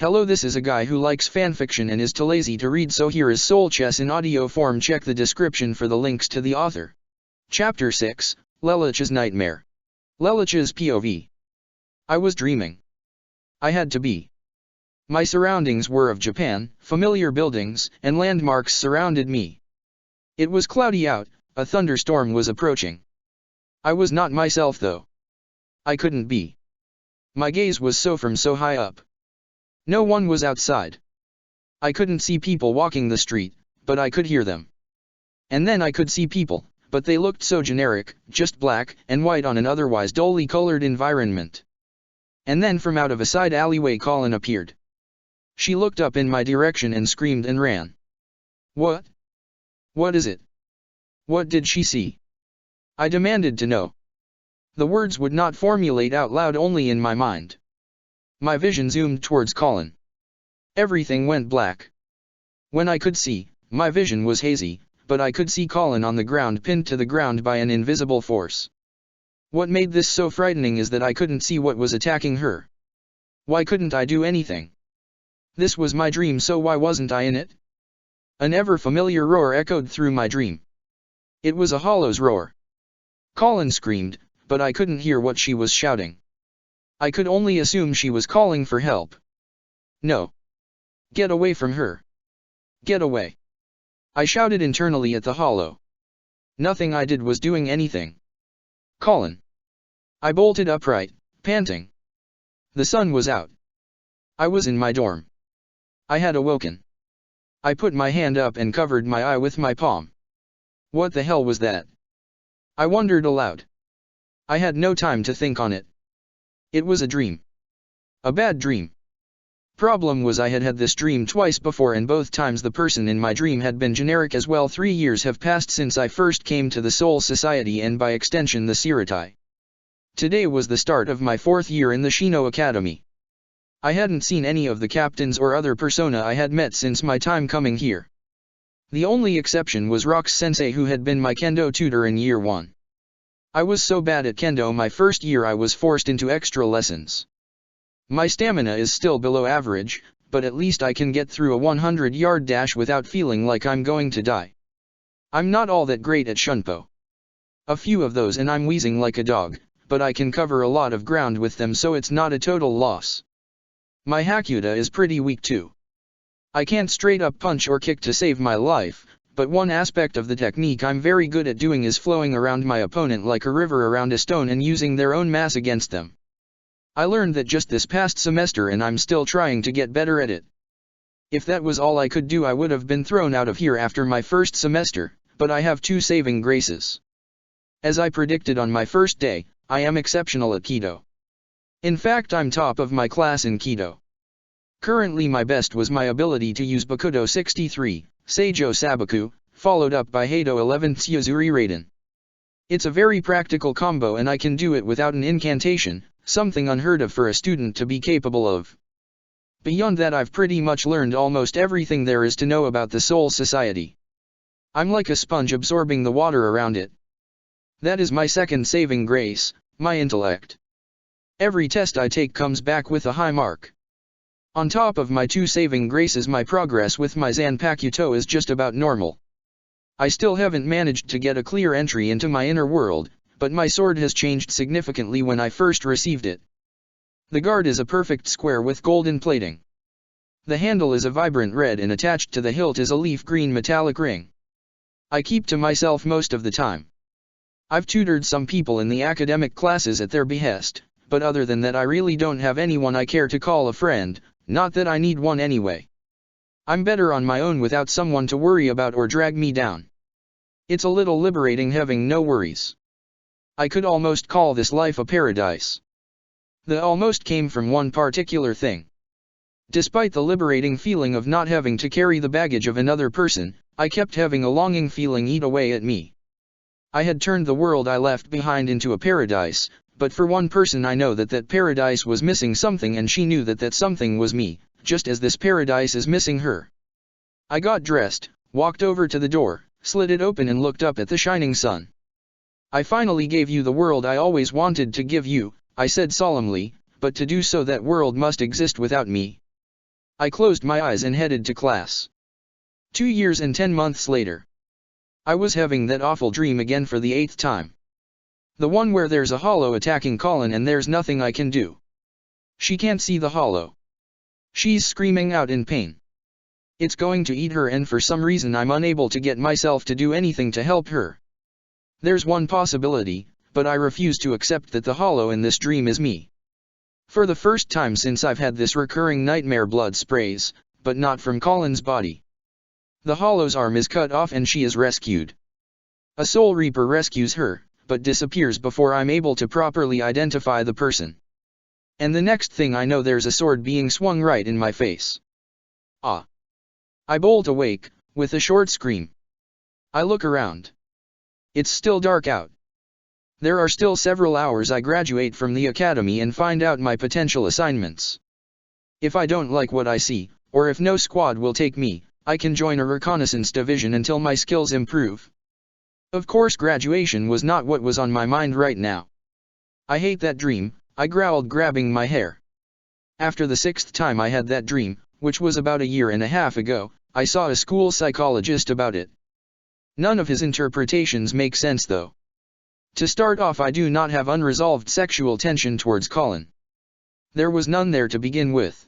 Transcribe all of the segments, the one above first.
Hello, this is a guy who likes fanfiction and is too lazy to read, so here is Soul Chess in audio form. Check the description for the links to the author. Chapter 6, Lelich's Nightmare. Lelich's POV. I was dreaming. I had to be. My surroundings were of Japan, familiar buildings and landmarks surrounded me. It was cloudy out, a thunderstorm was approaching. I was not myself though. I couldn't be. My gaze was so high up. No one was outside. I couldn't see people walking the street, but I could hear them. And then I could see people, but they looked so generic, just black and white on an otherwise dully colored environment. And then from out of a side alleyway Colin appeared. She looked up in my direction and screamed and ran. What? What is it? What did she see? I demanded to know. The words would not formulate out loud, only in my mind. My vision zoomed towards Colin. Everything went black. When I could see, my vision was hazy, but I could see Colin on the ground, pinned to the ground by an invisible force. What made this so frightening is that I couldn't see what was attacking her. Why couldn't I do anything? This was my dream, so why wasn't I in it? An ever-familiar roar echoed through my dream. It was a Hollow's roar. Colin screamed, but I couldn't hear what she was shouting. I could only assume she was calling for help. No. Get away from her. Get away. I shouted internally at the Hollow. Nothing I did was doing anything. Colin. I bolted upright, panting. The sun was out. I was in my dorm. I had awoken. I put my hand up and covered my eye with my palm. What the hell was that? I wondered aloud. I had no time to think on it. It was a dream. A bad dream. Problem was, I had had this dream twice before, and both times the person in my dream had been generic as well. 3 years have passed since I first came to the Soul Society and by extension the Siratai. Today was the start of my 4th year in the Shino Academy. I hadn't seen any of the captains or other persona I had met since my time coming here. The only exception was Rox Sensei, who had been my kendo tutor in year 1. I was so bad at kendo my first year I was forced into extra lessons. My stamina is still below average, but at least I can get through a 100-yard dash without feeling like I'm going to die. I'm not all that great at shunpo. A few of those and I'm wheezing like a dog, but I can cover a lot of ground with them, so it's not a total loss. My Hakuta is pretty weak too. I can't straight up punch or kick to save my life, but one aspect of the technique I'm very good at doing is flowing around my opponent like a river around a stone and using their own mass against them. I learned that just this past semester and I'm still trying to get better at it. If that was all I could do, I would have been thrown out of here after my first semester, but I have 2 saving graces. As I predicted on my first day, I am exceptional at Kido. In fact, I'm top of my class in Kido. Currently my best was my ability to use Bakudo 63, Seijo Sabaku, followed up by Heido 11 Tsyuzuri Raiden. It's a very practical combo and I can do it without an incantation, something unheard of for a student to be capable of. Beyond that, I've pretty much learned almost everything there is to know about the Soul Society. I'm like a sponge absorbing the water around it. That is my second saving grace, my intellect. Every test I take comes back with a high mark. On top of my 2 saving graces, my progress with my Zanpakuto is just about normal. I still haven't managed to get a clear entry into my inner world, but my sword has changed significantly when I first received it. The guard is a perfect square with golden plating. The handle is a vibrant red and attached to the hilt is a leaf green metallic ring. I keep to myself most of the time. I've tutored some people in the academic classes at their behest, but other than that I really don't have anyone I care to call a friend, not that I need one anyway. I'm better on my own without someone to worry about or drag me down. It's a little liberating having no worries. I could almost call this life a paradise. The almost came from one particular thing. Despite the liberating feeling of not having to carry the baggage of another person, I kept having a longing feeling eat away at me. I had turned the world I left behind into a paradise, but for one person I know that paradise was missing something, and she knew that something was me, just as this paradise is missing her. I got dressed, walked over to the door, slid it open and looked up at the shining sun. I finally gave you the world I always wanted to give you, I said solemnly, but to do so that world must exist without me. I closed my eyes and headed to class. 2 years and 10 months later. I was having that awful dream again for the 8th time. The one where there's a hollow attacking Colin and there's nothing I can do. She can't see the hollow. She's screaming out in pain. It's going to eat her, and for some reason I'm unable to get myself to do anything to help her. There's one possibility, but I refuse to accept that the hollow in this dream is me. For the first time since I've had this recurring nightmare, blood sprays, but not from Colin's body. The hollow's arm is cut off and she is rescued. A Soul Reaper rescues her, but disappears before I'm able to properly identify the person. And the next thing I know, there's a sword being swung right in my face. Ah! I bolt awake, with a short scream. I look around. It's still dark out. There are still several hours I graduate from the academy and find out my potential assignments. If I don't like what I see, or if no squad will take me, I can join a reconnaissance division until my skills improve. Of course, graduation was not what was on my mind right now. I hate that dream, I growled, grabbing my hair. After the 6th time I had that dream, which was about a year and a half ago, I saw a school psychologist about it. None of his interpretations make sense though. To start off, I do not have unresolved sexual tension towards Colin. There was none there to begin with.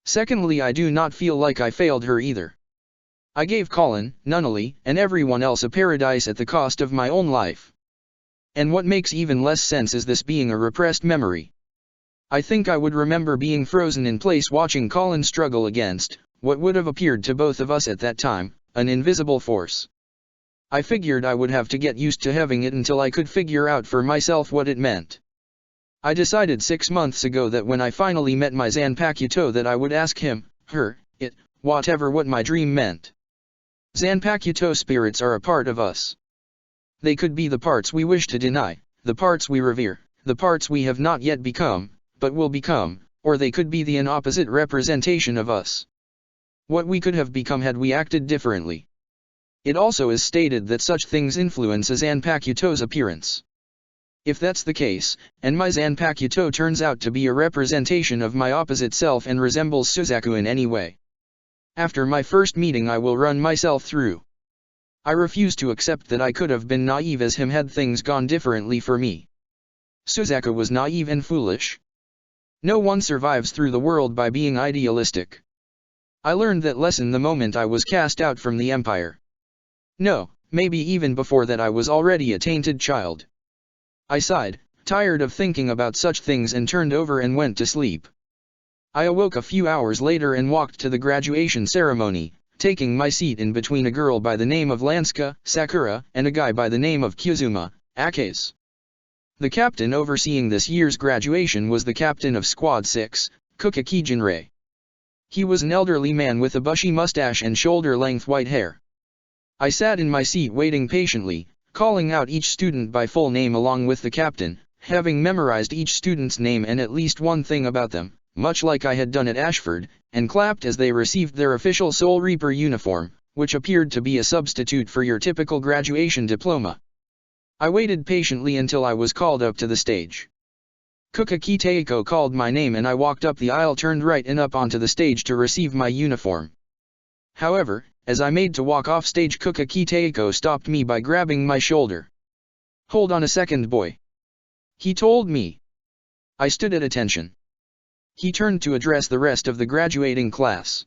Secondly, I do not feel like I failed her either. I gave Colin, Nunnally, and everyone else a paradise at the cost of my own life. And what makes even less sense is this being a repressed memory. I think I would remember being frozen in place watching Colin struggle against, what would have appeared to both of us at that time, an invisible force. I figured I would have to get used to having it until I could figure out for myself what it meant. I decided 6 months ago that when I finally met my Zanpakuto that I would ask him, her, it, whatever what my dream meant. Zanpakuto spirits are a part of us. They could be the parts we wish to deny, the parts we revere, the parts we have not yet become, but will become, or they could be the opposite representation of us. What we could have become had we acted differently. It also is stated that such things influence a Zanpakuto's appearance. If that's the case, and my Zanpakuto turns out to be a representation of my opposite self and resembles Suzaku in any way, after my first meeting I will run myself through. I refuse to accept that I could have been naive as him had things gone differently for me. Suzaku was naive and foolish. No one survives through the world by being idealistic. I learned that lesson the moment I was cast out from the Empire. No, maybe even before that I was already a tainted child. I sighed, tired of thinking about such things, and turned over and went to sleep. I awoke a few hours later and walked to the graduation ceremony, taking my seat in between a girl by the name of Lanska, Sakura, and a guy by the name of Kyuzuma, Akase. The captain overseeing this year's graduation was the captain of Squad 6, Kuka Kijinrei. He was an elderly man with a bushy mustache and shoulder-length white hair. I sat in my seat waiting patiently, calling out each student by full name along with the captain, having memorized each student's name and at least one thing about them, much like I had done at Ashford, and clapped as they received their official Soul Reaper uniform, which appeared to be a substitute for your typical graduation diploma. I waited patiently until I was called up to the stage. Kuka Kiteiko called my name and I walked up the aisle, turned right and up onto the stage to receive my uniform. However, as I made to walk off stage, Kuka Kiteiko stopped me by grabbing my shoulder. "Hold on a second, boy," he told me. I stood at attention. He turned to address the rest of the graduating class.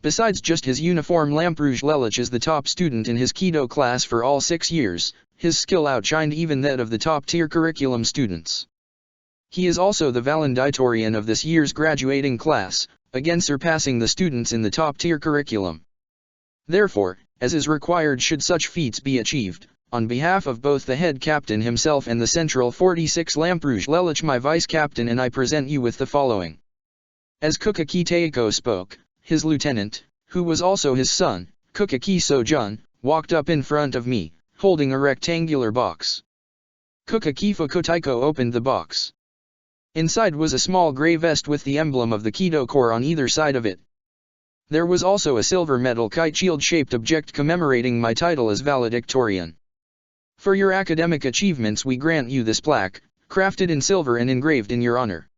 Besides just his uniform, Lamperouge Lelich is the top student in his Kido class for all 6 years, his skill outshined even that of the top-tier curriculum students. He is also the valedictorian of this year's graduating class, again surpassing the students in the top-tier curriculum. Therefore, as is required should such feats be achieved, on behalf of both the head captain himself and the Central 46 Lamperouge Lelich, my vice-captain, and I present you with the following. As Kuka Kiteiko spoke, his lieutenant, who was also his son, Kuka Kisojun, walked up in front of me, holding a rectangular box. Kuka Kifukuteiko opened the box. Inside was a small gray vest with the emblem of the Kido Corps on either side of it. There was also a silver metal kite shield-shaped object commemorating my title as valedictorian. For your academic achievements we grant you this plaque, crafted in silver and engraved in your honor.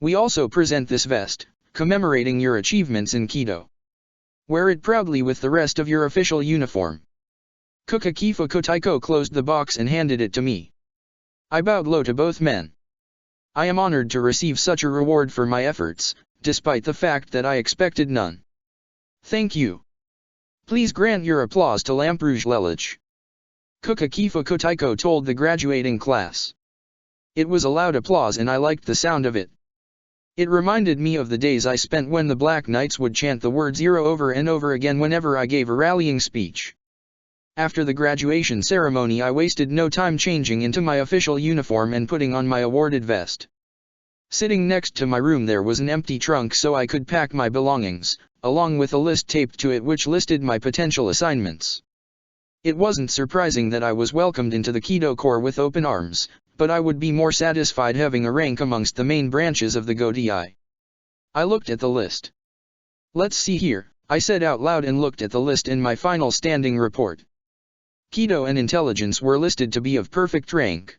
We also present this vest, commemorating your achievements in Kido. Wear it proudly with the rest of your official uniform. Kukakifu Kotaiko closed the box and handed it to me. I bowed low to both men. I am honored to receive such a reward for my efforts, despite the fact that I expected none. Thank you. Please grant your applause to Lampuj Lelich. Kukakifu Kotaiko told the graduating class. It was a loud applause and I liked the sound of it. It reminded me of the days I spent when the Black Knights would chant the word zero over and over again whenever I gave a rallying speech. After the graduation ceremony, I wasted no time changing into my official uniform and putting on my awarded vest. Sitting next to my room there was an empty trunk so I could pack my belongings, along with a list taped to it which listed my potential assignments. It wasn't surprising that I was welcomed into the Kido Corps with open arms, but I would be more satisfied having a rank amongst the main branches of the Godi. I looked at the list. Let's see here, I said out loud and looked at the list in my final standing report. Kido and intelligence were listed to be of perfect rank.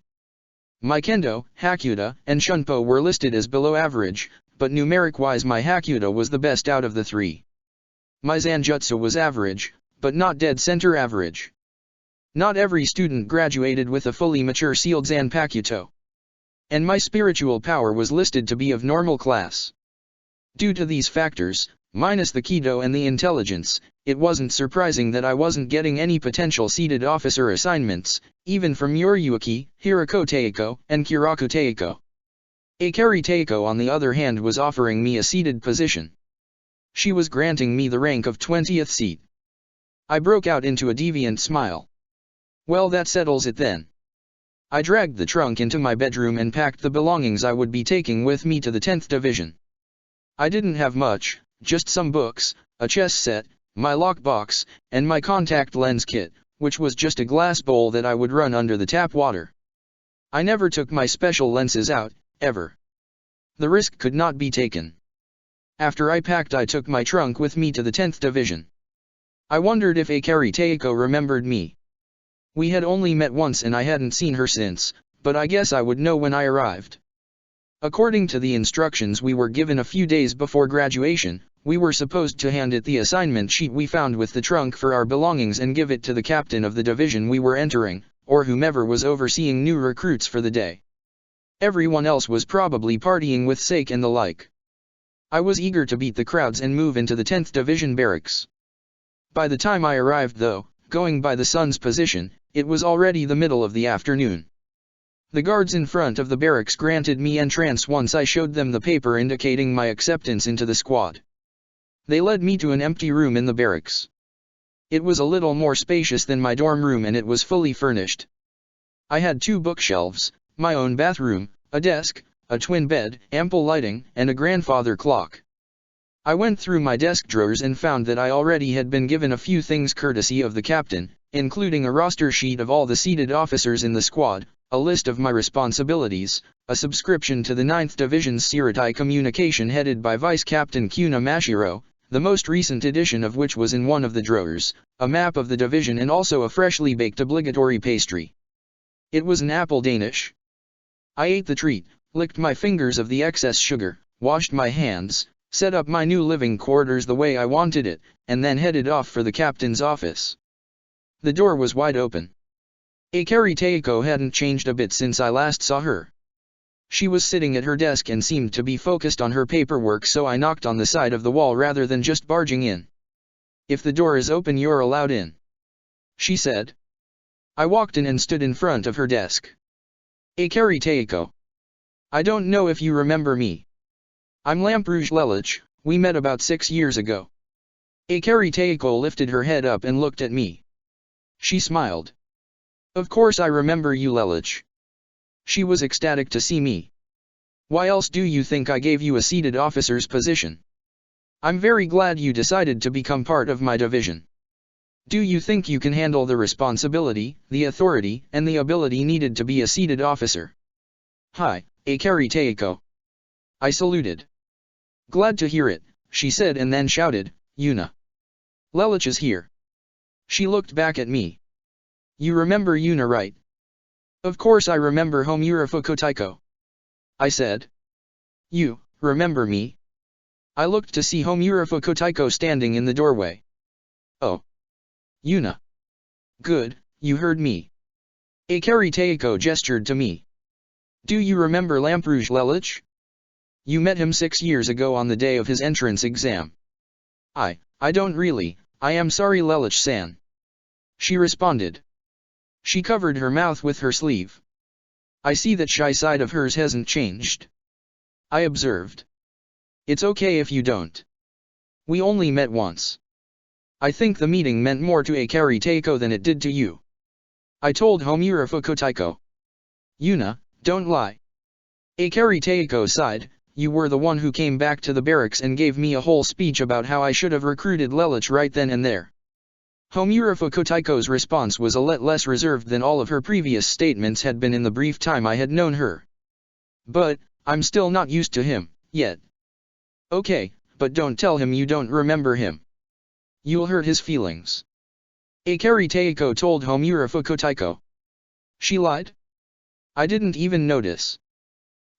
My Kendo, Hakuda, and Shunpo were listed as below average, but numeric-wise my Hakuda was the best out of the three. My Zanjutsu was average, but not dead center average. Not every student graduated with a fully mature sealed Zanpakuto. And my spiritual power was listed to be of normal class. Due to these factors, minus the Kido and the intelligence, it wasn't surprising that I wasn't getting any potential seated officer assignments, even from Yoriyuki, Hirako Teiko, and Kiraku Teiko. Akari Teiko on the other hand was offering me a seated position. She was granting me the rank of 20th seat. I broke out into a deviant smile. Well, that settles it then. I dragged the trunk into my bedroom and packed the belongings I would be taking with me to the 10th Division. I didn't have much, just some books, a chess set, my lockbox, and my contact lens kit, which was just a glass bowl that I would run under the tap water. I never took my special lenses out, ever. The risk could not be taken. After I packed, I took my trunk with me to the 10th Division. I wondered if Akari Teiko remembered me. We had only met once and I hadn't seen her since, but I guess I would know when I arrived. According to the instructions we were given a few days before graduation, we were supposed to hand it the assignment sheet we found with the trunk for our belongings and give it to the captain of the division we were entering, or whomever was overseeing new recruits for the day. Everyone else was probably partying with Sake and the like. I was eager to beat the crowds and move into the 10th Division barracks. By the time I arrived though, going by the sun's position, it was already the middle of the afternoon. The guards in front of the barracks granted me entrance once I showed them the paper indicating my acceptance into the squad. They led me to an empty room in the barracks. It was a little more spacious than my dorm room and it was fully furnished. I had 2 bookshelves, my own bathroom, a desk, a twin bed, ample lighting, and a grandfather clock. I went through my desk drawers and found that I already had been given a few things courtesy of the captain, including a roster sheet of all the seated officers in the squad, a list of my responsibilities, a subscription to the 9th Division's Siratai communication headed by Vice Captain Kuna Mashiro, the most recent edition of which was in one of the drawers, a map of the division and also a freshly baked obligatory pastry. It was an apple Danish. I ate the treat, licked my fingers of the excess sugar, washed my hands, set up my new living quarters the way I wanted it, and then headed off for the captain's office. The door was wide open. Akari Teiko hadn't changed a bit since I last saw her. She was sitting at her desk and seemed to be focused on her paperwork, so I knocked on the side of the wall rather than just barging in. "If the door is open, you're allowed in," she said. I walked in and stood in front of her desk. "Akari Teiko. I don't know if you remember me. I'm Lampuj Lelich, we met about 6 years ago." Akari Teiko lifted her head up and looked at me. She smiled. "Of course I remember you, Lelich." She was ecstatic to see me. "Why else do you think I gave you a seated officer's position? I'm very glad you decided to become part of my division. Do you think you can handle the responsibility, the authority, and the ability needed to be a seated officer?" "Hi, Akari Teiko." I saluted. "Glad to hear it," she said and then shouted, "Yuna. Lelich is here." She looked back at me. "You remember Yuna, right?" "Of course I remember Homura Fukotaiko," I said. "You remember me?" I looked to see Homura Fukutaiko standing in the doorway. Oh. Yuna. Good, you heard me. Akari Teiko gestured to me. Do you remember Lamperouge Lelich? You met him 6 years ago on the day of his entrance exam. I don't really, I am sorry Lelich-san. She responded. She covered her mouth with her sleeve. I see that shy side of hers hasn't changed. I observed. It's okay if you don't. We only met once. I think the meeting meant more to Akari Teiko than it did to you. I told Homura Fukutaiko. Yuna, don't lie. Akari Teiko sighed. You were the one who came back to the barracks and gave me a whole speech about how I should have recruited Lelich right then and there. Homura Fukutaiko's response was a lot less reserved than all of her previous statements had been in the brief time I had known her. But, I'm still not used to him, yet. Okay, but don't tell him you don't remember him. You'll hurt his feelings. Akari Teiko told Homura Fukutaiko. She lied? I didn't even notice.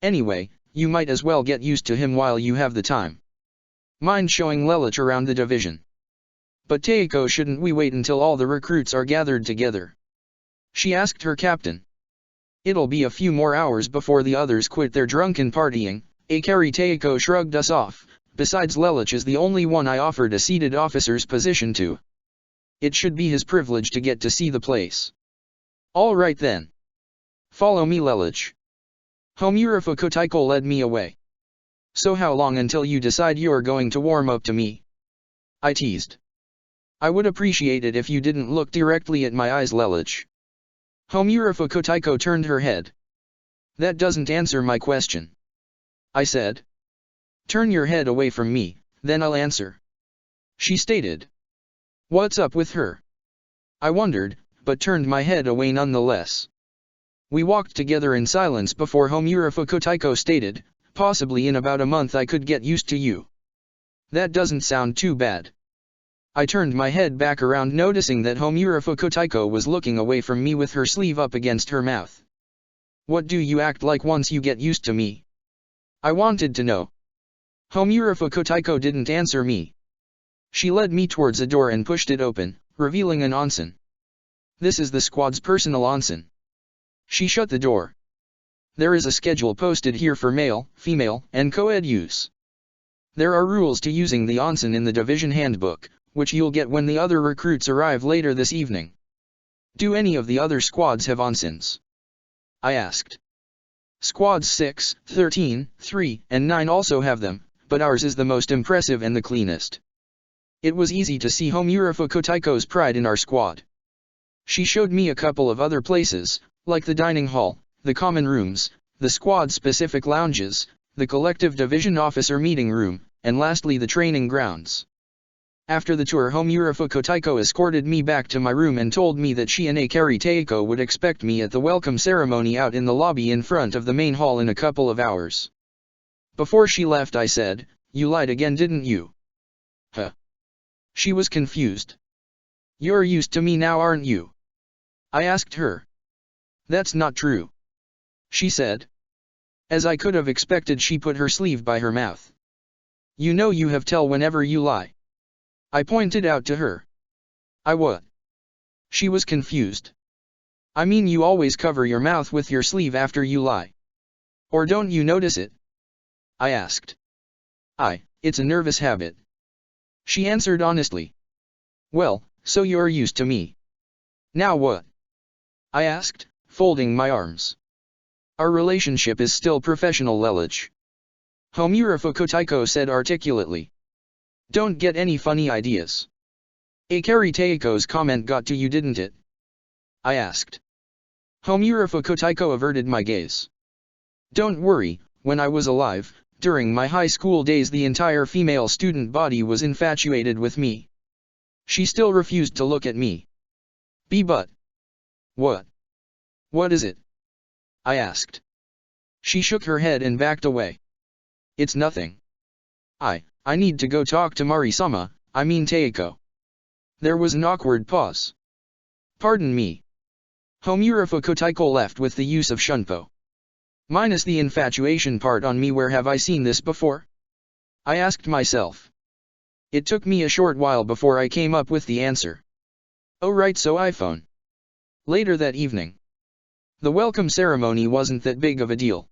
Anyway, you might as well get used to him while you have the time. Mind showing Lelich around the division. But Teiko, shouldn't we wait until all the recruits are gathered together? She asked her captain. It'll be a few more hours before the others quit their drunken partying. Akari Teiko shrugged us off. Besides, Lelich is the only one I offered a seated officer's position to. It should be his privilege to get to see the place. All right then. Follow me, Lelich. Homura Fukutaiko led me away. So how long until you decide you're going to warm up to me? I teased. I would appreciate it if you didn't look directly at my eyes, Lelich. Homura Fukutaiko turned her head. That doesn't answer my question. I said. Turn your head away from me, then I'll answer. She stated. What's up with her? I wondered, but turned my head away nonetheless. We walked together in silence before Homura Fukutaiko stated, possibly in about a month I could get used to you. That doesn't sound too bad. I turned my head back around, noticing that Homura Fukutaiko was looking away from me with her sleeve up against her mouth. What do you act like once you get used to me? I wanted to know. Homura Fukutaiko didn't answer me. She led me towards a door and pushed it open, revealing an onsen. This is the squad's personal onsen. She shut the door. There is a schedule posted here for male, female, and co-ed use. There are rules to using the onsen in the division handbook, which you'll get when the other recruits arrive later this evening. Do any of the other squads have onsens? I asked. Squads 6, 13, 3, and 9 also have them, but ours is the most impressive and the cleanest. It was easy to see Homura Fukutaiko's pride in our squad. She showed me a couple of other places, like the dining hall, the common rooms, the squad-specific lounges, the collective division officer meeting room, and lastly the training grounds. After the tour, Homura Fukutaiko escorted me back to my room and told me that she and Akari Teiko would expect me at the welcome ceremony out in the lobby in front of the main hall in a couple of hours. Before she left, I said, "You lied again, didn't you?" Huh? She was confused. "You're used to me now, aren't you?" I asked her. "That's not true," she said. As I could have expected, she put her sleeve by her mouth. "You know you have tell whenever you lie," I pointed out to her. "I what?" She was confused. "I mean, you always cover your mouth with your sleeve after you lie. Or don't you notice it?" I asked. It's a nervous habit," she answered honestly. "Well, so you're used to me. Now what?" I asked, folding my arms. "Our relationship is still professional, Lelich," Homura Fukutaiko said articulately. "Don't get any funny ideas." Akari Teiko's comment got to you, didn't it? I asked. Homura Fukutaiko averted my gaze. "Don't worry, when I was alive, during my high school days, the entire female student body was infatuated with me." She still refused to look at me. But. What? What is it?" I asked. She shook her head and backed away. "It's nothing. I need to go talk to Mari-sama, I mean Teiko." There was an awkward pause. "Pardon me." Homura Fukutaiko left with the use of shunpo. "Minus the infatuation part on me, where have I seen this before?" I asked myself. It took me a short while before I came up with the answer. Oh right, so iPhone. Later that evening. The welcome ceremony wasn't that big of a deal.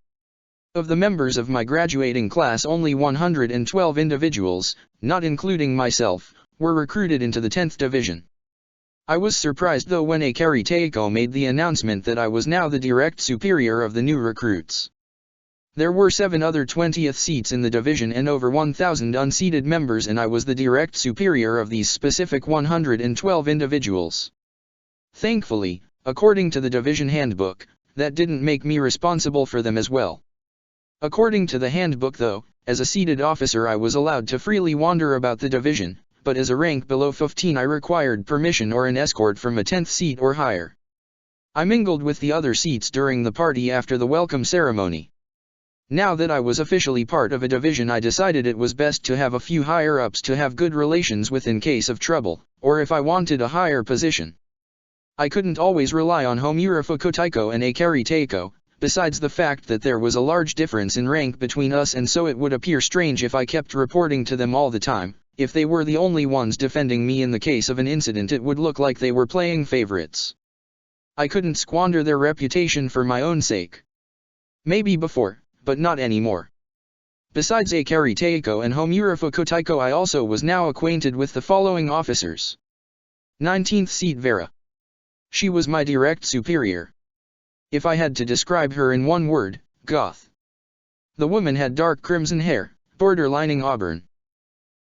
Of the members of my graduating class, only 112 individuals, not including myself, were recruited into the 10th Division. I was surprised though when Akari Teiko made the announcement that I was now the direct superior of the new recruits. There were 7 other 20th seats in the division and over 1,000 unseated members, and I was the direct superior of these specific 112 individuals. Thankfully, according to the division handbook, that didn't make me responsible for them as well. According to the handbook though, as a seated officer I was allowed to freely wander about the division, but as a rank below 15 I required permission or an escort from a 10th seat or higher. I mingled with the other seats during the party after the welcome ceremony. Now that I was officially part of a division, I decided it was best to have a few higher-ups to have good relations with in case of trouble, or if I wanted a higher position. I couldn't always rely on Homura Fukutaiko and Akari Teiko, besides the fact that there was a large difference in rank between us, and so it would appear strange if I kept reporting to them all the time. If they were the only ones defending me in the case of an incident, it would look like they were playing favorites. I couldn't squander their reputation for my own sake. Maybe before, but not anymore. Besides Akari Teiko and Homura Fukutaiko, I also was now acquainted with the following officers. 19th Seat Vera. She was my direct superior. If I had to describe her in one word, goth. The woman had dark crimson hair, borderlining auburn.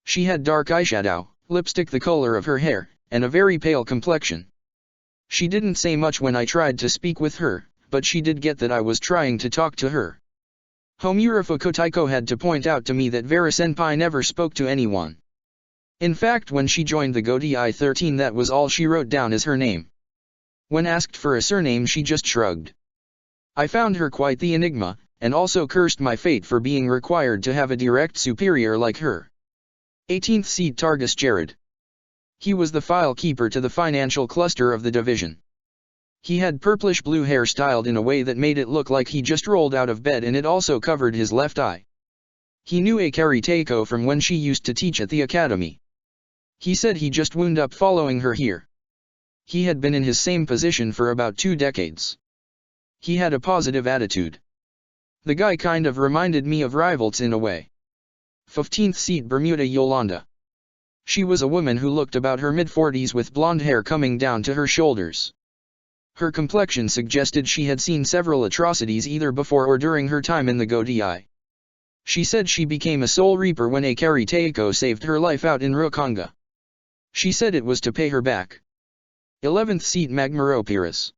She had dark eyeshadow, lipstick the color of her hair, and a very pale complexion. She didn't say much when I tried to speak with her, but she did get that I was trying to talk to her. Homura Fukutaiko had to point out to me that Vera Senpai never spoke to anyone. In fact, when she joined the Godi 13, that was all she wrote down as her name. When asked for a surname, she just shrugged. I found her quite the enigma, and also cursed my fate for being required to have a direct superior like her. 18th Seat Targus Jared. He was the file keeper to the financial cluster of the division. He had purplish blue hair styled in a way that made it look like he just rolled out of bed, and it also covered his left eye. He knew Akari Teiko from when she used to teach at the academy. He said he just wound up following her here. He had been in his same position for about 2 decades. He had a positive attitude. The guy kind of reminded me of Rivalts in a way. 15th Seat Bermuda Yolanda. She was a woman who looked about her mid-40s with blonde hair coming down to her shoulders. Her complexion suggested she had seen several atrocities either before or during her time in the Godi. She said she became a Soul Reaper when Akari Teiko saved her life out in Rokanga. She said it was to pay her back. 11th Seat Magmaro Pires.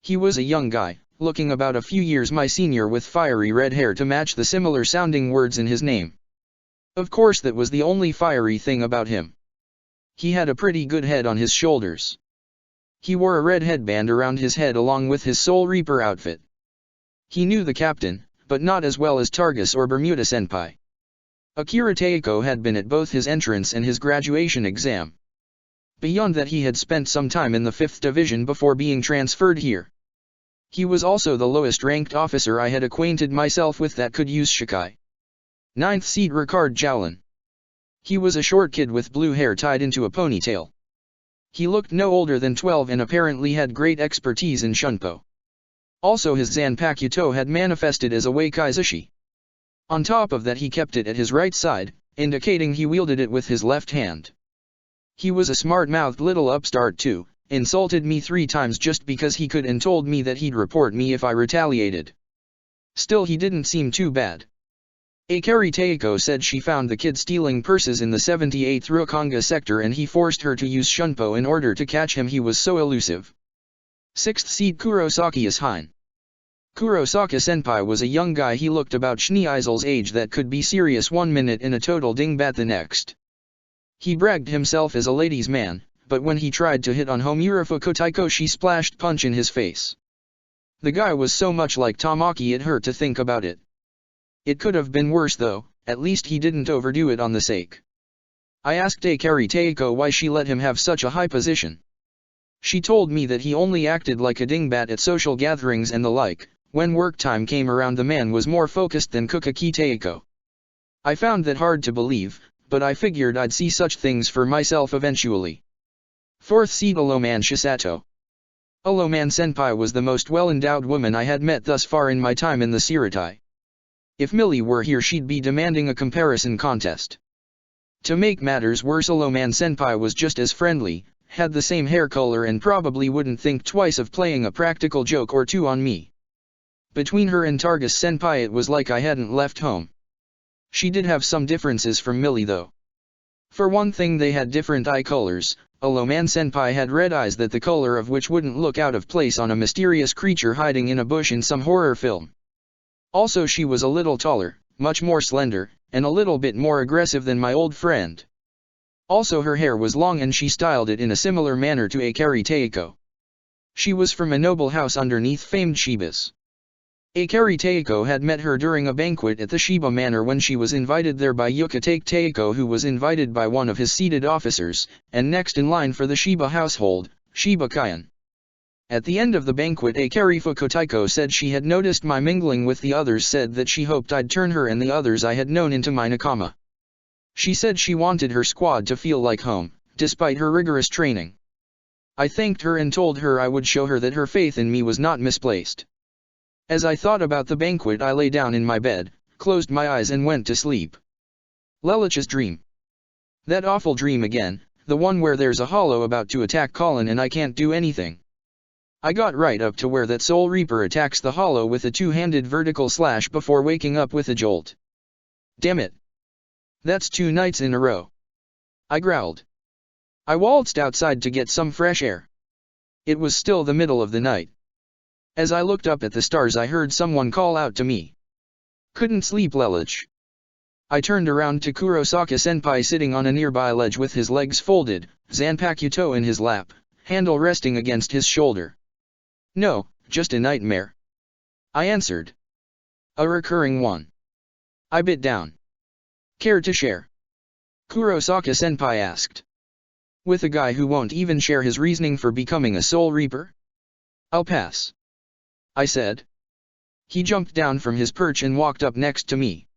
He was a young guy, looking about a few years my senior, with fiery red hair to match the similar sounding words in his name. Of course that was the only fiery thing about him. He had a pretty good head on his shoulders. He wore a red headband around his head along with his Soul Reaper outfit. He knew the captain, but not as well as Targus or Bermuda Senpai. Akira Teiko had been at both his entrance and his graduation exam. Beyond that, he had spent some time in the 5th Division before being transferred here. He was also the lowest ranked officer I had acquainted myself with that could use Shikai. 9th Seat Ricard Jowlin. He was a short kid with blue hair tied into a ponytail. He looked no older than 12 and apparently had great expertise in Shunpo. Also, his Zanpakuto had manifested as a Waikaizushi. On top of that, he kept it at his right side, indicating he wielded it with his left hand. He was a smart-mouthed little upstart too, insulted me 3 times just because he could and told me that he'd report me if I retaliated. Still, he didn't seem too bad. Akari Teiko said she found the kid stealing purses in the 78th Rokanga sector and he forced her to use Shunpo in order to catch him. He was so elusive. 6th Seat Kurosaki Ishine. Kurosaki Senpai was a young guy. He looked about Schneeisel's age, that could be serious one minute and a total dingbat the next. He bragged himself as a ladies' man, but when he tried to hit on Homura Fukutaiko, she splashed punch in his face. The guy was so much like Tamaki it hurt to think about it. It could have been worse though, at least he didn't overdo it on the sake. I asked Akari Teiko why she let him have such a high position. She told me that he only acted like a dingbat at social gatherings and the like. When work time came around, the man was more focused than Kukaki Teiko. I found that hard to believe, but I figured I'd see such things for myself eventually. 4th seat Aloman Shisato. Aloman Senpai was the most well-endowed woman I had met thus far in my time in the Siratai. If Millie were here she'd be demanding a comparison contest. To make matters worse, Aloman Senpai was just as friendly, had the same hair color and probably wouldn't think twice of playing a practical joke or two on me. Between her and Targus Senpai it was like I hadn't left home. She did have some differences from Millie though. For one thing, they had different eye colors. Aloman Senpai had red eyes that the color of which wouldn't look out of place on a mysterious creature hiding in a bush in some horror film. Also, she was a little taller, much more slender, and a little bit more aggressive than my old friend. Also, her hair was long and she styled it in a similar manner to Akari Teiko. She was from a noble house underneath famed Shibas. Akari Teiko had met her during a banquet at the Shiba Manor when she was invited there by Yukatake Teiko, who was invited by one of his seated officers, and next in line for the Shiba household, Shiba Kyan. At the end of the banquet, Akari Fukuteiko said she had noticed my mingling with the others, said that she hoped I'd turn her and the others I had known into my nakama. She said she wanted her squad to feel like home, despite her rigorous training. I thanked her and told her I would show her that her faith in me was not misplaced. As I thought about the banquet, I lay down in my bed, closed my eyes and went to sleep. Lelich's dream. That awful dream again, the one where there's a hollow about to attack Colin and I can't do anything. I got right up to where that Soul Reaper attacks the hollow with a two-handed vertical slash before waking up with a jolt. Damn it. That's 2 nights in a row. I growled. I waltzed outside to get some fresh air. It was still the middle of the night. As I looked up at the stars, I heard someone call out to me. Couldn't sleep, Lelich. I turned around to Kurosaka Senpai sitting on a nearby ledge with his legs folded, Zanpakuto in his lap, handle resting against his shoulder. No, just a nightmare. I answered. A recurring one. I bit down. Care to share? Kurosaka Senpai asked. With a guy who won't even share his reasoning for becoming a Soul Reaper? I'll pass. I said. He jumped down from his perch and walked up next to me.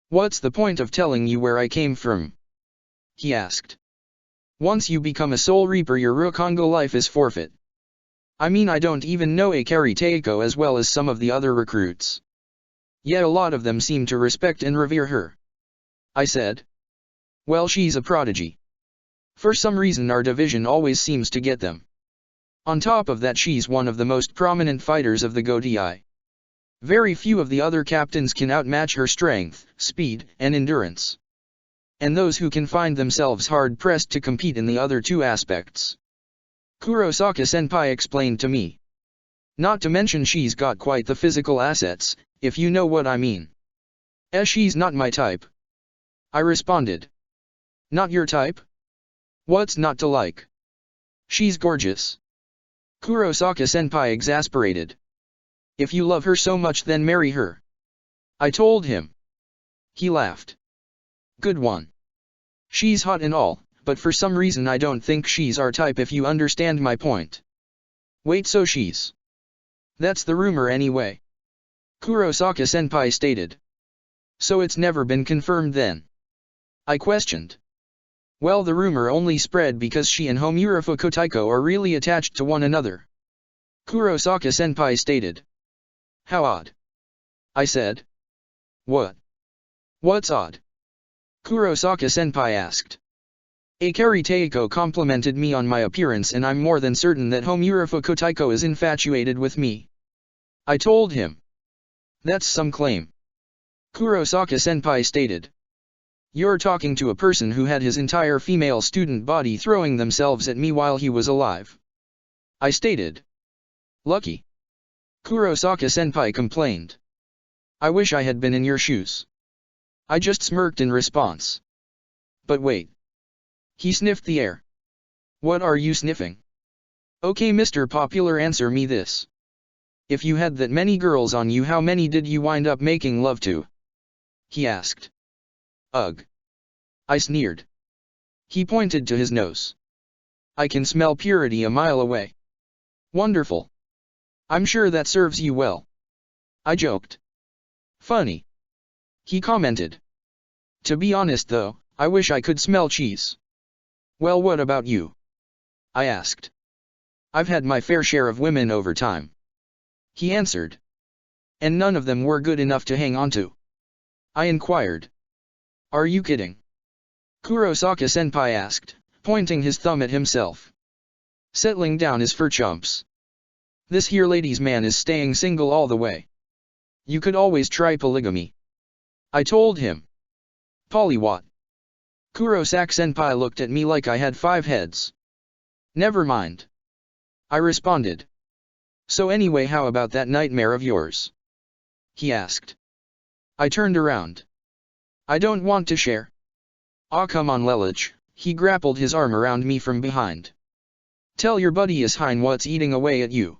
What's the point of telling you where I came from? He asked. Once you become a Soul Reaper, your Rukongo life is forfeit. I mean, I don't even know Akari Teiko as well as some of the other recruits. Yet a lot of them seem to respect and revere her. I said. Well, she's a prodigy. For some reason our division always seems to get them. On top of that, she's one of the most prominent fighters of the Godai. Very few of the other captains can outmatch her strength, speed, and endurance. And those who can find themselves hard-pressed to compete in the other 2 aspects. Kurosaka Senpai explained to me. Not to mention she's got quite the physical assets, if you know what I mean. She's not my type. I responded. Not your type? What's not to like? She's gorgeous. Kurosaka Senpai exasperated. If you love her so much, then marry her. I told him. He laughed. Good one. She's hot and all, but for some reason I don't think she's our type, if you understand my point. Wait, so she's... That's the rumor anyway. Kurosaka Senpai stated. So it's never been confirmed then? I questioned. Well, the rumor only spread because she and Homura Fukuteiko are really attached to one another. Kurosaka Senpai stated. How odd. I said. What? What's odd? Kurosaka Senpai asked. Akari Teiko complimented me on my appearance, and I'm more than certain that Homura Fukuteiko is infatuated with me. I told him. That's some claim. Kurosaka Senpai stated. You're talking to a person who had his entire female student body throwing themselves at me while he was alive. I stated. Lucky. Kurosaka Senpai complained. I wish I had been in your shoes. I just smirked in response. But wait. He sniffed the air. What are you sniffing? Okay, Mr. Popular, answer me this. If you had that many girls on you, how many did you wind up making love to? He asked. Ugh. I sneered. He pointed to his nose. I can smell purity a mile away. Wonderful. I'm sure that serves you well. I joked. Funny. He commented. To be honest though, I wish I could smell cheese. Well, what about you? I asked. I've had my fair share of women over time. He answered. And none of them were good enough to hang on to. I inquired. Are you kidding? Kurosaka-senpai asked, pointing his thumb at himself. Settling down is for chumps. This here ladies' man is staying single all the way. You could always try polygamy. I told him. Poly what? Kurosaka-senpai looked at me like I had 5 heads. Never mind. I responded. So anyway, how about that nightmare of yours? He asked. I turned around. I don't want to share. Aw, come on, Lelich. He grappled his arm around me from behind. Tell your buddy Ishine what's eating away at you.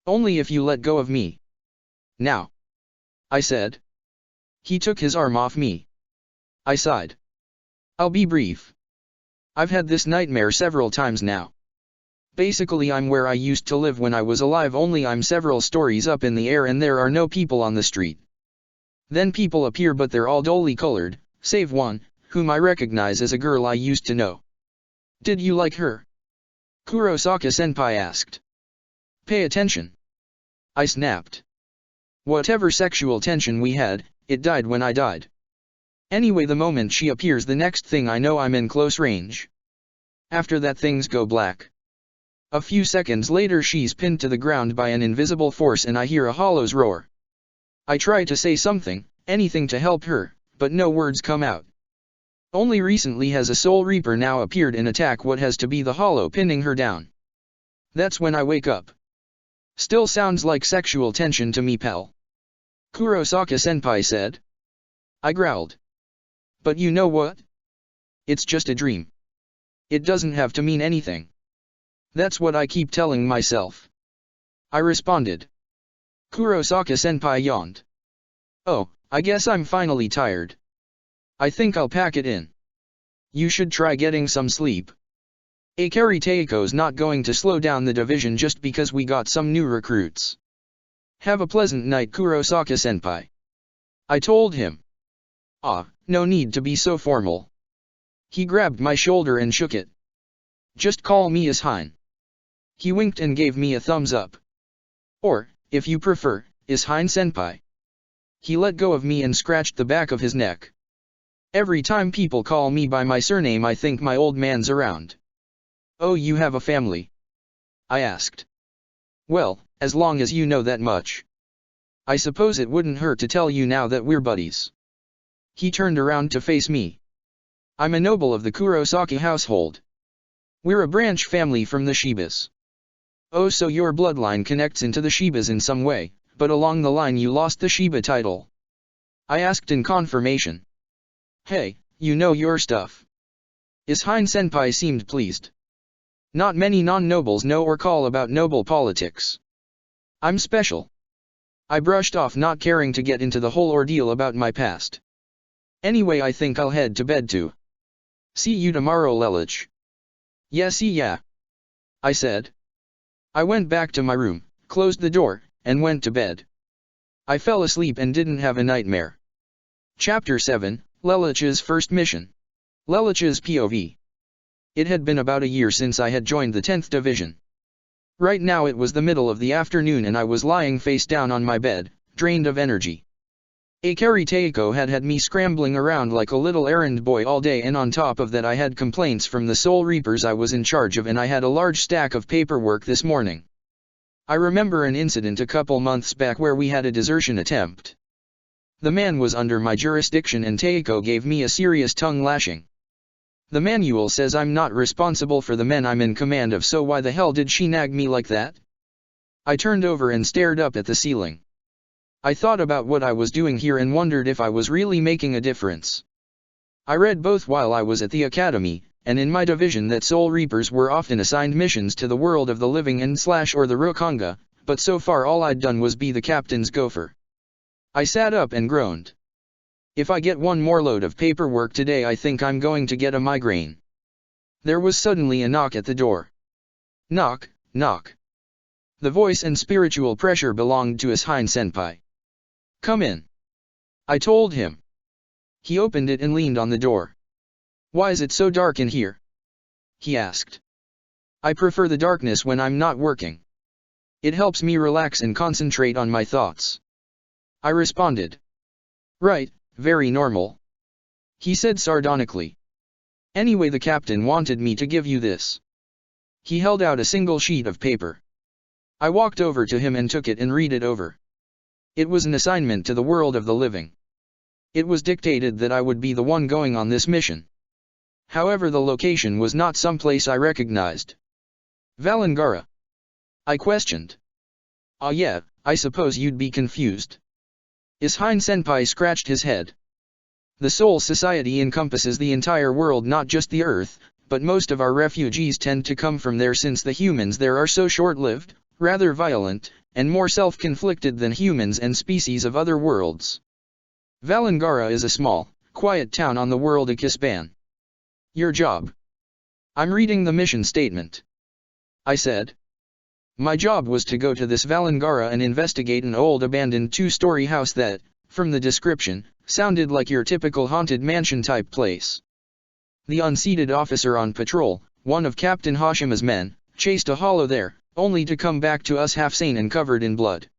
Only if you let go of me. Now. I said. He took his arm off me. I sighed. I'll be brief. I've had this nightmare several times now. Basically, I'm where I used to live when I was alive, only I'm several stories up in the air and there are no people on the street. Then people appear, but they're all dully colored, save one, whom I recognize as a girl I used to know. Did you like her? Kurosaka-senpai asked. Pay attention. I snapped. Whatever sexual tension we had, it died when I died. Anyway, the moment she appears, the next thing I know, I'm in close range. After that, things go black. A few seconds later, she's pinned to the ground by an invisible force and I hear a hollow's roar. I try to say something, anything to help her, but no words come out. Only recently has a Soul Reaper now appeared and attack what has to be the hollow, pinning her down. That's when I wake up. Still sounds like sexual tension to me, pal. Kurosaka-senpai said. I growled. But you know what? It's just a dream. It doesn't have to mean anything. That's what I keep telling myself. I responded. Kurosaka-senpai yawned. Oh, I guess I'm finally tired. I think I'll pack it in. You should try getting some sleep. Akari Teiko's not going to slow down the division just because we got some new recruits. Have a pleasant night, Kurosaka-senpai. I told him. Ah, no need to be so formal. He grabbed my shoulder and shook it. Just call me Ishine. He winked and gave me a thumbs up. Or, if you prefer, Ishine-senpai. He let go of me and scratched the back of his neck. Every time people call me by my surname, I think my old man's around. Oh, you have a family? I asked. Well, as long as you know that much. I suppose it wouldn't hurt to tell you now that we're buddies. He turned around to face me. I'm a noble of the Kurosaki household. We're a branch family from the Shibas. Oh, so your bloodline connects into the Shibas in some way, but along the line you lost the Shiba title. I asked in confirmation. Hey, you know your stuff. Ishine-senpai seemed pleased. Not many non-nobles know or call about noble politics. I'm special. I brushed off, not caring to get into the whole ordeal about my past. Anyway, I think I'll head to bed too. See you tomorrow, Lelich. Yeah, see ya. I said. I went back to my room, closed the door, and went to bed. I fell asleep and didn't have a nightmare. Chapter 7, Lelich's First Mission. Lelich's POV. It had been about a year since I had joined the 10th Division. Right now it was the middle of the afternoon and I was lying face down on my bed, drained of energy. Akari Teiko had me scrambling around like a little errand boy all day, and on top of that I had complaints from the Soul Reapers I was in charge of, and I had a large stack of paperwork this morning. I remember an incident a couple months back where we had a desertion attempt. The man was under my jurisdiction and Teiko gave me a serious tongue lashing. The manual says I'm not responsible for the men I'm in command of, so why the hell did she nag me like that? I turned over and stared up at the ceiling. I thought about what I was doing here and wondered if I was really making a difference. I read both while I was at the academy, and in my division that Soul Reapers were often assigned missions to the world of the living and/or the Rukanga, but so far all I'd done was be the captain's gopher. I sat up and groaned. If I get one more load of paperwork today, I think I'm going to get a migraine. There was suddenly a knock at the door. Knock, knock. The voice and spiritual pressure belonged to Ishine-senpai. Come in. I told him. He opened it and leaned on the door. "Why is it so dark in here?" he asked. "I prefer the darkness when I'm not working. It helps me relax and concentrate on my thoughts," I responded. "Right, very normal," he said sardonically. "Anyway, the captain wanted me to give you this." He held out a single sheet of paper. I walked over to him and took it and read it over. It was an assignment to the world of the living. It was dictated that I would be the one going on this mission. However, the location was not someplace I recognized. "Valangara?" I questioned. "Ah yeah, I suppose you'd be confused." Ishine Senpai scratched his head. "The Soul Society encompasses the entire world, not just the Earth, but most of our refugees tend to come from there since the humans there are so short-lived, rather violent, and more self-conflicted than humans and species of other worlds. Valangara is a small, quiet town on the world of Kispan. Your job?" "I'm reading the mission statement," I said. "My job was to go to this Valangara and investigate an old abandoned two-story house that, from the description, sounded like your typical haunted mansion-type place. The unseated officer on patrol, one of Captain Hashima's men, chased a hollow there, only to come back to us half-sane and covered in blood.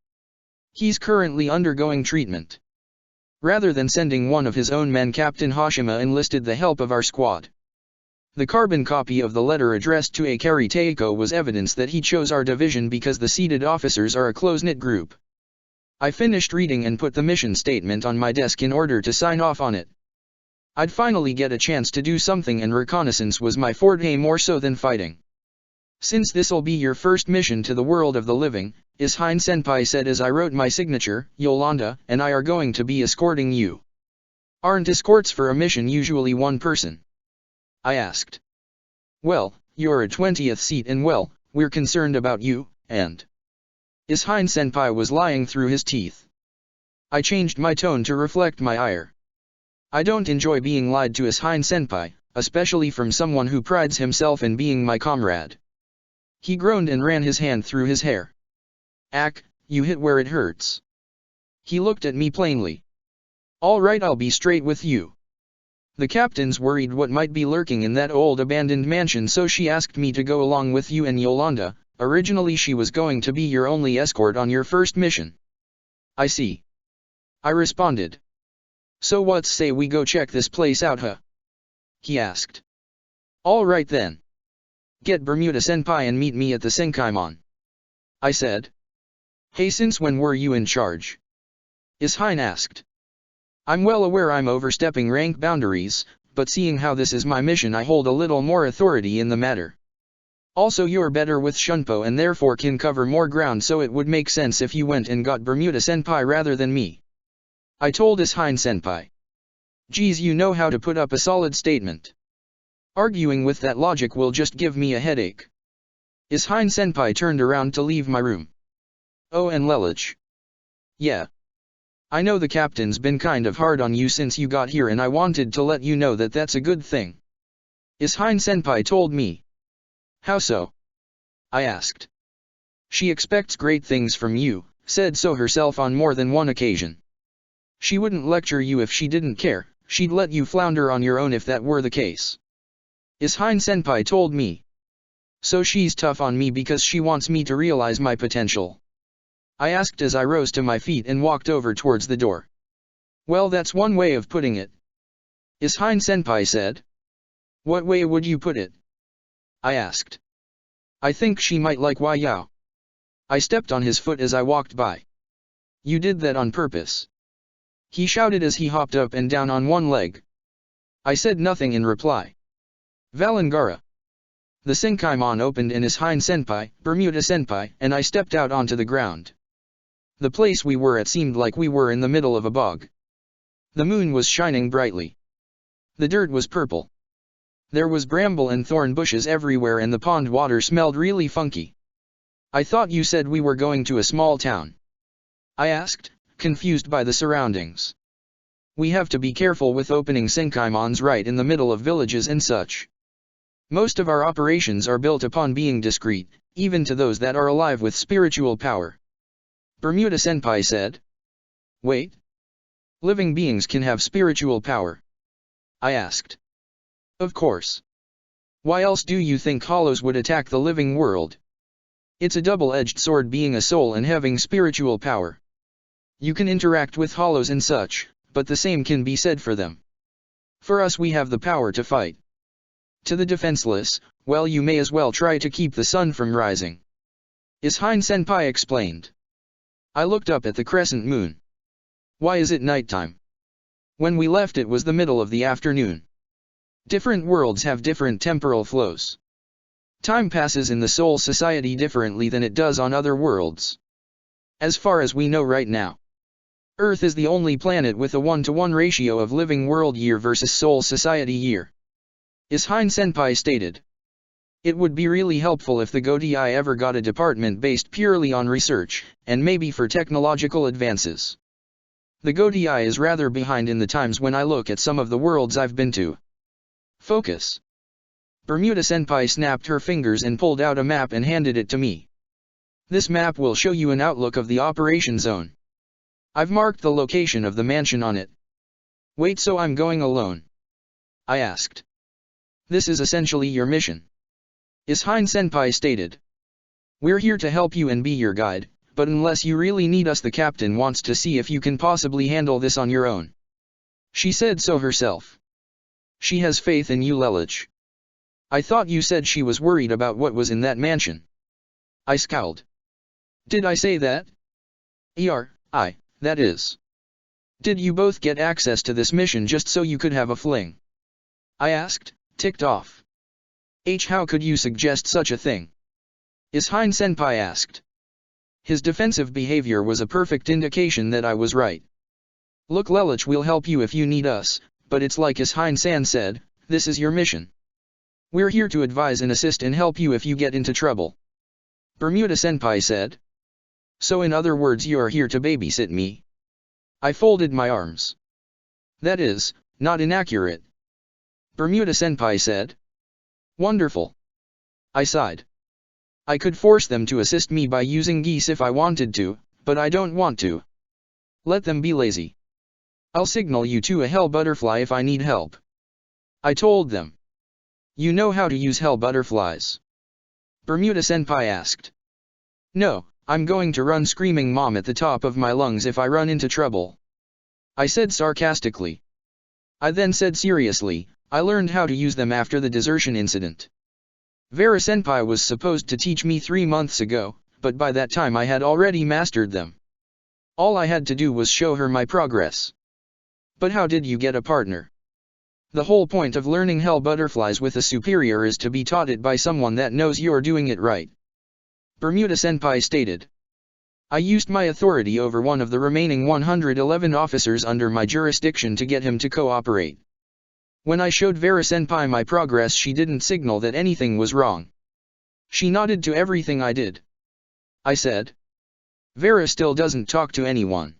He's currently undergoing treatment." Rather than sending one of his own men, Captain Hashima enlisted the help of our squad. The carbon copy of the letter addressed to Akari Teiko was evidence that he chose our division because the seated officers are a close-knit group. I finished reading and put the mission statement on my desk in order to sign off on it. I'd finally get a chance to do something, and reconnaissance was my forte more so than fighting. "Since this'll be your first mission to the world of the living," Ishine Senpai said as I wrote my signature, "Yolanda and I are going to be escorting you." "Aren't escorts for a mission usually one person?" I asked. "Well, you're a 20th seat and well, we're concerned about you, and..." Ishine Senpai was lying through his teeth. I changed my tone to reflect my ire. I don't enjoy being lied to, Ishine Senpai, especially from someone who prides himself in being my comrade. He groaned and ran his hand through his hair. "Ack, you hit where it hurts." He looked at me plainly. "All right, I'll be straight with you. The captain's worried what might be lurking in that old abandoned mansion, so she asked me to go along with you and Yolanda. Originally she was going to be your only escort on your first mission." "I see," I responded. "So what say we go check this place out, huh?" he asked. "All right then. Get Bermuda Senpai and meet me at the Senkaimon," I said. "Hey, since when were you in charge?" Ishine asked. "I'm well aware I'm overstepping rank boundaries, but seeing how this is my mission, I hold a little more authority in the matter. Also, you're better with Shunpo and therefore can cover more ground, so it would make sense if you went and got Bermuda Senpai rather than me," I told Ishine Senpai. "Geez, you know how to put up a solid statement. Arguing with that logic will just give me a headache." Ishine Senpai turned around to leave my room. "Oh, and Lelich. Yeah. I know the captain's been kind of hard on you since you got here, and I wanted to let you know that that's a good thing," Ishine Senpai told me. "How so?" I asked. "She expects great things from you, said so herself on more than one occasion. She wouldn't lecture you if she didn't care, she'd let you flounder on your own if that were the case," Ishine Senpai told me. "So she's tough on me because she wants me to realize my potential?" I asked as I rose to my feet and walked over towards the door. "Well, that's one way of putting it," Ishine Senpai said. "What way would you put it?" I asked. "I think she might like Wai Yao." I stepped on his foot as I walked by. "You did that on purpose?" he shouted as he hopped up and down on one leg. I said nothing in reply. Valangara. The Senkaimon opened and Ishine Senpai, Bermuda Senpai, and I stepped out onto the ground. The place we were at seemed like we were in the middle of a bog. The moon was shining brightly. The dirt was purple. There was bramble and thorn bushes everywhere, and the pond water smelled really funky. "I thought you said we were going to a small town," I asked, confused by the surroundings. "We have to be careful with opening Senkaimons right in the middle of villages and such. Most of our operations are built upon being discreet, even to those that are alive with spiritual power," Bermuda Senpai said. "Wait. Living beings can have spiritual power? I asked. Of course. Why else do you think hollows would attack the living world? It's a double-edged sword being a soul and having spiritual power. You can interact with hollows and such, but the same can be said for them. For us, we have the power to fight. To the defenseless, well, you may as well try to keep the sun from rising. Ishine Senpai explained. I looked up at the crescent moon. Why is it nighttime? When we left it was the middle of the afternoon. Different worlds have different temporal flows. Time passes in the Soul Society differently than it does on other worlds. As far as we know right now, Earth is the only planet with a 1-to-1 ratio of living world year versus Soul Society year. Ishine Senpai stated. It would be really helpful if the GODI ever got a department based purely on research, and maybe for technological advances. The GODI is rather behind in the times when I look at some of the worlds I've been to. Focus. Bermuda Senpai snapped her fingers and pulled out a map and handed it to me. This map will show you an outlook of the operation zone. I've marked the location of the mansion on it. Wait, so I'm going alone? I asked. This is essentially your mission. Ishine Senpai stated. We're here to help you and be your guide, but unless you really need us, the captain wants to see if you can possibly handle this on your own. She said so herself. She has faith in you, Lelich. I thought you said she was worried about what was in that mansion. I scowled. Did I say that? That is. Did you both get access to this mission just so you could have a fling? I asked, ticked off. How could you suggest such a thing? Ishine Senpai asked. His defensive behavior was a perfect indication that I was right. Look, Lelich, we'll help you if you need us, but it's like Ishine-san said, this is your mission. We're here to advise and assist and help you if you get into trouble. Bermuda Senpai said. So in other words, you're here to babysit me? I folded my arms. That is, not inaccurate. Bermuda Senpai said. Wonderful. I sighed. I could force them to assist me by using geese if I wanted to, but I don't want to. Let them be lazy. I'll signal you to a hell butterfly if I need help. I told them. You know how to use hell butterflies? Bermuda Senpai asked. No, I'm going to run screaming mom at the top of my lungs if I run into trouble. I said sarcastically. I then said seriously, I learned how to use them after the desertion incident. Vera Senpai was supposed to teach me 3 months ago, but by that time I had already mastered them. All I had to do was show her my progress. But how did you get a partner? The whole point of learning hell butterflies with a superior is to be taught it by someone that knows you're doing it right. Bermuda Senpai stated. I used my authority over one of the remaining 111 officers under my jurisdiction to get him to cooperate. When I showed Vera Senpai my progress, she didn't signal that anything was wrong. She nodded to everything I did. I said. Vera still doesn't talk to anyone.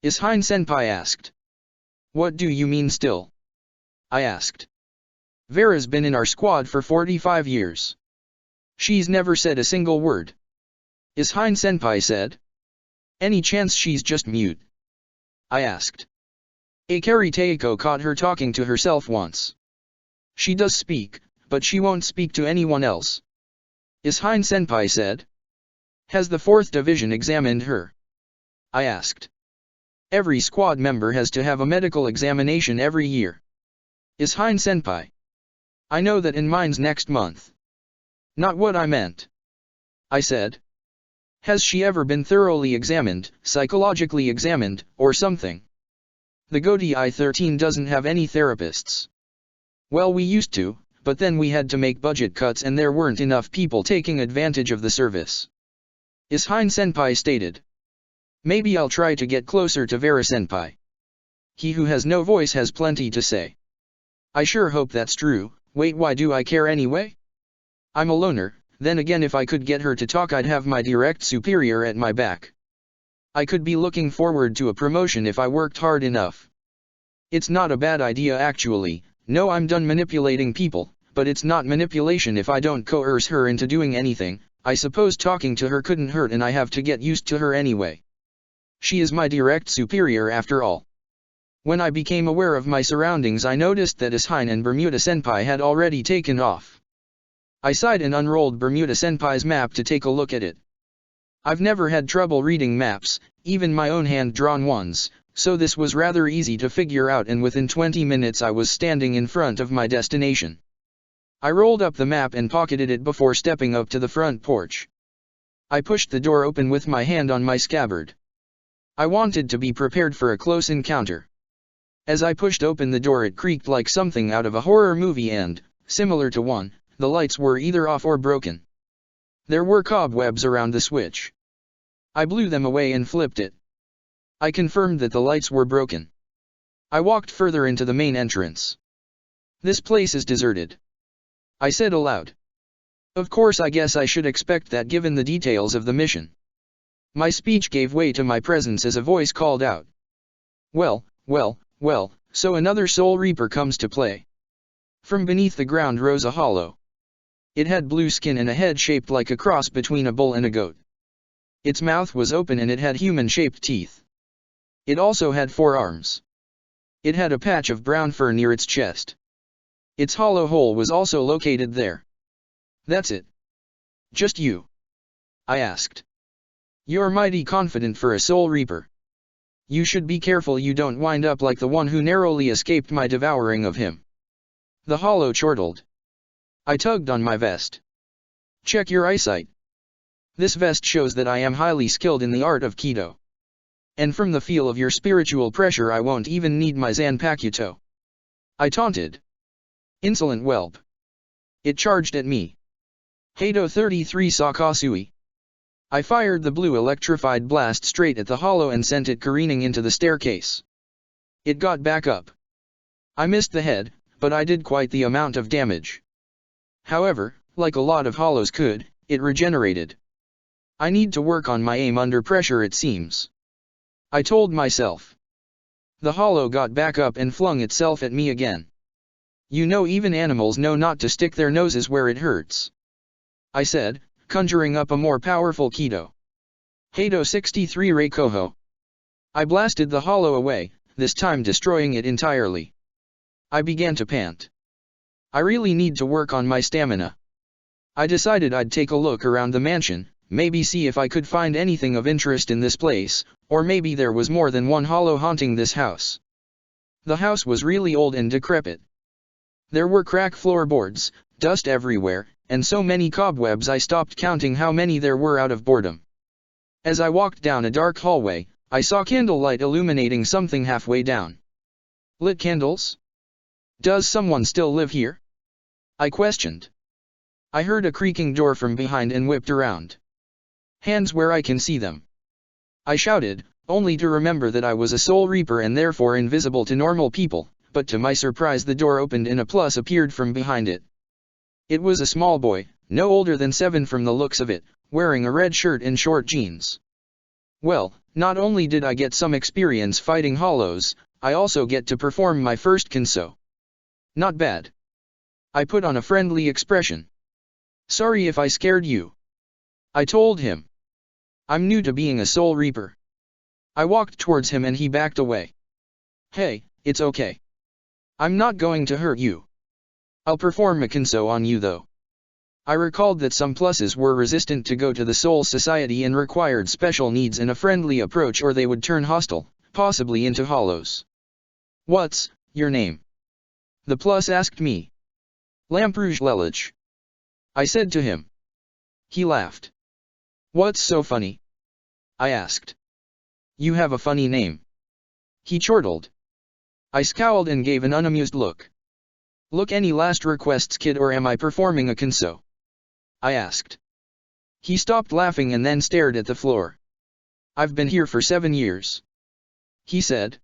Ishine Senpai asked. What do you mean still? I asked. Vera's been in our squad for 45 years. She's never said a single word. Ishine Senpai said. Any chance she's just mute? I asked. Akari Teiko caught her talking to herself once. She does speak, but she won't speak to anyone else. Ishine Senpai said. Has the 4th Division examined her? I asked. Every squad member has to have a medical examination every year. Ishine Senpai. I know that, and mine's next month. Not what I meant. I said. Has she ever been thoroughly examined, psychologically examined, or something? The GODI 13 doesn't have any therapists. Well, we used to, but then we had to make budget cuts and there weren't enough people taking advantage of the service. Ishine Senpai stated. Maybe I'll try to get closer to Vera Senpai. He who has no voice has plenty to say. I sure hope that's true. Wait, why do I care anyway? I'm a loner. Then again, if I could get her to talk, I'd have my direct superior at my back. I could be looking forward to a promotion if I worked hard enough. It's not a bad idea actually. No, I'm done manipulating people, but it's not manipulation if I don't coerce her into doing anything. I suppose talking to her couldn't hurt, and I have to get used to her anyway. She is my direct superior after all. When I became aware of my surroundings, I noticed that Asahine and Bermuda Senpai had already taken off. I sighed and unrolled Bermuda Senpai's map to take a look at it. I've never had trouble reading maps, even my own hand-drawn ones, so this was rather easy to figure out, and within 20 minutes I was standing in front of my destination. I rolled up the map and pocketed it before stepping up to the front porch. I pushed the door open with my hand on my scabbard. I wanted to be prepared for a close encounter. As I pushed open the door, it creaked like something out of a horror movie and, similar to one, the lights were either off or broken. There were cobwebs around the switch. I blew them away and flipped it. I confirmed that the lights were broken. I walked further into the main entrance. This place is deserted, I said aloud. Of course, I guess I should expect that given the details of the mission. My speech gave way to my presence as a voice called out. Well, so another Soul Reaper comes to play. From beneath the ground rose a hollow. It had blue skin and a head shaped like a cross between a bull and a goat. Its mouth was open and it had human-shaped teeth. It also had 4 arms. It had a patch of brown fur near its chest. Its hollow hole was also located there. That's it. Just you? I asked. You're mighty confident for a Soul Reaper. You should be careful you don't wind up like the one who narrowly escaped my devouring of him. The hollow chortled. I tugged on my vest. Check your eyesight. This vest shows that I am highly skilled in the art of Kido. And from the feel of your spiritual pressure, I won't even need my Zanpakuto. I taunted. Insolent whelp. It charged at me. Hado 33 Sakasui. I fired the blue electrified blast straight at the hollow and sent it careening into the staircase. It got back up. I missed the head, but I did quite the amount of damage. However, like a lot of hollows could, it regenerated. I need to work on my aim under pressure, it seems. I told myself. The hollow got back up and flung itself at me again. You know, even animals know not to stick their noses where it hurts, I said, conjuring up a more powerful Kido. Hado 63 Reikoho. I blasted the hollow away, this time destroying it entirely. I began to pant. I really need to work on my stamina. I decided I'd take a look around the mansion, maybe see if I could find anything of interest in this place, or maybe there was more than one hollow haunting this house. The house was really old and decrepit. There were cracked floorboards, dust everywhere, and so many cobwebs I stopped counting how many there were out of boredom. As I walked down a dark hallway, I saw candlelight illuminating something halfway down. Lit candles? Does someone still live here? I questioned. I heard a creaking door from behind and whipped around. Hands where I can see them, I shouted, only to remember that I was a Soul Reaper and therefore invisible to normal people, but to my surprise the door opened and a plus appeared from behind it. It was a small boy, no older than 7 from the looks of it, wearing a red shirt and short jeans. Well, not only did I get some experience fighting hollows, I also get to perform my first Kinso. Not bad. I put on a friendly expression. Sorry if I scared you, I told him. I'm new to being a Soul Reaper. I walked towards him and he backed away. Hey, it's okay. I'm not going to hurt you. I'll perform a Kinso on you though. I recalled that some pluses were resistant to go to the Soul Society and required special needs and a friendly approach or they would turn hostile, possibly into hollows. What's your name? The plus asked me. Lamperouge Lelich, I said to him. He laughed. What's so funny? I asked. You have a funny name. He chortled. I scowled and gave an unamused look. Look, any last requests, kid, or am I performing a Kinso? I asked. He stopped laughing and then stared at the floor. I've been here for 7 years, he said.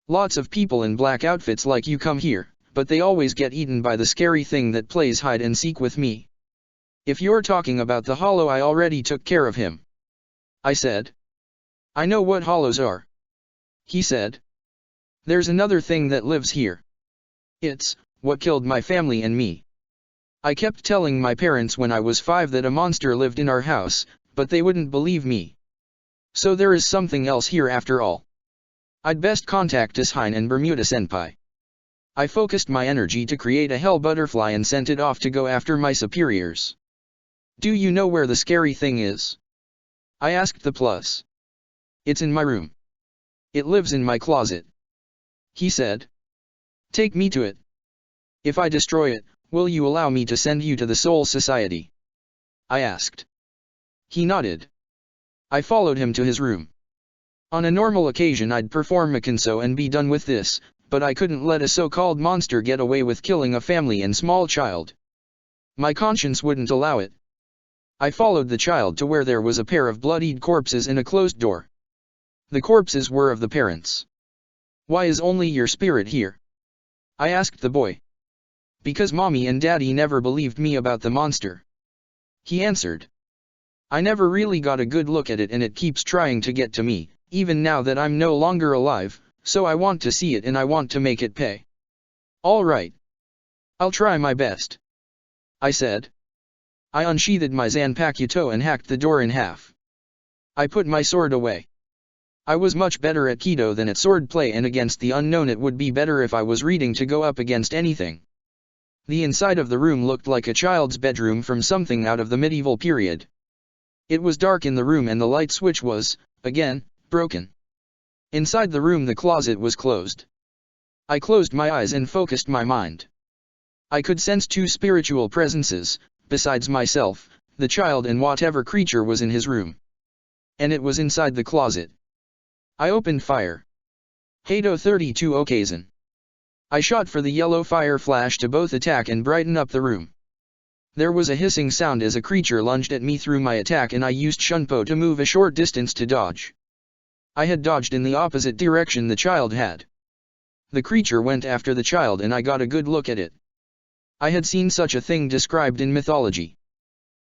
Lots of people in black outfits like you come here, but they always get eaten by the scary thing that plays hide and seek with me. If you're talking about the hollow, I already took care of him, I said. I know what hollows are, he said. There's another thing that lives here. It's what killed my family and me. I kept telling my parents when I was 5 that a monster lived in our house, but they wouldn't believe me. So there is something else here after all. I'd best contact Ishine and Bermuda Senpai. I focused my energy to create a hell butterfly and sent it off to go after my superiors. Do you know where the scary thing is? I asked the plus. It's in my room. It lives in my closet. He said. Take me to it. If I destroy it, will you allow me to send you to the Soul Society? I asked. He nodded. I followed him to his room. On a normal occasion I'd perform a Kinso and be done with this, but I couldn't let a so-called monster get away with killing a family and small child. My conscience wouldn't allow it. I followed the child to where there was a pair of bloodied corpses in a closed door. The corpses were of the parents. Why is only your spirit here? I asked the boy. Because mommy and daddy never believed me about the monster. He answered. I never really got a good look at it and it keeps trying to get to me, even now that I'm no longer alive, so I want to see it and I want to make it pay. All right. I'll try my best. I said. I unsheathed my Zanpakuto and hacked the door in half. I put my sword away. I was much better at Kido than at swordplay, and against the unknown it would be better if I was reading to go up against anything. The inside of the room looked like a child's bedroom from something out of the medieval period. It was dark in the room and the light switch was, again, broken. Inside the room the closet was closed. I closed my eyes and focused my mind. I could sense two spiritual presences, besides myself, the child and whatever creature was in his room. And it was inside the closet. I opened fire. Hado 32 Okazen. I shot for the yellow fire flash to both attack and brighten up the room. There was a hissing sound as a creature lunged at me through my attack and I used Shunpo to move a short distance to dodge. I had dodged in the opposite direction the child had. The creature went after the child and I got a good look at it. I had seen such a thing described in mythology.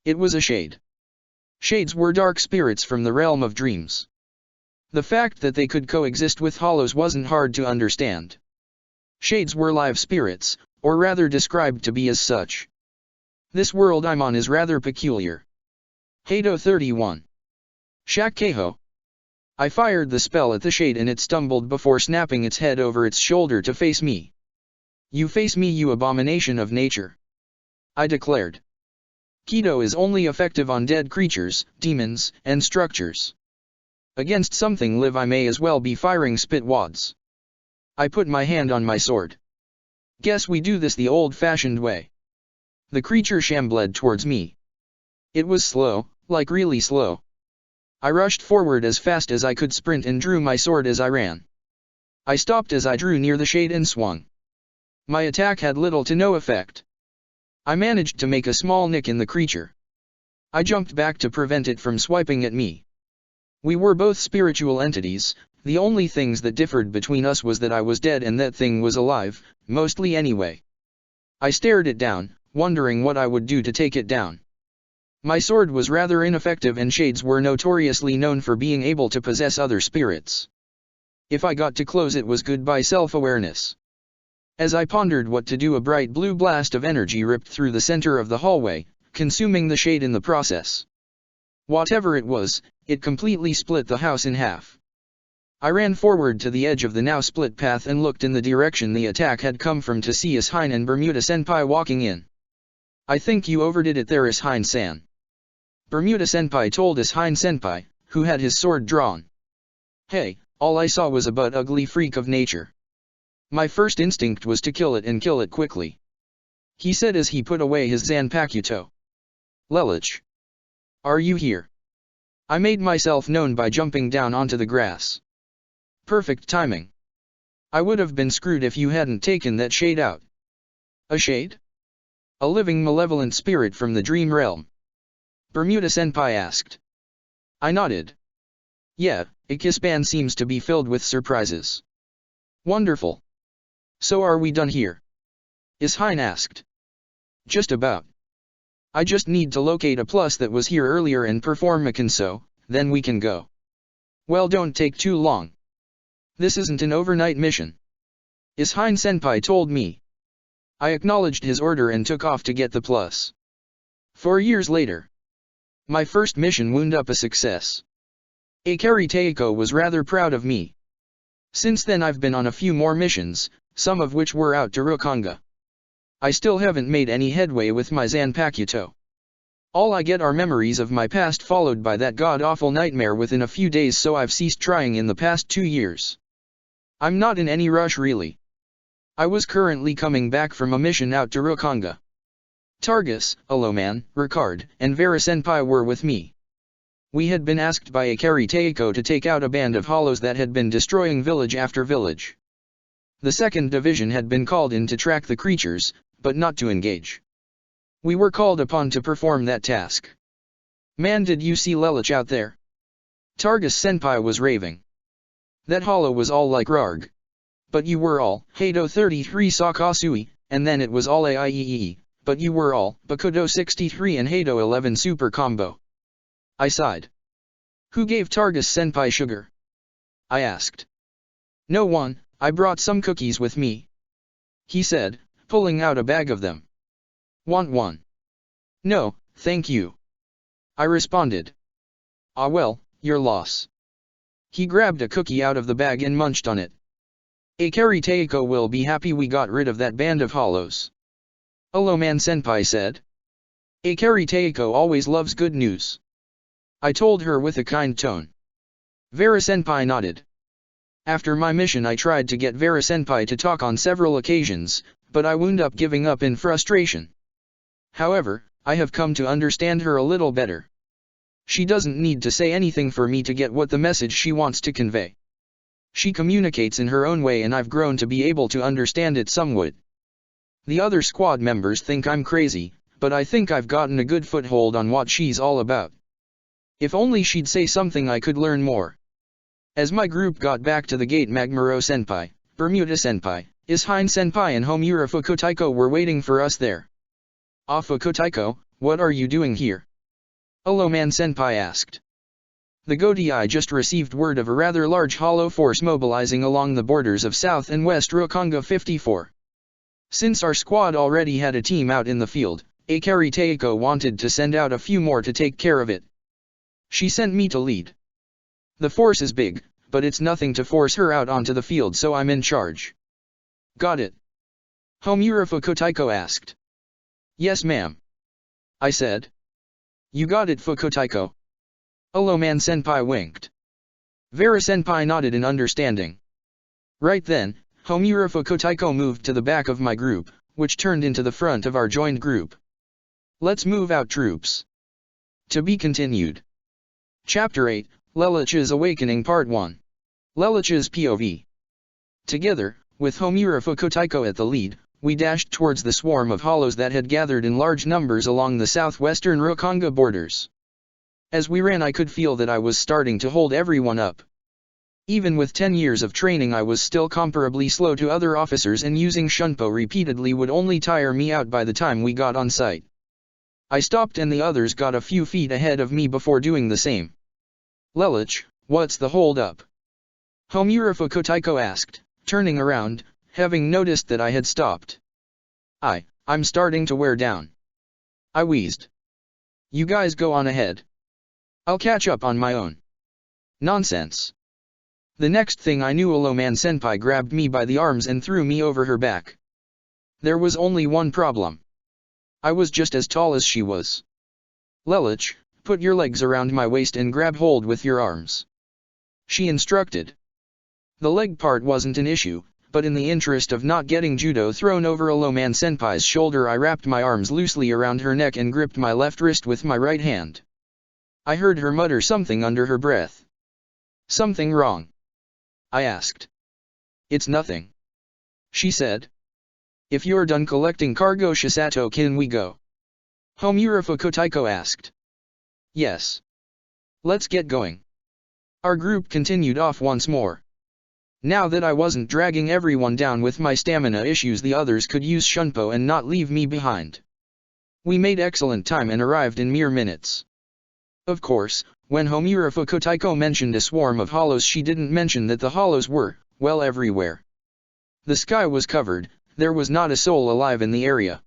It was a shade. Shades were dark spirits from the realm of dreams. The fact that they could coexist with hollows wasn't hard to understand. Shades were live spirits, or rather described to be as such. This world I'm on is rather peculiar. Hado 31. Shakkeiho. I fired the spell at the shade and it stumbled before snapping its head over its shoulder to face me. You face me, you abomination of nature. I declared. Kido is only effective on dead creatures, demons, and structures. Against something live I may as well be firing spit wads. I put my hand on my sword. Guess we do this the old-fashioned way. The creature shambled towards me. It was slow, like really slow. I rushed forward as fast as I could sprint and drew my sword as I ran. I stopped as I drew near the shade and swung. My attack had little to no effect. I managed to make a small nick in the creature. I jumped back to prevent it from swiping at me. We were both spiritual entities, the only things that differed between us was that I was dead and that thing was alive, mostly anyway. I stared it down, wondering what I would do to take it down. My sword was rather ineffective and shades were notoriously known for being able to possess other spirits. If I got too close it was goodbye self-awareness. As I pondered what to do, a bright blue blast of energy ripped through the center of the hallway, consuming the shade in the process. Whatever it was, it completely split the house in half. I ran forward to the edge of the now split path and looked in the direction the attack had come from to see Ishine and Bermuda Senpai walking in. I think you overdid it there, Ishine-san. Bermuda Senpai told Ishine Senpai, who had his sword drawn. Hey, all I saw was a but ugly freak of nature. My first instinct was to kill it and kill it quickly. He said as he put away his Zanpakuto. Lelich. Are you here? I made myself known by jumping down onto the grass. Perfect timing. I would have been screwed if you hadn't taken that shade out. A shade? A living malevolent spirit from the dream realm? Bermuda Senpai asked. I nodded. Yeah, Ikispan seems to be filled with surprises. Wonderful. So are we done here? Ishine asked. Just about. I just need to locate a plus that was here earlier and perform a Kinso, then we can go. Well, don't take too long. This isn't an overnight mission. Ishine Senpai told me. I acknowledged his order and took off to get the plus. 4 years later. My first mission wound up a success. Akari Teiko was rather proud of me. Since then I've been on a few more missions, some of which were out to Rukanga. I still haven't made any headway with my Zanpakuto. All I get are memories of my past followed by that god-awful nightmare within a few days, so I've ceased trying in the past 2 years. I'm not in any rush really. I was currently coming back from a mission out to Rukanga. Targus, Aloman, Ricard, and Vera Senpai were with me. We had been asked by Akari Teiko to take out a band of hollows that had been destroying village after village. The 2nd Division had been called in to track the creatures, but not to engage. We were called upon to perform that task. Man, did you see Lelich out there? Targus Senpai was raving. That hollow was all like Rarg. But you were all Hado 33 Sakasui, and then it was all AIEE, but you were all Bakudo 63 and Hado 11 Super Combo. I sighed. Who gave Targus Senpai sugar? I asked. No one, I brought some cookies with me. He said, pulling out a bag of them. Want one? No, thank you. I responded. Ah well, your loss. He grabbed a cookie out of the bag and munched on it. Akari Teiko will be happy we got rid of that band of hollows. Aloman Senpai said. Akari Teiko always loves good news. I told her with a kind tone. Vera Senpai nodded. After my mission I tried to get Vera Senpai to talk on several occasions, but I wound up giving up in frustration. However, I have come to understand her a little better. She doesn't need to say anything for me to get what the message she wants to convey. She communicates in her own way and I've grown to be able to understand it somewhat. The other squad members think I'm crazy, but I think I've gotten a good foothold on what she's all about. If only she'd say something I could learn more. As my group got back to the gate, Magmuro Senpai, Bermuda Senpai, Ishine Senpai and Homura Fukutaiko were waiting for us there. Ah, Fukutaiko, what are you doing here? Aloman Senpai asked. The Godei just received word of a rather large hollow force mobilizing along the borders of South and West Rukanga 54. Since our squad already had a team out in the field, Akari Teiko wanted to send out a few more to take care of it. She sent me to lead. The force is big, but it's nothing to force her out onto the field, so I'm in charge. Got it? Homura Fukutaiko asked. Yes ma'am. I said. You got it, Fukutaiko. Aloman Senpai winked. Vera Senpai nodded in understanding. Right then, Homura Fukutaiko moved to the back of my group, which turned into the front of our joined group. Let's move out, troops. To be continued. Chapter 8, Lelich's Awakening Part 1. Lelich's POV. Together, with Homura Fukutaiko at the lead, we dashed towards the swarm of hollows that had gathered in large numbers along the southwestern Rukanga borders. As we ran I could feel that I was starting to hold everyone up. Even with 10 years of training I was still comparably slow to other officers, and using Shunpo repeatedly would only tire me out by the time we got on site. I stopped and the others got a few feet ahead of me before doing the same. Lelich, what's the hold up? Homura Fukutaiko asked, turning around, having noticed that I had stopped. I'm starting to wear down. I wheezed. You guys go on ahead. I'll catch up on my own. Nonsense. The next thing I knew, Aloman Senpai grabbed me by the arms and threw me over her back. There was only one problem. I was just as tall as she was. Lelich, put your legs around my waist and grab hold with your arms. She instructed. The leg part wasn't an issue, but in the interest of not getting judo thrown over Aloman Senpai's shoulder I wrapped my arms loosely around her neck and gripped my left wrist with my right hand. I heard her mutter something under her breath. Something wrong? I asked. It's nothing. She said. If you're done collecting cargo, Shisato, can we go? Homura Fukutaiko asked. Yes. Let's get going. Our group continued off once more. Now that I wasn't dragging everyone down with my stamina issues, the others could use Shunpo and not leave me behind. We made excellent time and arrived in mere minutes. Of course, when Homura Fukutaiko mentioned a swarm of hollows, she didn't mention that the hollows were, well, everywhere. The sky was covered, there was not a soul alive in the area.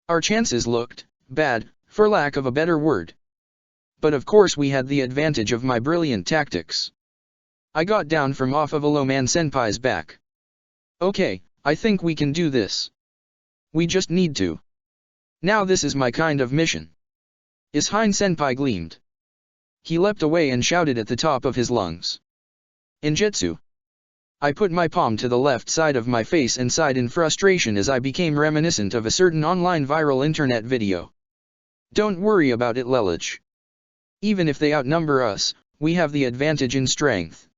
Our chances looked bad, for lack of a better word. But of course we had the advantage of my brilliant tactics. I got down from off of Aloman Senpai's back. Okay, I think we can do this. We just need to. Now this is my kind of mission. Is Hein Senpai gleamed. He leapt away and shouted at the top of his lungs. Injutsu. I put my palm to the left side of my face and sighed in frustration as I became reminiscent of a certain online viral internet video. Don't worry about it, Lelouch. Even if they outnumber us, we have the advantage in strength.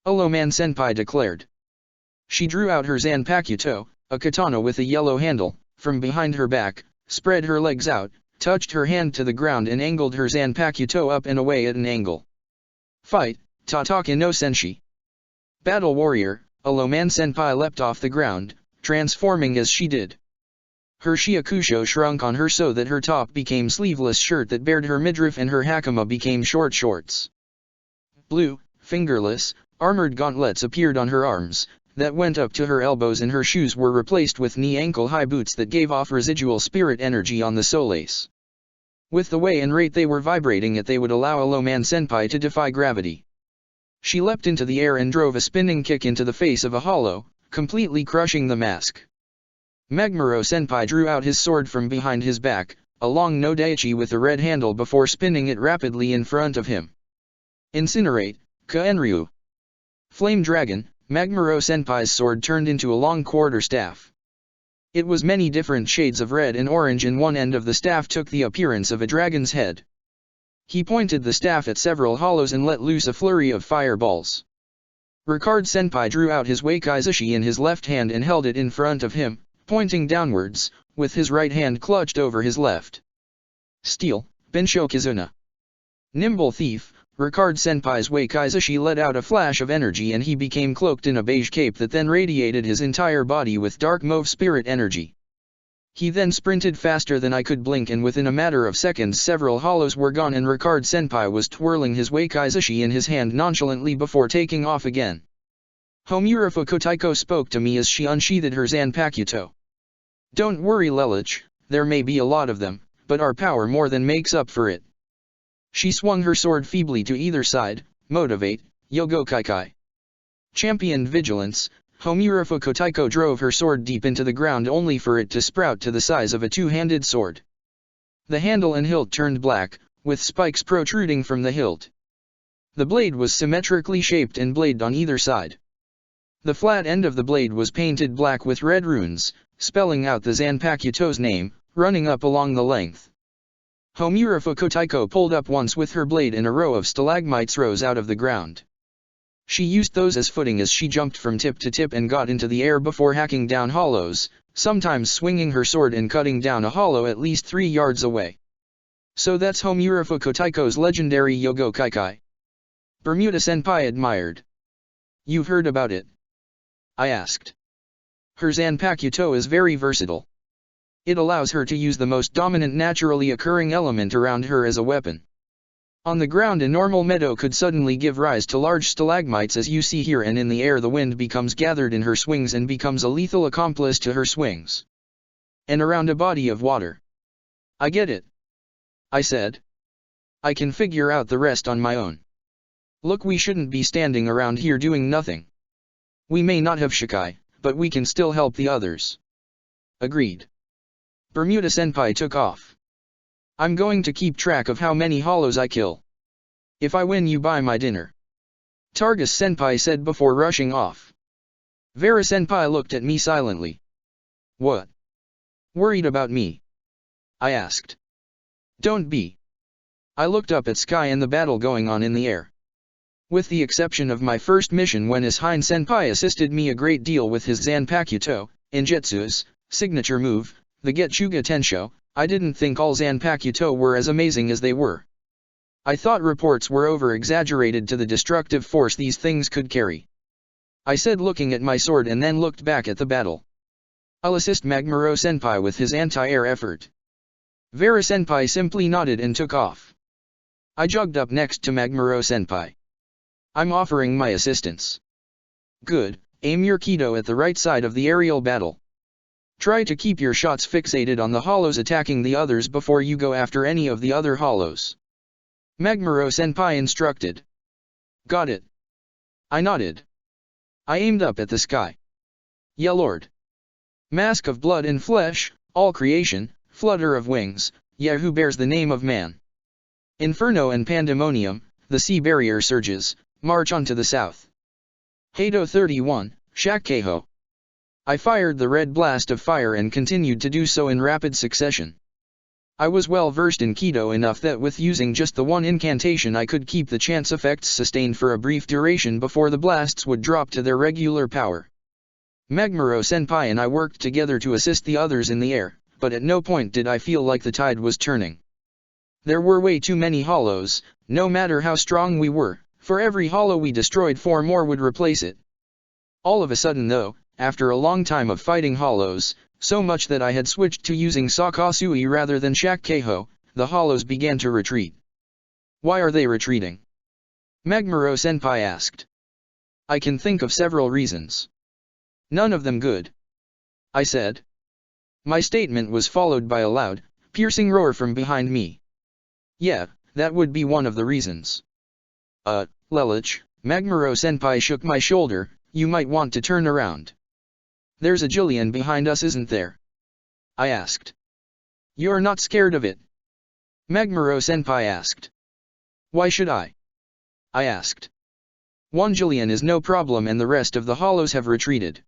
Aloman Senpai declared. She drew out her Zanpakuto, a katana with a yellow handle, from behind her back, spread her legs out, touched her hand to the ground and angled her Zanpakuto up and away at an angle. Fight, Tatake no Senshi. Battle warrior, Aloman Senpai leapt off the ground, transforming as she did. Her shiakusho shrunk on her so that her top became sleeveless shirt that bared her midriff and her hakama became short shorts. Blue, fingerless, armored gauntlets appeared on her arms, that went up to her elbows, and her shoes were replaced with knee-ankle high boots that gave off residual spirit energy on the soles. With the way and rate they were vibrating at, they would allow Aloman Senpai to defy gravity. She leapt into the air and drove a spinning kick into the face of a hollow, completely crushing the mask. Magmaro Senpai drew out his sword from behind his back, a long no-daichi with a red handle, before spinning it rapidly in front of him. Incinerate, Kaenryu. Flame Dragon, Magmaro Senpai's sword turned into a long quarterstaff. It was many different shades of red and orange, and one end of the staff took the appearance of a dragon's head. He pointed the staff at several hollows and let loose a flurry of fireballs. Ricard Senpai drew out his Wakaizushi in his left hand and held it in front of him, pointing downwards, with his right hand clutched over his left. Steel, Bensho Kizuna. Nimble Thief, Ricard Senpai's Wakaizushi let out a flash of energy and he became cloaked in a beige cape that then radiated his entire body with dark mauve spirit energy. He then sprinted faster than I could blink, and within a matter of seconds several hollows were gone and Ricard Senpai was twirling his Wakaizushi in his hand nonchalantly before taking off again. Homura Kotaiko spoke to me as she unsheathed her Zanpakuto. Don't worry, Lelouch, there may be a lot of them, but our power more than makes up for it. She swung her sword feebly to either side. Motivate, Yogo Kaikai. Championed vigilance, Homura Kotaiko drove her sword deep into the ground only for it to sprout to the size of a two-handed sword. The handle and hilt turned black, with spikes protruding from the hilt. The blade was symmetrically shaped and bladed on either side. The flat end of the blade was painted black with red runes, spelling out the Zanpakuto's name, running up along the length. Homura Kotaiko pulled up once with her blade and a row of stalagmites rose out of the ground. She used those as footing as she jumped from tip to tip and got into the air before hacking down hollows, sometimes swinging her sword and cutting down a hollow at least 3 yards away. So that's Homura Kotaiko's legendary Yogo Kaikai. Bermuda Senpai admired. You've heard about it? I asked. Her Zanpakuto is very versatile. It allows her to use the most dominant naturally occurring element around her as a weapon. On the ground a normal meadow could suddenly give rise to large stalagmites as you see here, and in the air the wind becomes gathered in her swings and becomes a lethal accomplice to her swings. And around a body of water. I get it, I said. I can figure out the rest on my own. Look, we shouldn't be standing around here doing nothing. We may not have Shikai, but we can still help the others. Agreed. Bermuda Senpai took off. I'm going to keep track of how many hollows I kill. If I win, you buy my dinner. Targus Senpai said before rushing off. Vera Senpai looked at me silently. What? Worried about me? I asked. Don't be. I looked up at sky and the battle going on in the air. With the exception of my first mission when Hein Senpai assisted me a great deal with his Zanpakuto, Injutsu's signature move, the Getsuga Tensho, I didn't think all Zanpakuto were as amazing as they were. I thought reports were over-exaggerated to the destructive force these things could carry. I said, looking at my sword, and then looked back at the battle. I'll assist Magmaro Senpai with his anti-air effort. Vera Senpai simply nodded and took off. I jogged up next to Magmaro Senpai. I'm offering my assistance. Good, aim your Kido at the right side of the aerial battle. Try to keep your shots fixated on the hollows attacking the others before you go after any of the other hollows. Magmaro Senpai instructed. Got it. I nodded. I aimed up at the sky. Yeah, Lord. Mask of blood and flesh, all creation, flutter of wings, yeah, who bears the name of man. Inferno and pandemonium, the sea barrier surges, march on to the south. Hado 31, Shakkeho. I fired the red blast of fire and continued to do so in rapid succession. I was well versed in Kido enough that with using just the one incantation I could keep the chance effects sustained for a brief duration before the blasts would drop to their regular power. Meguro Senpai and I worked together to assist the others in the air, but at no point did I feel like the tide was turning. There were way too many hollows, no matter how strong we were, for every hollow we destroyed 4 more would replace it. All of a sudden though, after a long time of fighting hollows, so much that I had switched to using Sakasui rather than Shakkeho, the hollows began to retreat. Why are they retreating? Meguro Senpai asked. I can think of several reasons. None of them good, I said. My statement was followed by a loud, piercing roar from behind me. Yeah, that would be one of the reasons. Lelich, Meguro Senpai shook my shoulder, you might want to turn around. There's a Jillian behind us, isn't there? I asked. You're not scared of it? Meguro Senpai asked. Why should I asked. 1 Jillian is no problem and the rest of the hollows have retreated.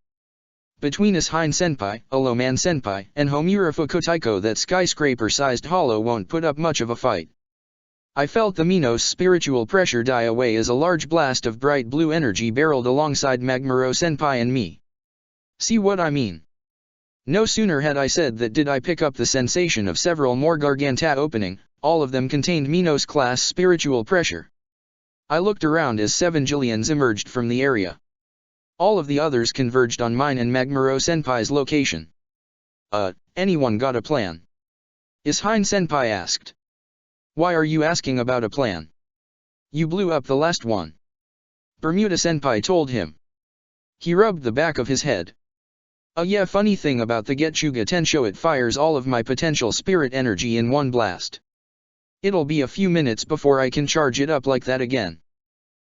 Between us Hein Senpai, Aloman Senpai, and Homura Fukotaiko that skyscraper-sized hollow won't put up much of a fight. I felt the Minos spiritual pressure die away as a large blast of bright blue energy barreled alongside Meguro Senpai and me. See what I mean? No sooner had I said that did I pick up the sensation of several more Garganta opening, all of them contained Minos-class spiritual pressure. I looked around as 7 Jillians emerged from the area. All of the others converged on mine and Meguro Senpai's location. Anyone got a plan? Is Hein Senpai asked. Why are you asking about a plan? You blew up the last one. Bermuda Senpai told him. He rubbed the back of his head. Yeah, funny thing about the Getsuga Tensho, it fires all of my potential spirit energy in one blast. It'll be a few minutes before I can charge it up like that again.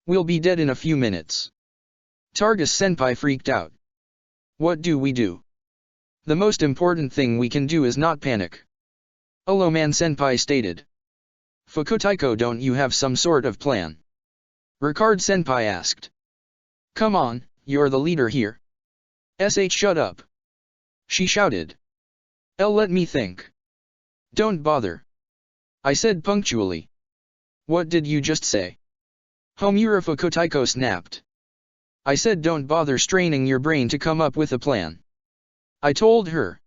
We'll be dead in a few minutes. Targus Senpai freaked out. What do we do? The most important thing we can do is not panic. Aloman Senpai stated. Fukotaiko, don't you have some sort of plan? Ricard Senpai asked. Come on, you're the leader here. Shut up. She shouted. Let me think. Don't bother. I said punctually. What did you just say? Homura Fukotaiko snapped. I said don't bother straining your brain to come up with a plan. I told her.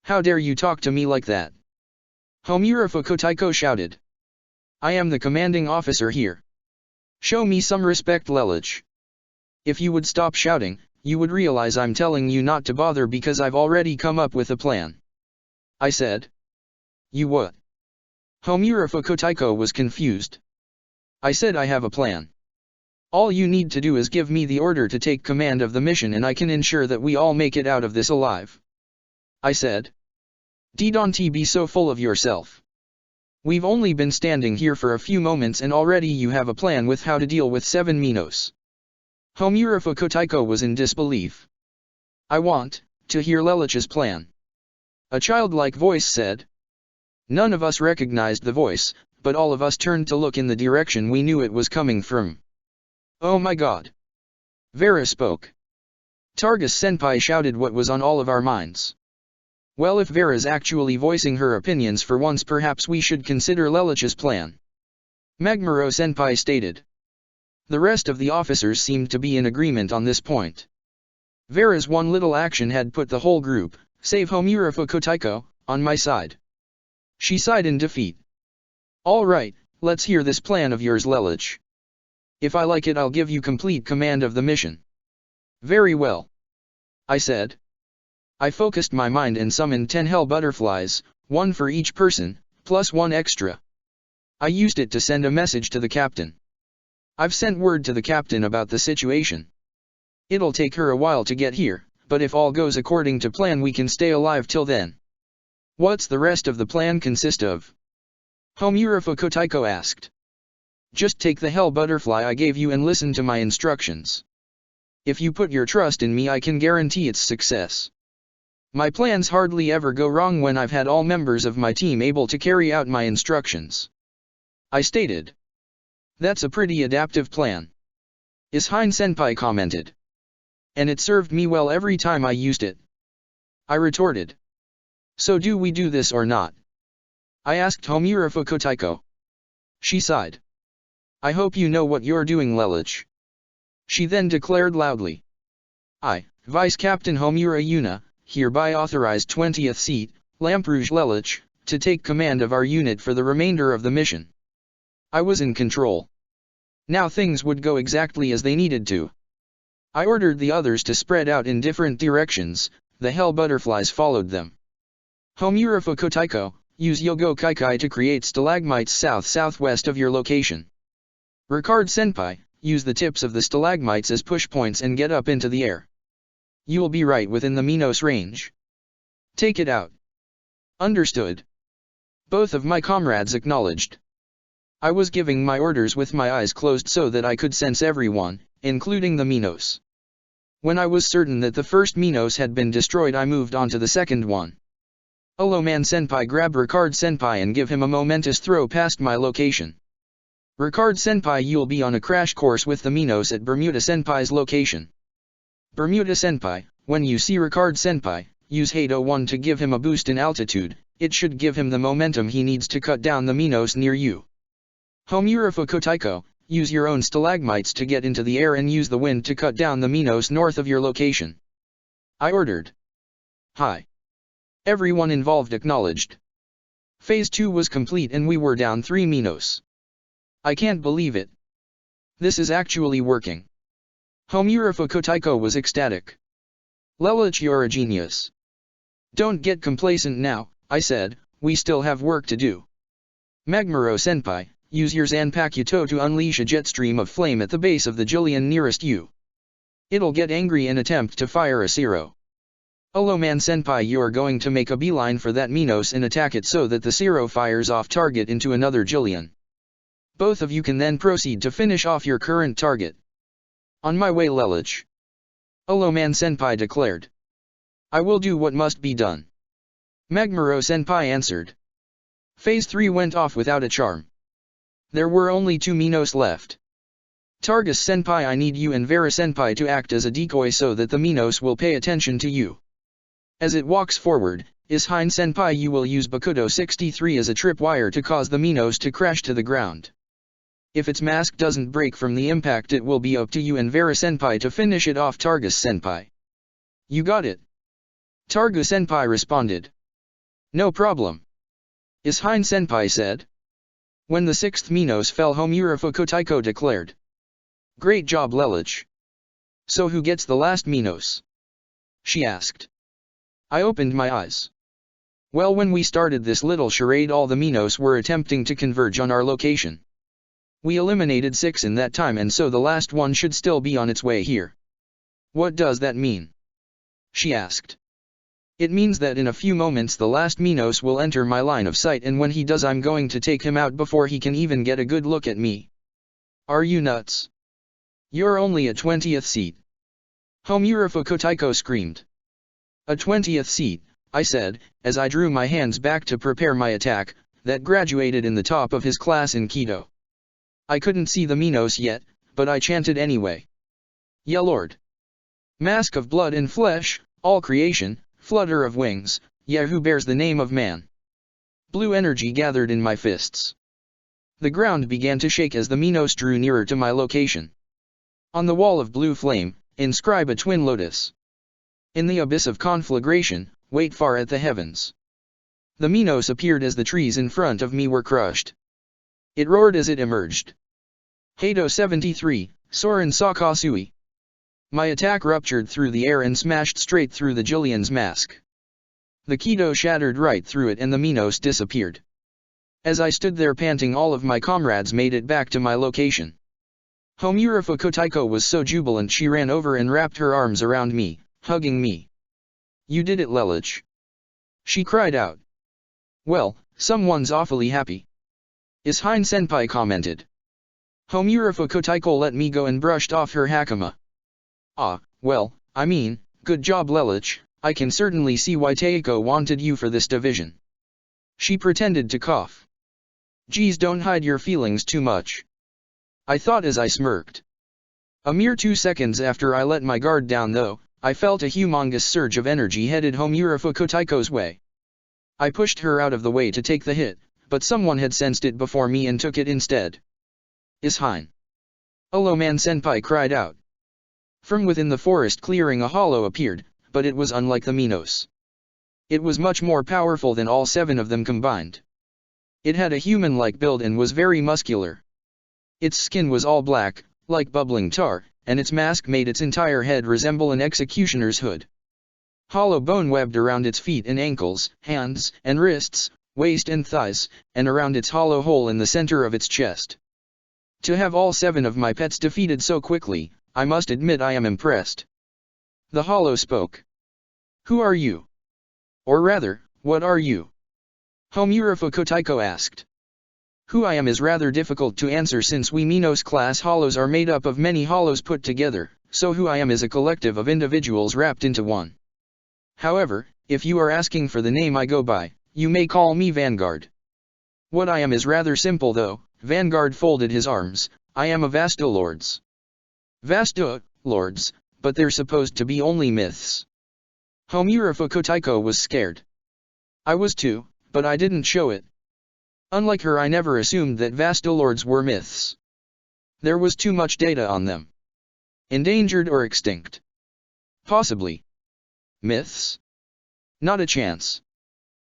How dare you talk to me like that? Homura Fukotaiko shouted. I am the commanding officer here. Show me some respect, Lelich. If you would stop shouting, you would realize I'm telling you not to bother because I've already come up with a plan. I said. You what? Homura Fukotaiko was confused. I said I have a plan. All you need to do is give me the order to take command of the mission and I can ensure that we all make it out of this alive. I said. Don't be so full of yourself. We've only been standing here for a few moments and already you have a plan with how to deal with 7 Minos. Homura Fukotaiko was in disbelief. I want to hear Lelich's plan. A childlike voice said. None of us recognized the voice, but all of us turned to look in the direction we knew it was coming from. Oh my god. Vera spoke. Targus Senpai shouted what was on all of our minds. Well, if Vera's actually voicing her opinions for once, perhaps we should consider Lelich's plan. Meguro Senpai stated. The rest of the officers seemed to be in agreement on this point. Vera's one little action had put the whole group, save Homura Fukotaiko, on my side. She sighed in defeat. All right, let's hear this plan of yours, Lelich. If I like it, I'll give you complete command of the mission. Very well. I said. I focused my mind and summoned 10 hell butterflies, 1 for each person, plus 1 extra. I used it to send a message to the captain. I've sent word to the captain about the situation. It'll take her a while to get here, but if all goes according to plan we can stay alive till then. What's the rest of the plan consist of? Homura Fukotaiko asked. Just take the hell butterfly I gave you and listen to my instructions. If you put your trust in me, I can guarantee its success. My plans hardly ever go wrong when I've had all members of my team able to carry out my instructions, I stated. That's a pretty adaptive plan, Ishine Senpai commented. And it served me well every time I used it, I retorted. So do we do this or not? I asked Homura Fukutaiko. She sighed. I hope you know what you're doing, Lelich. She then declared loudly. I, Vice Captain Homura Yuna, hereby authorize 20th Seat, Lamperouge Lelich, to take command of our unit for the remainder of the mission. I was in control. Now things would go exactly as they needed to. I ordered the others to spread out in different directions, the hell butterflies followed them. Homura Fukutaiko, use Yogo Kaikai to create stalagmites south-southwest of your location. Ricard Senpai, use the tips of the stalagmites as push points and get up into the air. You will be right within the Minos range. Take it out. Understood. Both of my comrades acknowledged. I was giving my orders with my eyes closed so that I could sense everyone, including the Minos. When I was certain that the first Minos had been destroyed, I moved on to the second one. Oloman Senpai, grab Ricard Senpai and give him a momentous throw past my location. Ricard Senpai, you'll be on a crash course with the Minos at Bermuda Senpai's location. Bermuda Senpai, when you see Ricard Senpai, use Hado 1 to give him a boost in altitude, it should give him the momentum he needs to cut down the Minos near you. Homura Fukutaiko, use your own stalagmites to get into the air and use the wind to cut down the Minos north of your location. I ordered. Hi. Everyone involved acknowledged. Phase 2 was complete and we were down 3 Minos. I can't believe it. This is actually working. Homura Fukutaiko was ecstatic. Lelich, you're a genius. Don't get complacent now, I said, we still have work to do. Magmaro Senpai, use your Zanpakuto to unleash a jet stream of flame at the base of the Jillian nearest you. It'll get angry and attempt to fire a Zero. Oloman Senpai, you're going to make a beeline for that Minos and attack it so that the Zero fires off target into another Jillian. Both of you can then proceed to finish off your current target. On my way, Lelich. Oloman Senpai declared. I will do what must be done. Magmaro Senpai answered. Phase 3 went off without a charm. There were only 2 Minos left. Targus Senpai, I need you and Vera Senpai to act as a decoy so that the Minos will pay attention to you. As it walks forward, Ishine Senpai, you will use Bakudo 63 as a tripwire to cause the Minos to crash to the ground. If its mask doesn't break from the impact, it will be up to you and Vera Senpai to finish it off. Targus Senpai. You got it. Targus Senpai responded. No problem. Ishine Senpai said. When the 6th Minos fell, Homura Fukutaiko declared. Great job, Lelich. So who gets the last Minos? She asked. I opened my eyes. Well, when we started this little charade, all the Minos were attempting to converge on our location. We eliminated 6 in that time, and so the last one should still be on its way here. What does that mean? She asked. It means that in a few moments the last Minos will enter my line of sight, and when he does, I'm going to take him out before he can even get a good look at me. Are you nuts? You're only a 20th seat. Homura Fukutaiko screamed. A 20th seat, I said, as I drew my hands back to prepare my attack, that graduated in the top of his class in Kido. I couldn't see the Minos yet, but I chanted anyway. Yeah, Lord. Mask of blood and flesh, all creation, flutter of wings, yeah, who bears the name of man. Blue energy gathered in my fists. The ground began to shake as the Minos drew nearer to my location. On the wall of blue flame, inscribe a twin lotus. In the abyss of conflagration, wait far at the heavens. The Minos appeared as the trees in front of me were crushed. It roared as it emerged. Hado 73, Soren Sakasui. My attack ruptured through the air and smashed straight through the Jillian's mask. The Kido shattered right through it and the Minos disappeared. As I stood there panting, all of my comrades made it back to my location. Homura Fukutaiko was so jubilant she ran over and wrapped her arms around me, hugging me. You did it, Lelich. She cried out. Well, someone's awfully happy. Ishine Senpai commented. Homura Kotaiko let me go and brushed off her hakama. Ah, well, I mean, good job Lelich, I can certainly see why Teiko wanted you for this division. She pretended to cough. Geez, don't hide your feelings too much, I thought as I smirked. A mere 2 seconds after I let my guard down though, I felt a humongous surge of energy headed Homura Kotaiko's way. I pushed her out of the way to take the hit, but someone had sensed it before me and took it instead. Ishine. Ulloman Senpai cried out. From within the forest clearing a hollow appeared, but it was unlike the Minos. It was much more powerful than all 7 of them combined. It had a human-like build and was very muscular. Its skin was all black, like bubbling tar, and its mask made its entire head resemble an executioner's hood. Hollow bone webbed around its feet and ankles, hands and wrists, waist and thighs, and around its hollow hole in the center of its chest. To have all 7 of my pets defeated so quickly, I must admit I am impressed. The hollow spoke. Who are you? Or rather, what are you? Homura Kotaiko asked. Who I am is rather difficult to answer since we Minos class hollows are made up of many hollows put together, so who I am is a collective of individuals wrapped into one. However, if you are asking for the name I go by, you may call me Vanguard. What I am is rather simple though. Vanguard folded his arms. I am a Vastalords. Vastalords, but they're supposed to be only myths. Homura Kotaiko was scared. I was too, but I didn't show it. Unlike her, I never assumed that Vastalords were myths. There was too much data on them. Endangered or extinct? Possibly. Myths? Not a chance.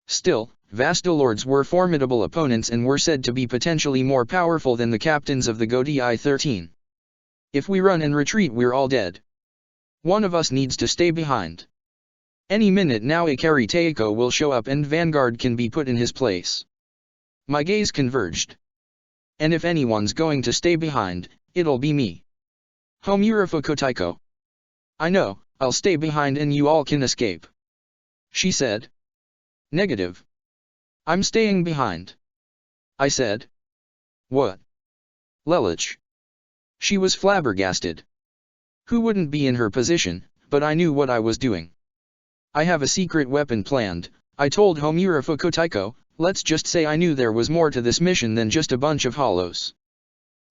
Still, Vastalords were formidable opponents and were said to be potentially more powerful than the captains of the Godi I-13. If we run and retreat, we're all dead. One of us needs to stay behind. Any minute now Ikari Teiko will show up and Vanguard can be put in his place. My gaze converged. And if anyone's going to stay behind, it'll be me. Homura Kotaiko. I know, I'll stay behind and you all can escape. She said. Negative. I'm staying behind. I said. What? Lelich. She was flabbergasted. Who wouldn't be in her position, but I knew what I was doing. I have a secret weapon planned, I told Homura Kotaiko. Let's just say I knew there was more to this mission than just a bunch of hollows.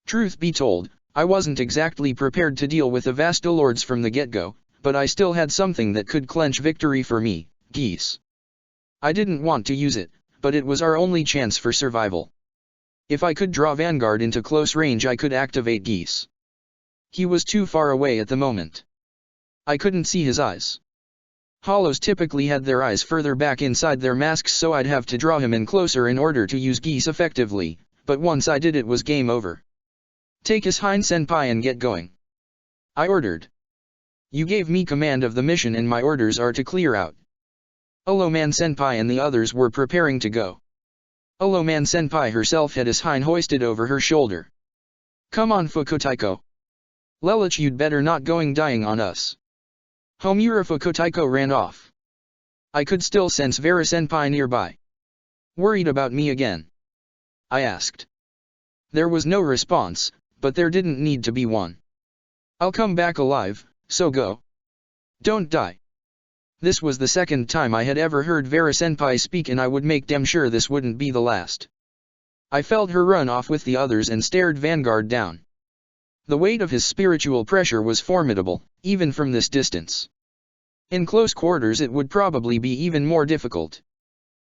Truth be told, I wasn't exactly prepared to deal with the Vastalords from the get-go, but I still had something that could clench victory for me, Geese. I didn't want to use it, but it was our only chance for survival. If I could draw Vanguard into close range, I could activate Geese. He was too far away at the moment. I couldn't see his eyes. Hollows typically had their eyes further back inside their masks, so I'd have to draw him in closer in order to use Geese effectively, but once I did it was game over. Take Ishine Senpai and get going. I ordered. You gave me command of the mission and my orders are to clear out. Ulloman Senpai and the others were preparing to go. Ulloman Senpai herself had Ishine hoisted over her shoulder. Come on Kotaiko. Lelich, you'd better not going dying on us. Homura Kotaiko ran off. I could still sense Vera Senpai nearby. Worried about me again? I asked. There was no response, but there didn't need to be one. I'll come back alive, so go. Don't die. This was the second time I had ever heard Vera Senpai speak and I would make damn sure this wouldn't be the last. I felt her run off with the others and stared Vanguard down. The weight of his spiritual pressure was formidable, even from this distance. In close quarters it would probably be even more difficult.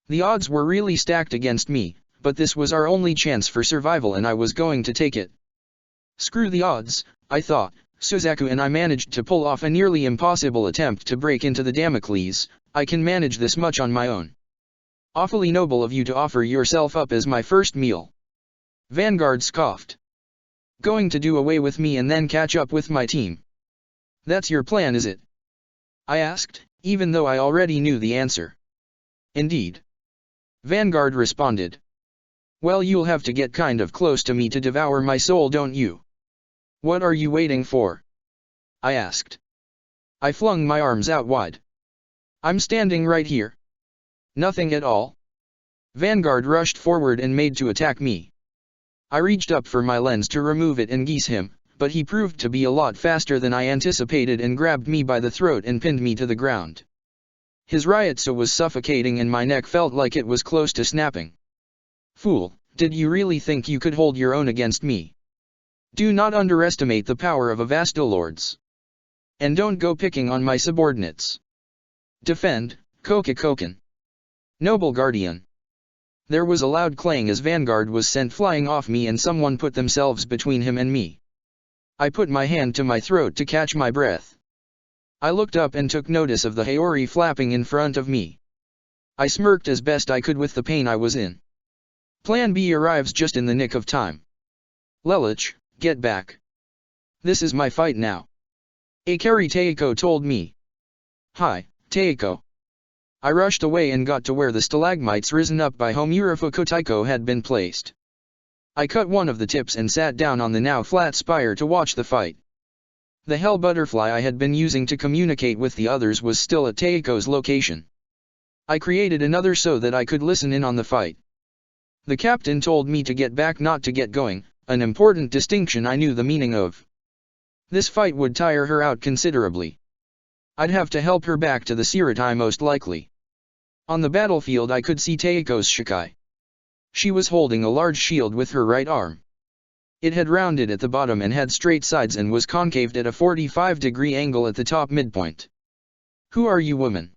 The odds were really stacked against me, but this was our only chance for survival and I was going to take it. Screw the odds, I thought. Suzaku and I managed to pull off a nearly impossible attempt to break into the Damocles. I can manage this much on my own. Awfully noble of you to offer yourself up as my first meal. Vanguard scoffed. Going to do away with me and then catch up with my team. That's your plan, is it? I asked, even though I already knew the answer. Indeed. Vanguard responded. Well, you'll have to get kind of close to me to devour my soul, don't you? What are you waiting for? I asked. I flung my arms out wide. I'm standing right here. Nothing at all. Vanguard rushed forward and made to attack me. I reached up for my lens to remove it and geese him, but he proved to be a lot faster than I anticipated and grabbed me by the throat and pinned me to the ground. His Ryotsu was suffocating and my neck felt like it was close to snapping. Fool, did you really think you could hold your own against me? Do not underestimate the power of Avastolords. And don't go picking on my subordinates. Defend, Kokukoken. Noble Guardian. There was a loud clang as Vanguard was sent flying off me and someone put themselves between him and me. I put my hand to my throat to catch my breath. I looked up and took notice of the Haori flapping in front of me. I smirked as best I could with the pain I was in. Plan B arrives just in the nick of time. Lelouch, get back. This is my fight now. Akari Teiko told me. Hi, Teiko. I rushed away and got to where the stalagmites risen up by Homura Fukutaiko had been placed. I cut one of the tips and sat down on the now flat spire to watch the fight. The hell butterfly I had been using to communicate with the others was still at Teiko's location. I created another so that I could listen in on the fight. The captain told me to get back, not to get going, an important distinction I knew the meaning of. This fight would tire her out considerably. I'd have to help her back to the Siratai most likely. On the battlefield I could see Teiko's Shikai. She was holding a large shield with her right arm. It had rounded at the bottom and had straight sides and was concaved at a 45-degree angle at the top midpoint. Who are you, woman?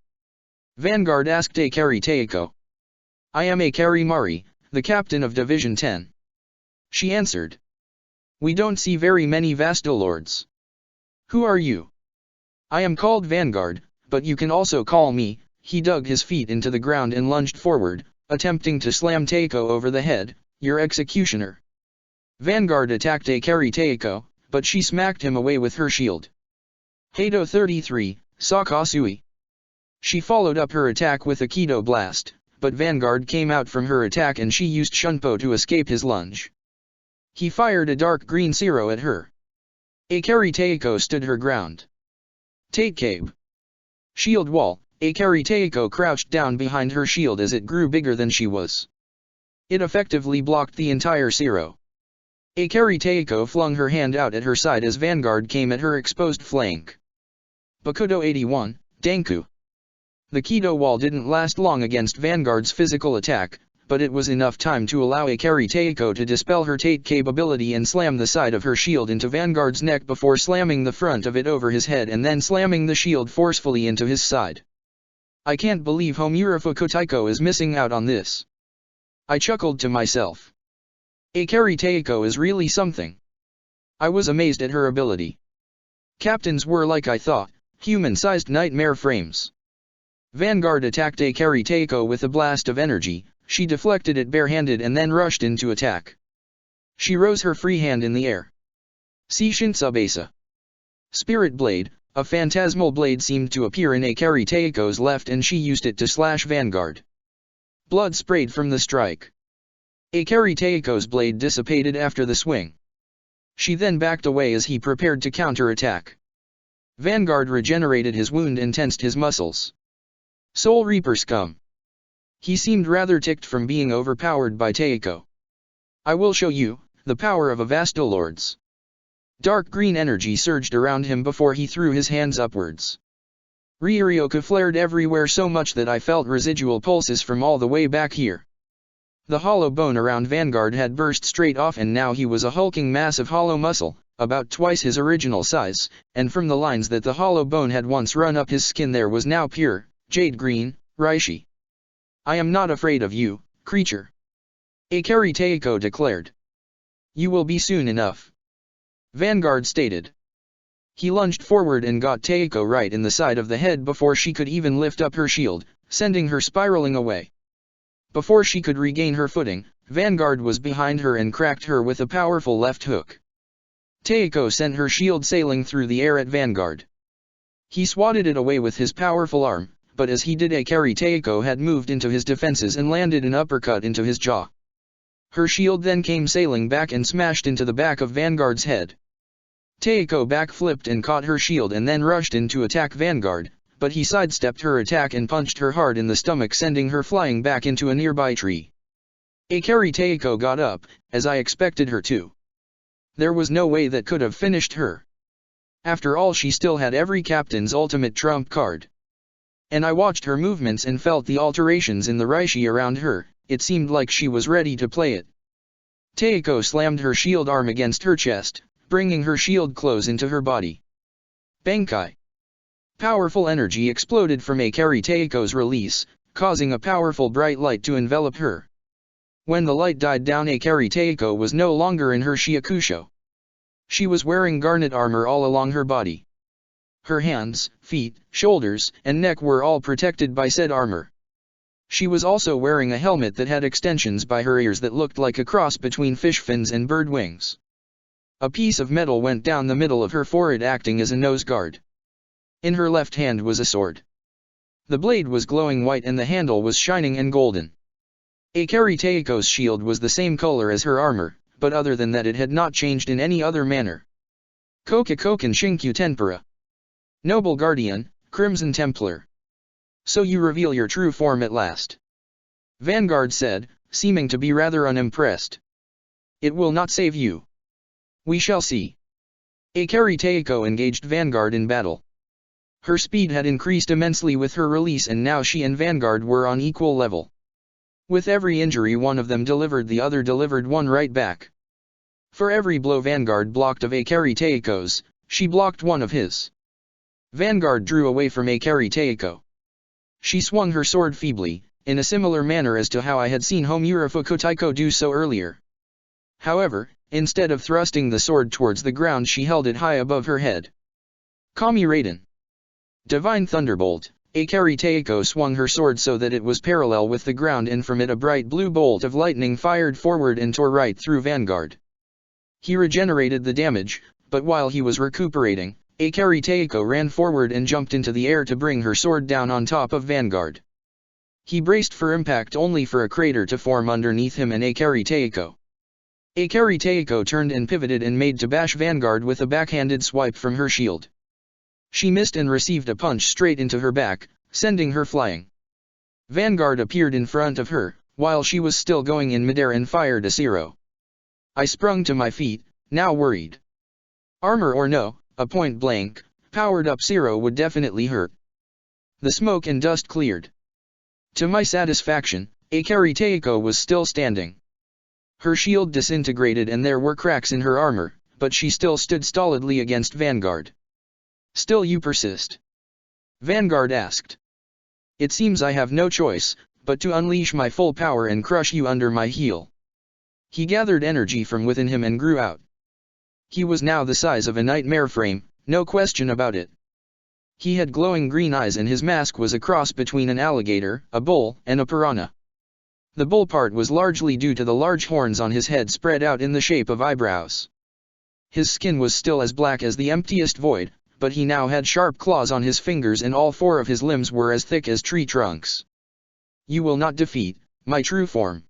Vanguard asked Akari Teiko. I am Akari Mari, the captain of Division 10. She answered. We don't see very many Vastolords. Who are you? I am called Vanguard, but you can also call me. He dug his feet into the ground and lunged forward, attempting to slam Teiko over the head, your executioner. Vanguard attacked Akari Teiko, but she smacked him away with her shield. Hado 33, Sakasui. She followed up her attack with a Kido blast, but Vanguard came out from her attack and she used Shunpo to escape his lunge. He fired a dark green Zero at her. Akari Teiko stood her ground. Tate Cabe. Shield wall. Akari Teiko crouched down behind her shield as it grew bigger than she was. It effectively blocked the entire Zero. Akari Teiko flung her hand out at her side as Vanguard came at her exposed flank. Bakudo 81, Danku. The Kido wall didn't last long against Vanguard's physical attack, but it was enough time to allow Akari Teiko to dispel her Tate capability and slam the side of her shield into Vanguard's neck before slamming the front of it over his head and then slamming the shield forcefully into his side. I can't believe Homura Fukutaiko is missing out on this. I chuckled to myself. Akari Teiko is really something. I was amazed at her ability. Captains were, like I thought, human-sized nightmare frames. Vanguard attacked Akari Teiko with a blast of energy. She deflected it barehanded and then rushed into attack. She rose her free hand in the air. Seishin Tsubasa. Spirit Blade, a phantasmal blade seemed to appear in Akari Teiko's left and she used it to slash Vanguard. Blood sprayed from the strike. Akari Teiko's blade dissipated after the swing. She then backed away as he prepared to counter-attack. Vanguard regenerated his wound and tensed his muscles. Soul Reaper scum. He seemed rather ticked from being overpowered by Teiko. I will show you the power of Avastolords. Dark green energy surged around him before he threw his hands upwards. Ryoryoku flared everywhere so much that I felt residual pulses from all the way back here. The hollow bone around Vanguard had burst straight off and now he was a hulking mass of hollow muscle, about twice his original size, and from the lines that the hollow bone had once run up his skin there was now pure, jade green, Reishi. I am not afraid of you, creature. Akari Teiko declared. You will be soon enough. Vanguard stated. He lunged forward and got Teiko right in the side of the head before she could even lift up her shield, sending her spiraling away. Before she could regain her footing, Vanguard was behind her and cracked her with a powerful left hook. Teiko sent her shield sailing through the air at Vanguard. He swatted it away with his powerful arm, but as he did Akari Teiko had moved into his defenses and landed an uppercut into his jaw. Her shield then came sailing back and smashed into the back of Vanguard's head. Teiko backflipped and caught her shield and then rushed in to attack Vanguard, but he sidestepped her attack and punched her hard in the stomach sending her flying back into a nearby tree. Akari Teiko got up, as I expected her to. There was no way that could have finished her. After all, she still had every captain's ultimate trump card. And I watched her movements and felt the alterations in the Reishi around her. It seemed like she was ready to play it. Teiko slammed her shield arm against her chest, bringing her shield close into her body. Bankai. Powerful energy exploded from Akari Teiko's release, causing a powerful bright light to envelop her. When the light died down, Akari Teiko was no longer in her Shiakusho. She was wearing garnet armor all along her body. Her hands, feet, shoulders, and neck were all protected by said armor. She was also wearing a helmet that had extensions by her ears that looked like a cross between fish fins and bird wings. A piece of metal went down the middle of her forehead, acting as a nose guard. In her left hand was a sword. The blade was glowing white and the handle was shining and golden. Akari Teiko's shield was the same color as her armor, but other than that it had not changed in any other manner. Kokukoken Shinkyu Tempura. Noble Guardian, Crimson Templar. So you reveal your true form at last. Vanguard said, seeming to be rather unimpressed. It will not save you. We shall see. Akari Teiko engaged Vanguard in battle. Her speed had increased immensely with her release, and now she and Vanguard were on equal level. With every injury one of them delivered, the other delivered one right back. For every blow Vanguard blocked of Akari Teiko's, she blocked one of his. Vanguard drew away from Akari Teiko. She swung her sword feebly, in a similar manner as to how I had seen Homura Fukutaiko do so earlier. However, instead of thrusting the sword towards the ground, she held it high above her head. Kami Raiden. Divine Thunderbolt. Akari Teiko swung her sword so that it was parallel with the ground, and from it a bright blue bolt of lightning fired forward and tore right through Vanguard. He regenerated the damage, but while he was recuperating, Akari Teiko ran forward and jumped into the air to bring her sword down on top of Vanguard. He braced for impact, only for a crater to form underneath him and Akari Teiko. Akari Teiko turned and pivoted and made to bash Vanguard with a backhanded swipe from her shield. She missed and received a punch straight into her back, sending her flying. Vanguard appeared in front of her, while she was still going in midair, and fired a zero. I sprung to my feet, now worried. Armor or no, a point-blank, powered-up zero would definitely hurt. The smoke and dust cleared. To my satisfaction, Akari Teiko was still standing. Her shield disintegrated and there were cracks in her armor, but she still stood stolidly against Vanguard. Still you persist? Vanguard asked. It seems I have no choice, but to unleash my full power and crush you under my heel. He gathered energy from within him and grew out. He was now the size of a nightmare frame, no question about it. He had glowing green eyes and his mask was a cross between an alligator, a bull, and a piranha. The bull part was largely due to the large horns on his head spread out in the shape of eyebrows. His skin was still as black as the emptiest void, but he now had sharp claws on his fingers and all four of his limbs were as thick as tree trunks. You will not defeat my true form.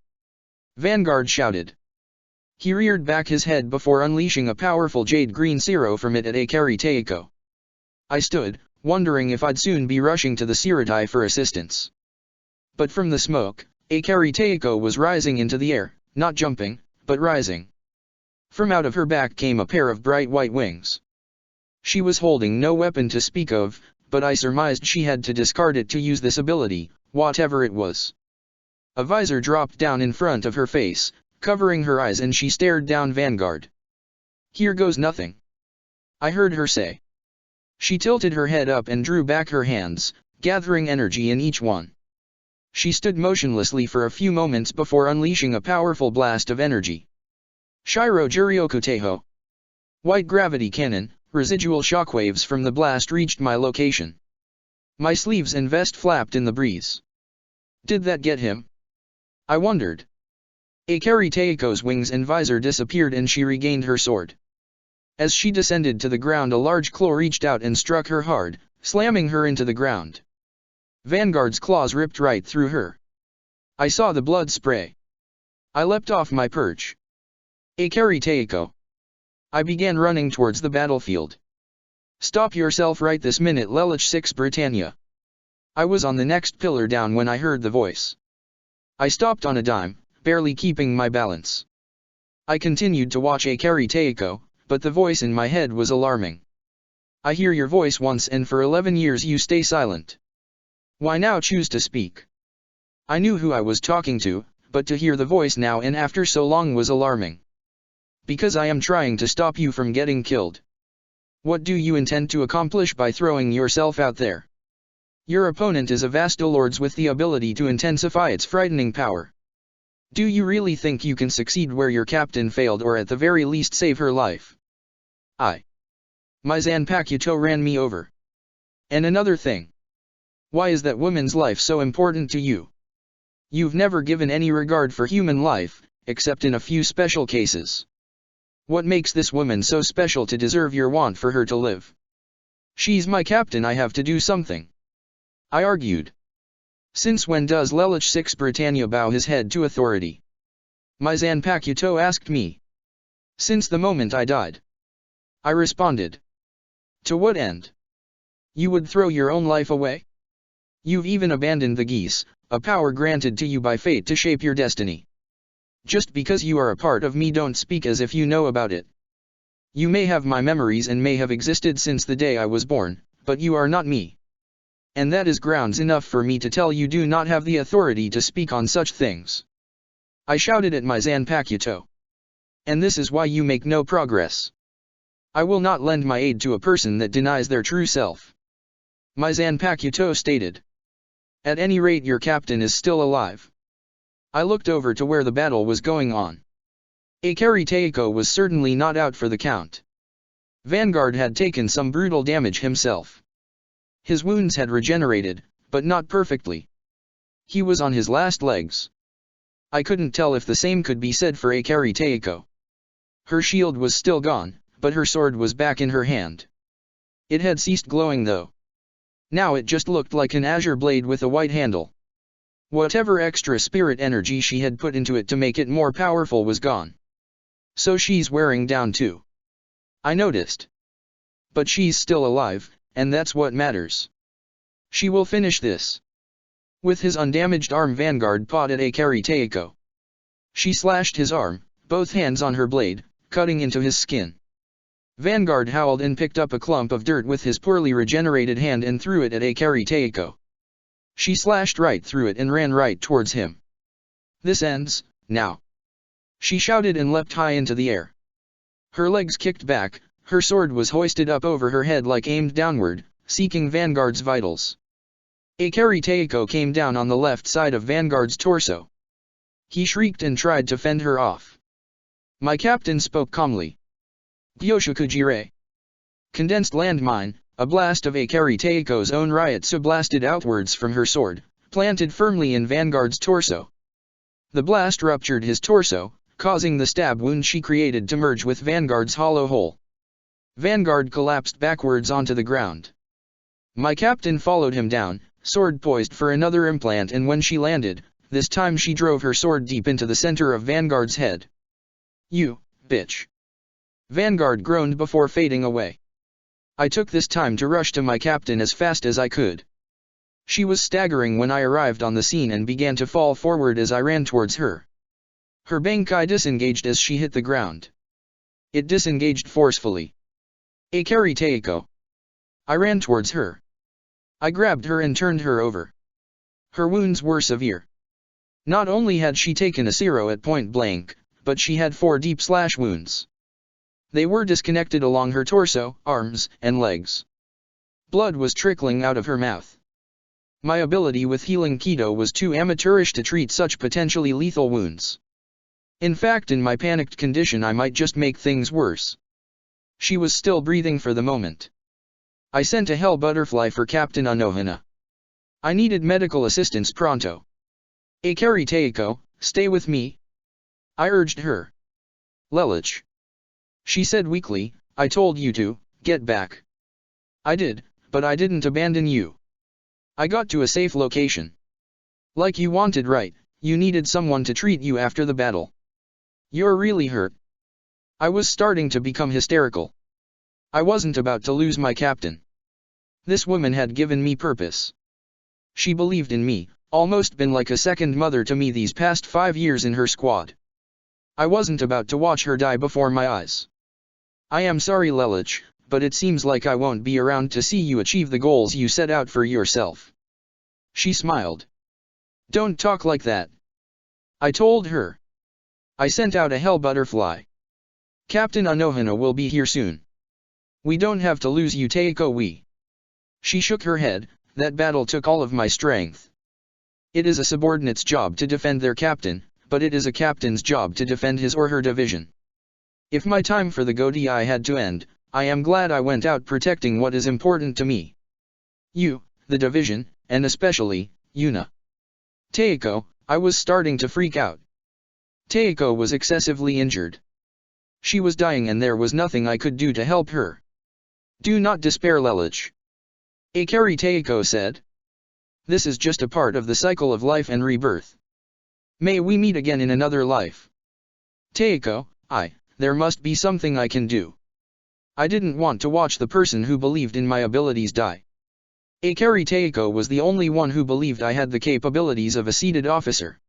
Vanguard shouted. He reared back his head before unleashing a powerful jade green zero from it at Akari Teiko. I stood, wondering if I'd soon be rushing to the Siratai for assistance. But from the smoke, Akari Teiko was rising into the air, not jumping, but rising. From out of her back came a pair of bright white wings. She was holding no weapon to speak of, but I surmised she had to discard it to use this ability, whatever it was. A visor dropped down in front of her face, covering her eyes, and she stared down Vanguard. Here goes nothing. I heard her say. She tilted her head up and drew back her hands, gathering energy in each one. She stood motionlessly for a few moments before unleashing a powerful blast of energy. Shiro Juryoku Teiho. White gravity cannon. Residual shockwaves from the blast reached my location. My sleeves and vest flapped in the breeze. Did that get him? I wondered. Akari Teiko's wings and visor disappeared and she regained her sword. As she descended to the ground, a large claw reached out and struck her hard, slamming her into the ground. Vanguard's claws ripped right through her. I saw the blood spray. I leapt off my perch. Akari Teiko. I began running towards the battlefield. Stop yourself right this minute, Lelich 6 Britannia. I was on the next pillar down when I heard the voice. I stopped on a dime, barely keeping my balance. I continued to watch Akari Teiko, but the voice in my head was alarming. I hear your voice once and for 11 years you stay silent. Why now choose to speak? I knew who I was talking to, but to hear the voice now and after so long was alarming. Because I am trying to stop you from getting killed. What do you intend to accomplish by throwing yourself out there? Your opponent is a Vastalords with the ability to intensify its frightening power. Do you really think you can succeed where your captain failed or at the very least save her life? My Zanpakuto ran me over. And another thing. Why is that woman's life so important to you? You've never given any regard for human life, except in a few special cases. What makes this woman so special to deserve your want for her to live? She's my captain, I have to do something. I argued. Since when does Lelich Six Britannia bow his head to authority? My Zanpakuto asked me. Since the moment I died. I responded. To what end? You would throw your own life away? You've even abandoned the geese, a power granted to you by fate to shape your destiny. Just because you are a part of me, don't speak as if you know about it. You may have my memories and may have existed since the day I was born, but you are not me. And that is grounds enough for me to tell you do not have the authority to speak on such things. I shouted at my Zanpakuto. And this is why you make no progress. I will not lend my aid to a person that denies their true self. My Zanpakuto stated. At any rate, your captain is still alive. I looked over to where the battle was going on. Akari Teiko was certainly not out for the count. Vanguard had taken some brutal damage himself. His wounds had regenerated, but not perfectly. He was on his last legs. I couldn't tell if the same could be said for Akari Teiko. Her shield was still gone, but her sword was back in her hand. It had ceased glowing though. Now it just looked like an azure blade with a white handle. Whatever extra spirit energy she had put into it to make it more powerful was gone. So she's wearing down too. I noticed. But she's still alive, and that's what matters. She will finish this. With his undamaged arm, Vanguard pawed at Akari Teiko. She slashed his arm, both hands on her blade, cutting into his skin. Vanguard howled and picked up a clump of dirt with his poorly regenerated hand and threw it at Akari Teiko. She slashed right through it and ran right towards him. This ends, now. She shouted and leapt high into the air. Her legs kicked back, her sword was hoisted up over her head like aimed downward, seeking Vanguard's vitals. Akari Teiko came down on the left side of Vanguard's torso. He shrieked and tried to fend her off. My captain spoke calmly. Gyoshiku-jire. Condensed landmine, a blast of Akari Teiko's own Ryotsu blasted outwards from her sword, planted firmly in Vanguard's torso. The blast ruptured his torso, causing the stab wound she created to merge with Vanguard's hollow hole. Vanguard collapsed backwards onto the ground. My captain followed him down, sword poised for another implant, and when she landed, this time she drove her sword deep into the center of Vanguard's head. You, bitch. Vanguard groaned before fading away. I took this time to rush to my captain as fast as I could. She was staggering when I arrived on the scene and began to fall forward as I ran towards her. Her Bankai disengaged as she hit the ground. It disengaged forcefully. Akari Teiko. I ran towards her. I grabbed her and turned her over. Her wounds were severe. Not only had she taken a zero at point blank, but she had 4 deep slash wounds. They were disconnected along her torso, arms, and legs. Blood was trickling out of her mouth. My ability with healing Kido was too amateurish to treat such potentially lethal wounds. In fact, in my panicked condition I might just make things worse. She was still breathing for the moment. I sent a hell butterfly for Captain Anohana. I needed medical assistance pronto. Akari Teiko, stay with me. I urged her. Lelich. She said weakly, I told you to, get back. I did, but I didn't abandon you. I got to a safe location. Like you wanted, right? You needed someone to treat you after the battle. You're really hurt. I was starting to become hysterical. I wasn't about to lose my captain. This woman had given me purpose. She believed in me, almost been like a second mother to me these past 5 years in her squad. I wasn't about to watch her die before my eyes. I am sorry, Lelich, but it seems like I won't be around to see you achieve the goals you set out for yourself. She smiled. Don't talk like that, I told her. I sent out a hell butterfly. Captain Anohana will be here soon. We don't have to lose you, Taiko. She shook her head. That battle took all of my strength. It is a subordinate's job to defend their captain, but it is a captain's job to defend his or her division. If my time for the Godai had to end, I am glad I went out protecting what is important to me. You, the division, and especially, Yuna. Taiko, I was starting to freak out. Taiko was excessively injured. She was dying and there was nothing I could do to help her. Do not despair, Lelich. Akari Taiko said. This is just a part of the cycle of life and rebirth. May we meet again in another life. Taiko, there must be something I can do. I didn't want to watch the person who believed in my abilities die. Akari Taiko was the only one who believed I had the capabilities of a seated officer.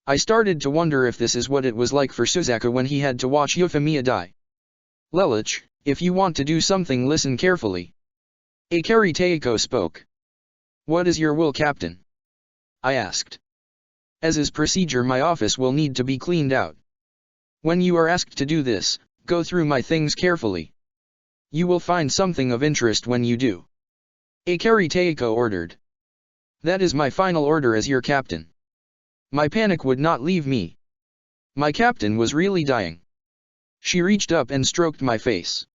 I started to wonder if this is what it was like for Suzaku when he had to watch Euphemia die. Lelich, if you want to do something, listen carefully. Akari Taiko spoke. What is your will, Captain? I asked. As is procedure, my office will need to be cleaned out. When you are asked to do this, go through my things carefully. You will find something of interest when you do. Akari Taiko ordered. That is my final order as your captain. My panic would not leave me. My captain was really dying. She reached up and stroked my face.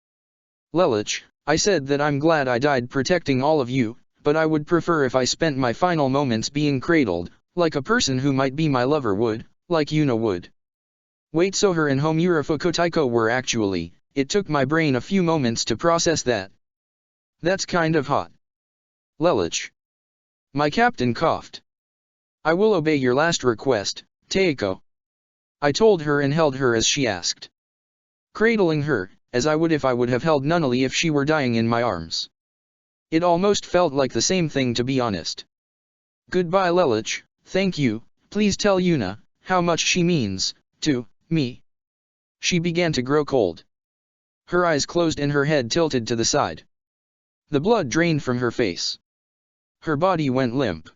Lelich, I said that I'm glad I died protecting all of you, but I would prefer if I spent my final moments being cradled, like a person who might be my lover would, like Yuna would. Wait, so her and Homura Fukutaiko were actually, it took my brain a few moments to process that. That's kind of hot. Lelich. My captain coughed. I will obey your last request, Taiko. I told her and held her as she asked. Cradling her, as I would if I would have held Nunnally if she were dying in my arms. It almost felt like the same thing, to be honest. Goodbye, Lelich, thank you, please tell Yuna, how much she means, to me. She began to grow cold. Her eyes closed and her head tilted to the side. The blood drained from her face. Her body went limp.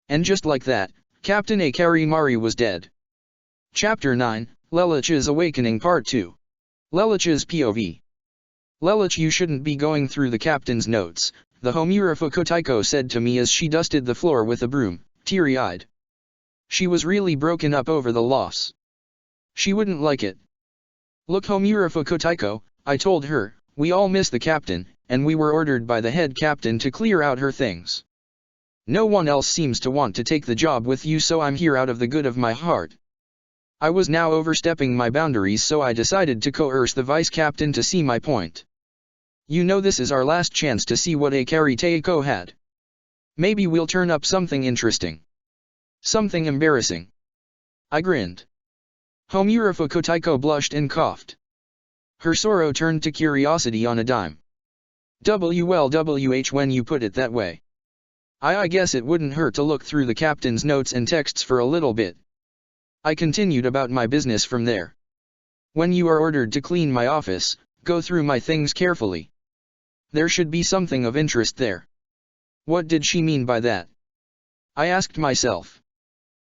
And just like that, Captain Akari Mari was dead. Chapter 9, Lelich's Awakening Part 2. Lelich's POV. Lelich, you shouldn't be going through the captain's notes, the Homura Fukutaiko said to me as she dusted the floor with a broom, teary-eyed. She was really broken up over the loss. She wouldn't like it. Look, Homura Fukutaiko, I told her, we all miss the captain, and we were ordered by the head captain to clear out her things. No one else seems to want to take the job with you, so I'm here out of the good of my heart. I was now overstepping my boundaries, so I decided to coerce the vice captain to see my point. You know, this is our last chance to see what Akari Taiko had. Maybe we'll turn up something interesting. Something embarrassing. I grinned. Homura Fukutaiko blushed and coughed. Her sorrow turned to curiosity on a dime. WLWH, when you put it that way. I guess it wouldn't hurt to look through the captain's notes and texts for a little bit. I continued about my business from there. When you are ordered to clean my office, go through my things carefully. There should be something of interest there. What did she mean by that? I asked myself.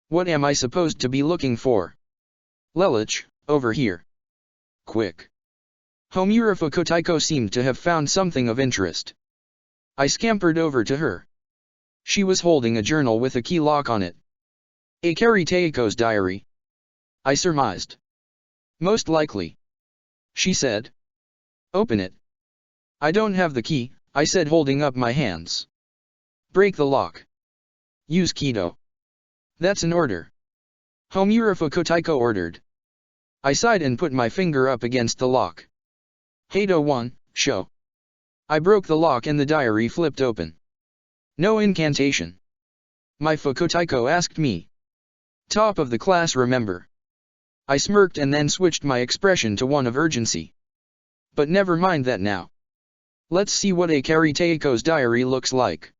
What am I supposed to be looking for? Lelich, over here. Quick. Homura Fukutaiko seemed to have found something of interest. I scampered over to her. She was holding a journal with a key lock on it. Akari Taiko's diary. I surmised. Most likely. She said. Open it. I don't have the key, I said, holding up my hands. Break the lock. Use Kido. That's an order. Homura Fukutaiko ordered. I sighed and put my finger up against the lock. Heido 1, show. I broke the lock and the diary flipped open. No incantation. My Fukutaiko asked me. Top of the class, remember? I smirked and then switched my expression to one of urgency. But never mind that now. Let's see what Akari Taiko's diary looks like.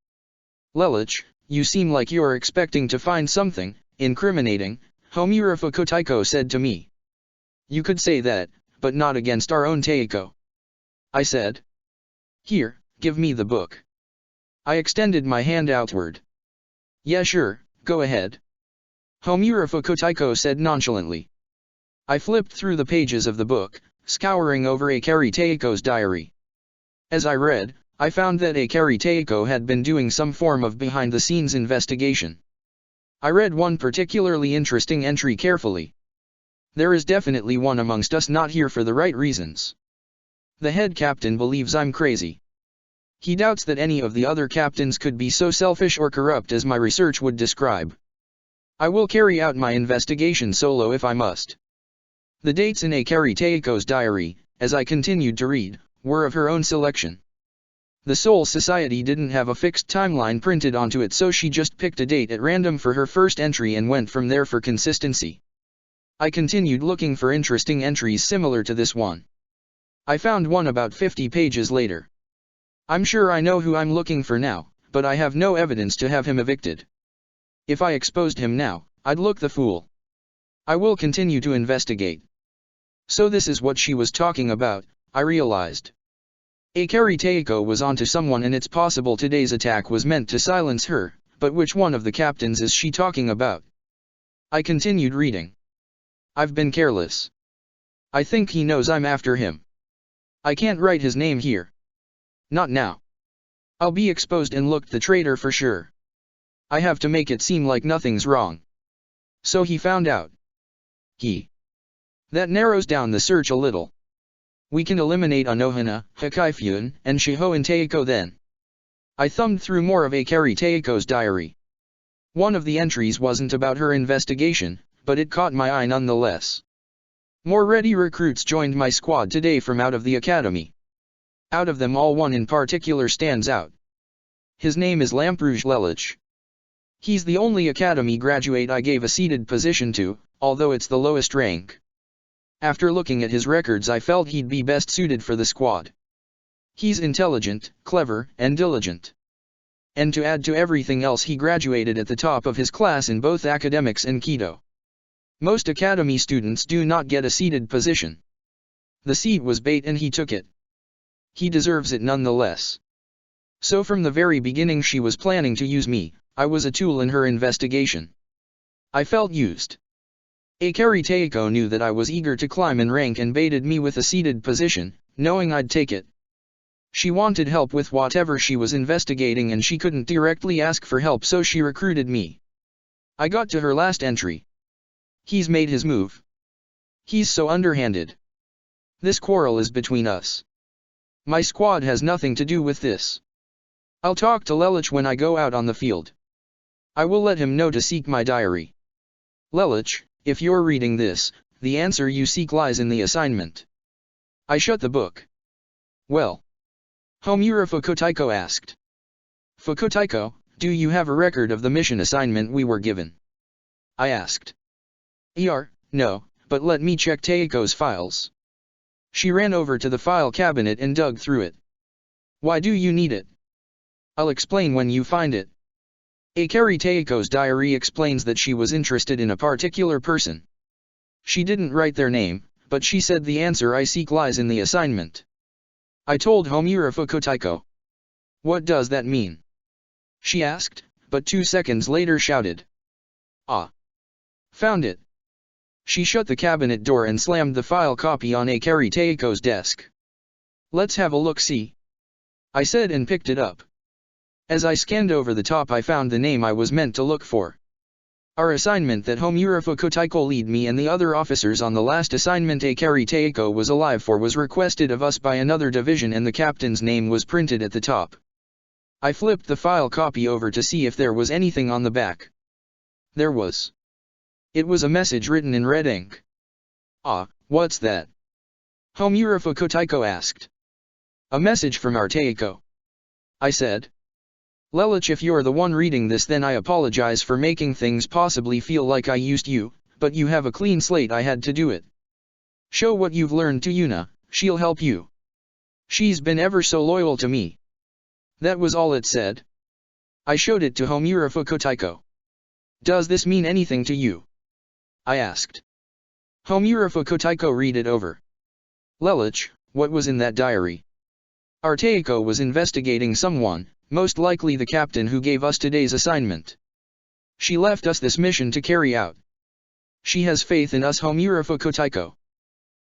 Lelich, you seem like you're expecting to find something incriminating, Homura Fukutaiko said to me. You could say that, but not against our own Taiko. I said. Here, give me the book. I extended my hand outward. Yeah sure, go ahead. Homura Fukutaiko said nonchalantly. I flipped through the pages of the book, scouring over Akari Taiko's diary. As I read, I found that Akari Taiko had been doing some form of behind-the-scenes investigation. I read one particularly interesting entry carefully. There is definitely one amongst us not here for the right reasons. The head captain believes I'm crazy. He doubts that any of the other captains could be so selfish or corrupt as my research would describe. I will carry out my investigation solo if I must. The dates in Akari Taiko's diary, as I continued to read, were of her own selection. The Soul Society didn't have a fixed timeline printed onto it, so she just picked a date at random for her first entry and went from there for consistency. I continued looking for interesting entries similar to this one. I found one about 50 pages later. I'm sure I know who I'm looking for now, but I have no evidence to have him evicted. If I exposed him now, I'd look the fool. I will continue to investigate. So this is what she was talking about, I realized. Akari Taiko was onto someone, and it's possible today's attack was meant to silence her, but which one of the captains is she talking about? I continued reading. I've been careless. I think he knows I'm after him. I can't write his name here. Not now. I'll be exposed and looked the traitor for sure. I have to make it seem like nothing's wrong. So he found out. That narrows down the search a little. We can eliminate Anohana, Hikaifyun, and Shihoin Taiko then. I thumbed through more of Akari Taiko's diary. One of the entries wasn't about her investigation, but it caught my eye nonetheless. More ready recruits joined my squad today from out of the academy. Out of them all, one in particular stands out. His name is Lampuj Lelich. He's the only academy graduate I gave a seated position to, although it's the lowest rank. After looking at his records, I felt he'd be best suited for the squad. He's intelligent, clever, and diligent. And to add to everything else, he graduated at the top of his class in both academics and Kido. Most academy students do not get a seated position. The seat was bait and he took it. He deserves it nonetheless. So from the very beginning she was planning to use me. I was a tool in her investigation. I felt used. Akari Taiko knew that I was eager to climb in rank and baited me with a seated position, knowing I'd take it. She wanted help with whatever she was investigating and she couldn't directly ask for help, so she recruited me. I got to her last entry. He's made his move. He's so underhanded. This quarrel is between us. My squad has nothing to do with this. I'll talk to Lelich when I go out on the field. I will let him know to seek my diary. Lelich, if you're reading this, the answer you seek lies in the assignment. I shut the book. Well? Homura Fukutaiko asked. Fukutaiko, do you have a record of the mission assignment we were given? I asked. No, but let me check Taiko's files. She ran over to the file cabinet and dug through it. Why do you need it? I'll explain when you find it. Akari Taiko's diary explains that she was interested in a particular person. She didn't write their name, but she said the answer I seek lies in the assignment. I told Homura Fukutaiko. What does that mean? She asked, but 2 seconds later shouted. Ah! Found it! She shut the cabinet door and slammed the file copy on Akari Taiko's desk. Let's have a look-see. I said and picked it up. As I scanned over the top, I found the name I was meant to look for. Our assignment that Homura Fukutaiko lead me and the other officers on the last assignment Akari Taiko was alive for was requested of us by another division, and the captain's name was printed at the top. I flipped the file copy over to see if there was anything on the back. There was. It was a message written in red ink. Ah, what's that? Homura Fukutaiko asked. A message from our Taiko. I said. Lelich, if you're the one reading this, then I apologize for making things possibly feel like I used you, but you have a clean slate. I had to do it. Show what you've learned to Yuna, she'll help you. She's been ever so loyal to me. That was all it said. I showed it to Homura Fukotaiko. Does this mean anything to you? I asked. Homura Fukotaiko read it over. Lelich, what was in that diary? Arteiko was investigating someone, most likely the captain who gave us today's assignment. She left us this mission to carry out. She has faith in us, Homura Fukotaiko.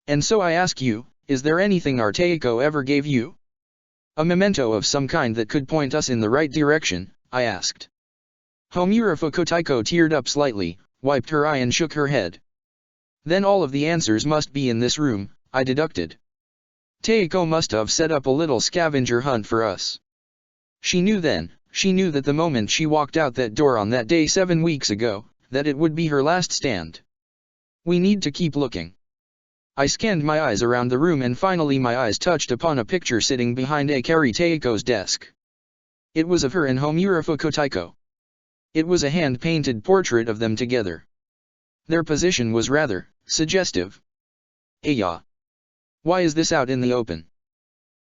And so I ask you, is there anything Arteiko ever gave you? A memento of some kind that could point us in the right direction, I asked. Homura Fukotaiko teared up slightly, wiped her eye and shook her head. Then all of the answers must be in this room, I deducted. Teiko must have set up a little scavenger hunt for us. She knew that the moment she walked out that door on that day 7 weeks ago, that it would be her last stand. We need to keep looking. I scanned my eyes around the room and finally my eyes touched upon a picture sitting behind Akari Teiko's desk. It was of her and Homura Fukotaiko. It was a hand-painted portrait of them together. Their position was rather suggestive. Aya. Why is this out in the open?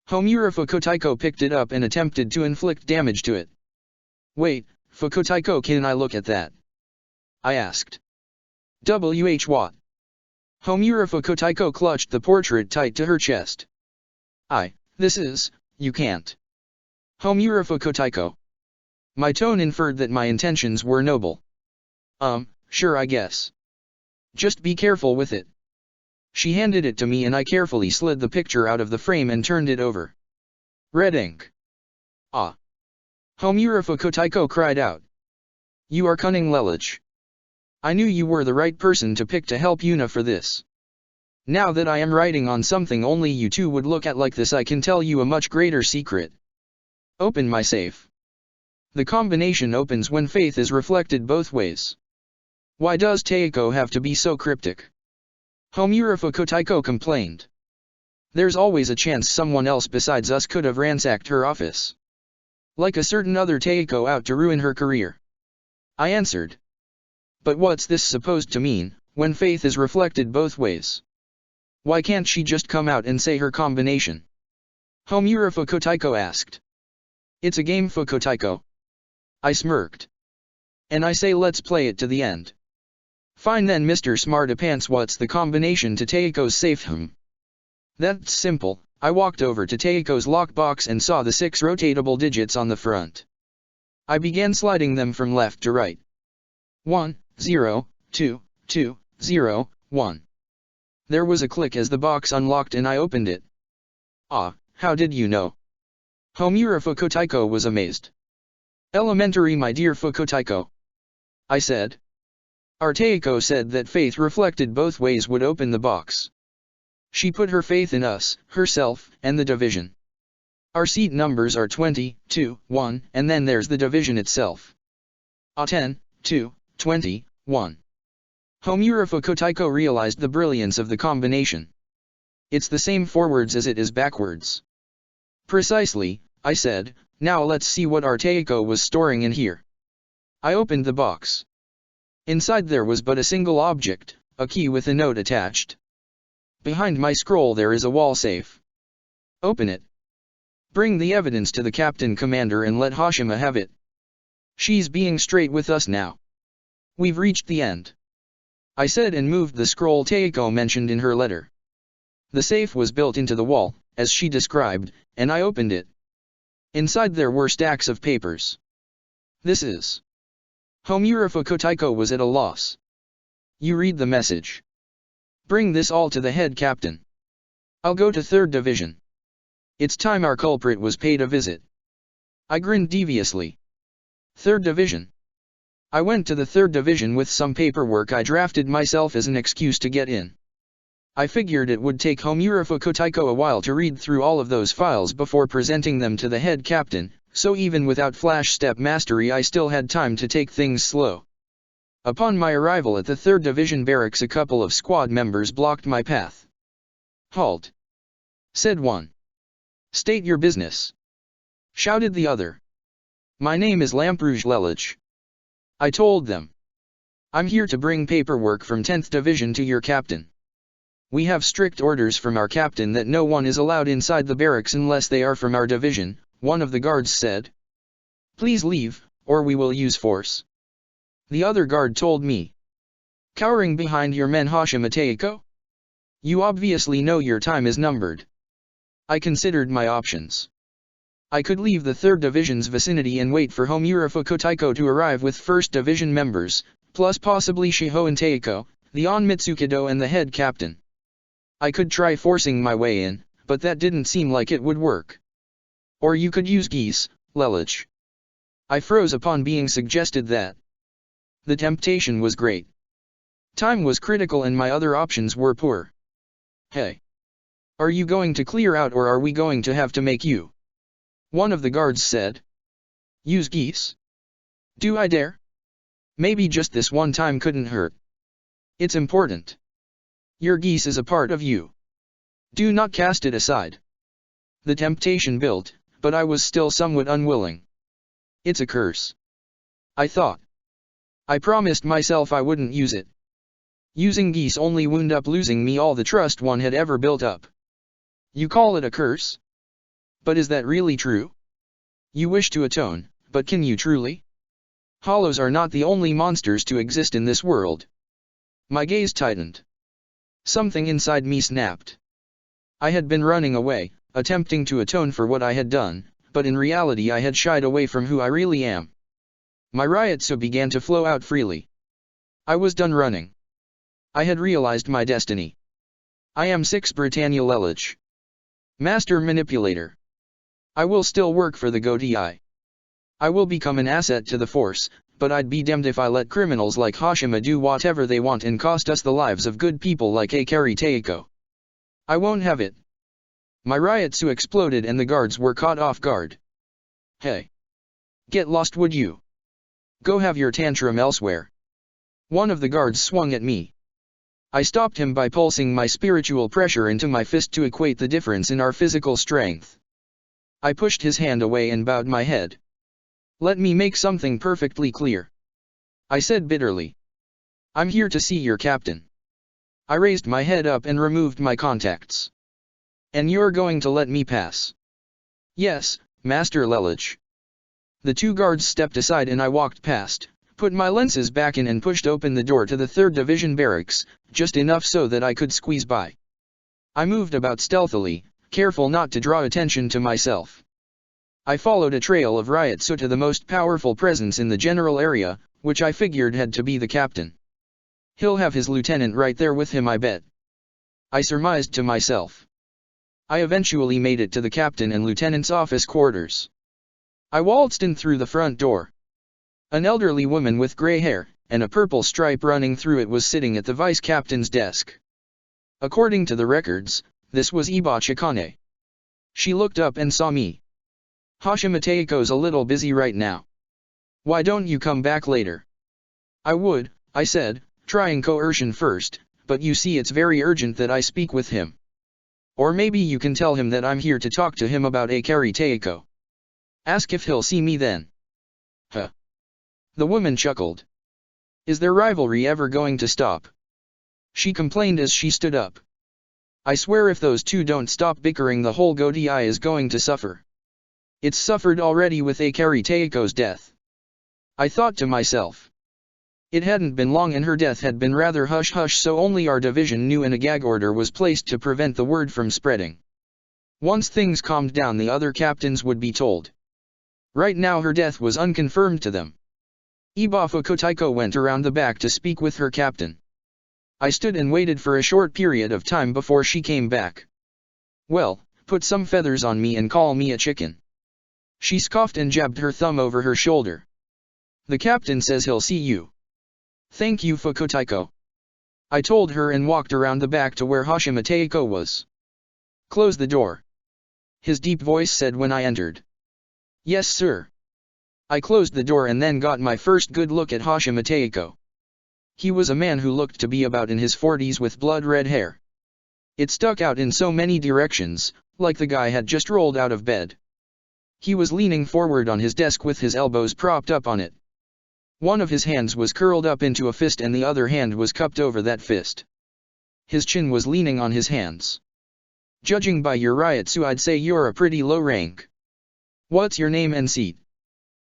Homura Fukotaiko picked it up and attempted to inflict damage to it. Wait, Fukotaiko, can I look at that? I asked. What? Homura Fukotaiko clutched the portrait tight to her chest. You can't. Homura Fukotaiko. My tone inferred that my intentions were noble. Sure, I guess. Just be careful with it. She handed it to me and I carefully slid the picture out of the frame and turned it over. Red ink. Ah. Homura Fukotaiko cried out. You are cunning, Lelich. I knew you were the right person to pick to help Yuna for this. Now that I am writing on something only you two would look at like this, I can tell you a much greater secret. Open my safe. The combination opens when faith is reflected both ways. Why does Teiko have to be so cryptic? Homura Fukotaiko complained. There's always a chance someone else besides us could have ransacked her office. Like a certain other Teiko out to ruin her career. I answered. But what's this supposed to mean, when faith is reflected both ways? Why can't she just come out and say her combination? Homura Fukotaiko asked. It's a game, Fukotaiko. I smirked. And I say let's play it to the end. Fine then, Mr. Smartypants, what's the combination to Teiko's safe? That's simple. I walked over to Teiko's lockbox and saw the 6 rotatable digits on the front. I began sliding them from left to right. 1, 0, 2, 2, 0, 1. There was a click as the box unlocked and I opened it. Ah, how did you know? Homura Fukotaiko was amazed. Elementary, my dear Fukotaiko. I said. Arteiko said that faith reflected both ways would open the box. She put her faith in us, herself, and the division. Our seat numbers are 20, 2, 1, and then there's the division itself. 10, 2, 20, 1. Homura Fukotaiko realized the brilliance of the combination. It's the same forwards as it is backwards. Precisely, I said. Now let's see what Arteiko was storing in here. I opened the box. Inside there was but a single object, a key with a note attached. Behind my scroll there is a wall safe. Open it. Bring the evidence to the captain commander and let Hashima have it. She's being straight with us now. We've reached the end. I said and moved the scroll Teiko mentioned in her letter. The safe was built into the wall, as she described, and I opened it. Inside there were stacks of papers. This is. Homura Fukotaiko was at a loss. You read the message. Bring this all to the head captain. I'll go to 3rd Division. It's time our culprit was paid a visit. I grinned deviously. 3rd Division. I went to the 3rd Division with some paperwork I drafted myself as an excuse to get in. I figured it would take Homura Fukotaiko a while to read through all of those files before presenting them to the head captain, so even without flash step mastery I still had time to take things slow. Upon my arrival at the 3rd Division barracks, a couple of squad members blocked my path. Halt! Said one. State your business. Shouted the other. My name is Lamperouge Lelich. I told them. I'm here to bring paperwork from 10th Division to your captain. We have strict orders from our captain that no one is allowed inside the barracks unless they are from our division, one of the guards said. Please leave, or we will use force. The other guard told me. Cowering behind your men Hashima Teiko? You obviously know your time is numbered. I considered my options. I could leave the 3rd Division's vicinity and wait for Homura Fukutaiko to arrive with 1st Division members, plus possibly Shiho and Teiko, the On Mitsukido and the head captain. I could try forcing my way in, but that didn't seem like it would work. Or you could use geese, Lelich. I froze upon being suggested that. The temptation was great. Time was critical and my other options were poor. Hey. Are you going to clear out or are we going to have to make you? One of the guards said. Use geese? Do I dare? Maybe just this one time couldn't hurt. It's important. Your geese is a part of you. Do not cast it aside. The temptation built, but I was still somewhat unwilling. It's a curse. I thought. I promised myself I wouldn't use it. Using geese only wound up losing me all the trust one had ever built up. You call it a curse? But is that really true? You wish to atone, but can you truly? Hollows are not the only monsters to exist in this world. My gaze tightened. Something inside me snapped. I had been running away, attempting to atone for what I had done, but in reality I had shied away from who I really am. My Ryotsu began to flow out freely. I was done running. I had realized my destiny. I am 6 Britannia Lelich. Master Manipulator. I will still work for the Godai. I will become an asset to the force, but I'd be damned if I let criminals like Hashima do whatever they want and cost us the lives of good people like Akari Teiko. I won't have it. My Ryotsu exploded and the guards were caught off guard. Hey. Get lost would you? Go have your tantrum elsewhere. One of the guards swung at me. I stopped him by pulsing my spiritual pressure into my fist to equate the difference in our physical strength. I pushed his hand away and bowed my head. Let me make something perfectly clear. I said bitterly. I'm here to see your captain. I raised my head up and removed my contacts. And you're going to let me pass? Yes, Master Lelich. The 2 guards stepped aside and I walked past, put my lenses back in and pushed open the door to the 3rd Division barracks, just enough so that I could squeeze by. I moved about stealthily, careful not to draw attention to myself. I followed a trail of Ryotsu to the most powerful presence in the general area, which I figured had to be the captain. He'll have his lieutenant right there with him I bet. I surmised to myself. I eventually made it to the captain and lieutenant's office quarters. I waltzed in through the front door. An elderly woman with gray hair, and a purple stripe running through it was sitting at the vice captain's desk. According to the records, this was Iba Chikane. She looked up and saw me. Hashima Teiko's a little busy right now. Why don't you come back later? I would, I said, trying coercion first, but you see it's very urgent that I speak with him. Or maybe you can tell him that I'm here to talk to him about Akari Teiko. Ask if he'll see me then. Huh. The woman chuckled. Is their rivalry ever going to stop? She complained as she stood up. I swear if those 2 don't stop bickering the whole Godai is going to suffer. It's suffered already with Akari Teiko's death. I thought to myself. It hadn't been long and her death had been rather hush-hush, so only our division knew and a gag order was placed to prevent the word from spreading. Once things calmed down the other captains would be told. Right now her death was unconfirmed to them. Iba Fukutaiko went around the back to speak with her captain. I stood and waited for a short period of time before she came back. Well, put some feathers on me and call me a chicken. She scoffed and jabbed her thumb over her shoulder. The captain says he'll see you. Thank you Fukutaiko. I told her and walked around the back to where Hashima Teiko was. Close the door. His deep voice said when I entered. Yes sir. I closed the door and then got my first good look at Hashima Teiko. He was a man who looked to be about in his 40s with blood-red hair. It stuck out in so many directions, like the guy had just rolled out of bed. He was leaning forward on his desk with his elbows propped up on it. One of his hands was curled up into a fist and the other hand was cupped over that fist. His chin was leaning on his hands. Judging by your Ryotsu I'd say you're a pretty low rank. What's your name and seat?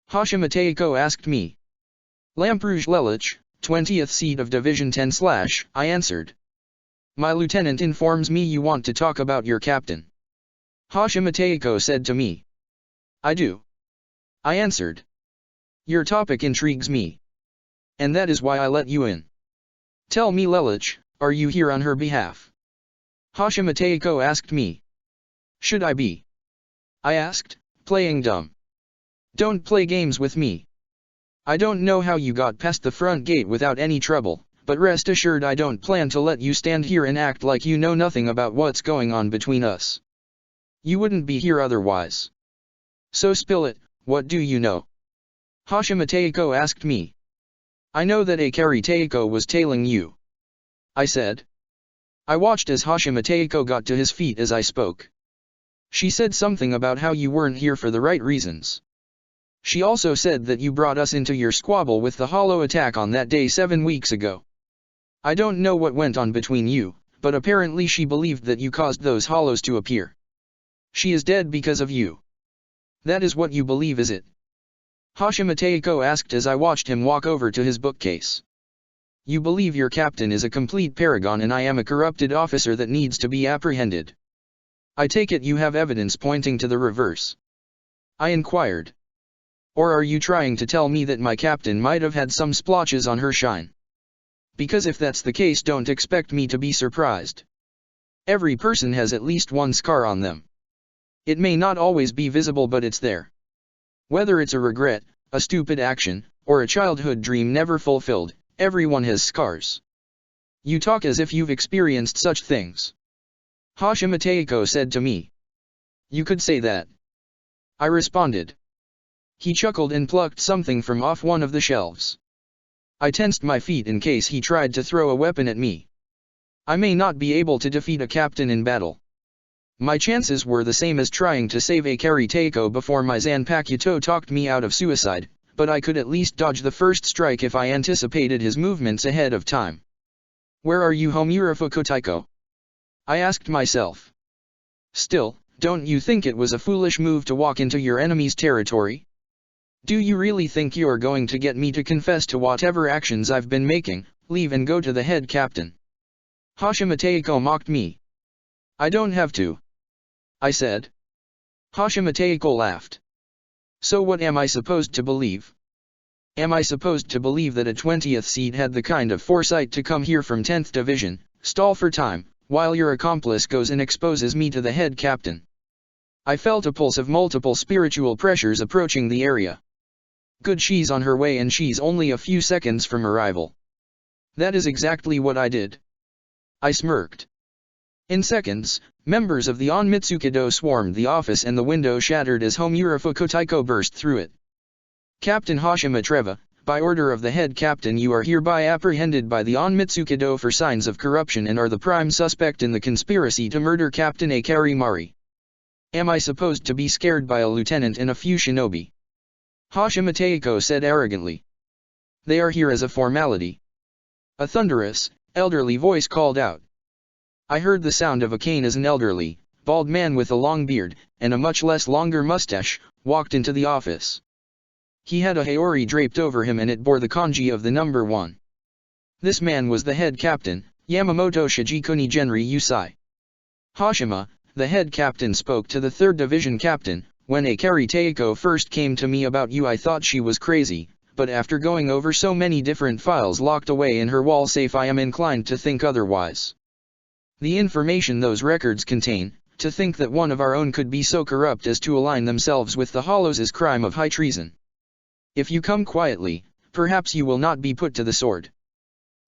Hashima Taiko asked me. Lampuj Lelich, 20th seat of Division 10 / I answered. My lieutenant informs me you want to talk about your captain. Hashima Taiko said to me. I do. I answered. Your topic intrigues me. And that is why I let you in. Tell me Lelich, are you here on her behalf? Hashima Taiko asked me. Should I be? I asked, playing dumb. Don't play games with me. I don't know how you got past the front gate without any trouble, but rest assured I don't plan to let you stand here and act like you know nothing about what's going on between us. You wouldn't be here otherwise. So spill it, what do you know? Hashima Taiko asked me. I know that Akari Taiko was tailing you. I said. I watched as Hashima Taiko got to his feet as I spoke. She said something about how you weren't here for the right reasons. She also said that you brought us into your squabble with the hollow attack on that day 7 weeks ago. I don't know what went on between you, but apparently she believed that you caused those hollows to appear. She is dead because of you. That is what you believe, is it? Hashima Taiko asked as I watched him walk over to his bookcase. You believe your captain is a complete paragon and I am a corrupted officer that needs to be apprehended. I take it you have evidence pointing to the reverse. I inquired. Or are you trying to tell me that my captain might have had some splotches on her shine? Because if that's the case, don't expect me to be surprised. Every person has at least one scar on them. It may not always be visible, but it's there. Whether it's a regret, a stupid action, or a childhood dream never fulfilled, everyone has scars. You talk as if you've experienced such things. Hashima Taiko said to me. You could say that. I responded. He chuckled and plucked something from off one of the shelves. I tensed my feet in case he tried to throw a weapon at me. I may not be able to defeat a captain in battle. My chances were the same as trying to save Akari Taiko before my Zanpakuto talked me out of suicide, but I could at least dodge the first strike if I anticipated his movements ahead of time. Where are you, Homura Fukutaiko? I asked myself. Still, don't you think it was a foolish move to walk into your enemy's territory? Do you really think you're going to get me to confess to whatever actions I've been making, leave and go to the head captain? Hashima Taiko mocked me. I don't have to. I said. Hashima Taiko laughed. So what am I supposed to believe? Am I supposed to believe that a 20th seed had the kind of foresight to come here from 10th Division, stall for time, while your accomplice goes and exposes me to the head captain? I felt a pulse of multiple spiritual pressures approaching the area. Good, she's on her way and she's only a few seconds from arrival. That is exactly what I did. I smirked. In seconds, members of the Onmitsukido swarmed the office and the window shattered as Homura Fukutaiko burst through it. Captain Hashima Treva, by order of the head captain, you are hereby apprehended by the Onmitsukido for signs of corruption and are the prime suspect in the conspiracy to murder Captain Akari Mari. Am I supposed to be scared by a lieutenant and a few shinobi? Hashima Taiko said arrogantly. They are here as a formality. A thunderous, elderly voice called out. I heard the sound of a cane as an elderly, bald man with a long beard, and a much less longer mustache, walked into the office. He had a haori draped over him and it bore the kanji of the number 1. This man was the head captain, Yamamoto Shigekuni Genri Yusai. Hashima, the head captain, spoke to the 3rd Division captain. When Akari Taiko first came to me about you, I thought she was crazy, but after going over so many different files locked away in her wall safe, I am inclined to think otherwise. The information those records contain, to think that one of our own could be so corrupt as to align themselves with the Hollows is crime of high treason. If you come quietly, perhaps you will not be put to the sword.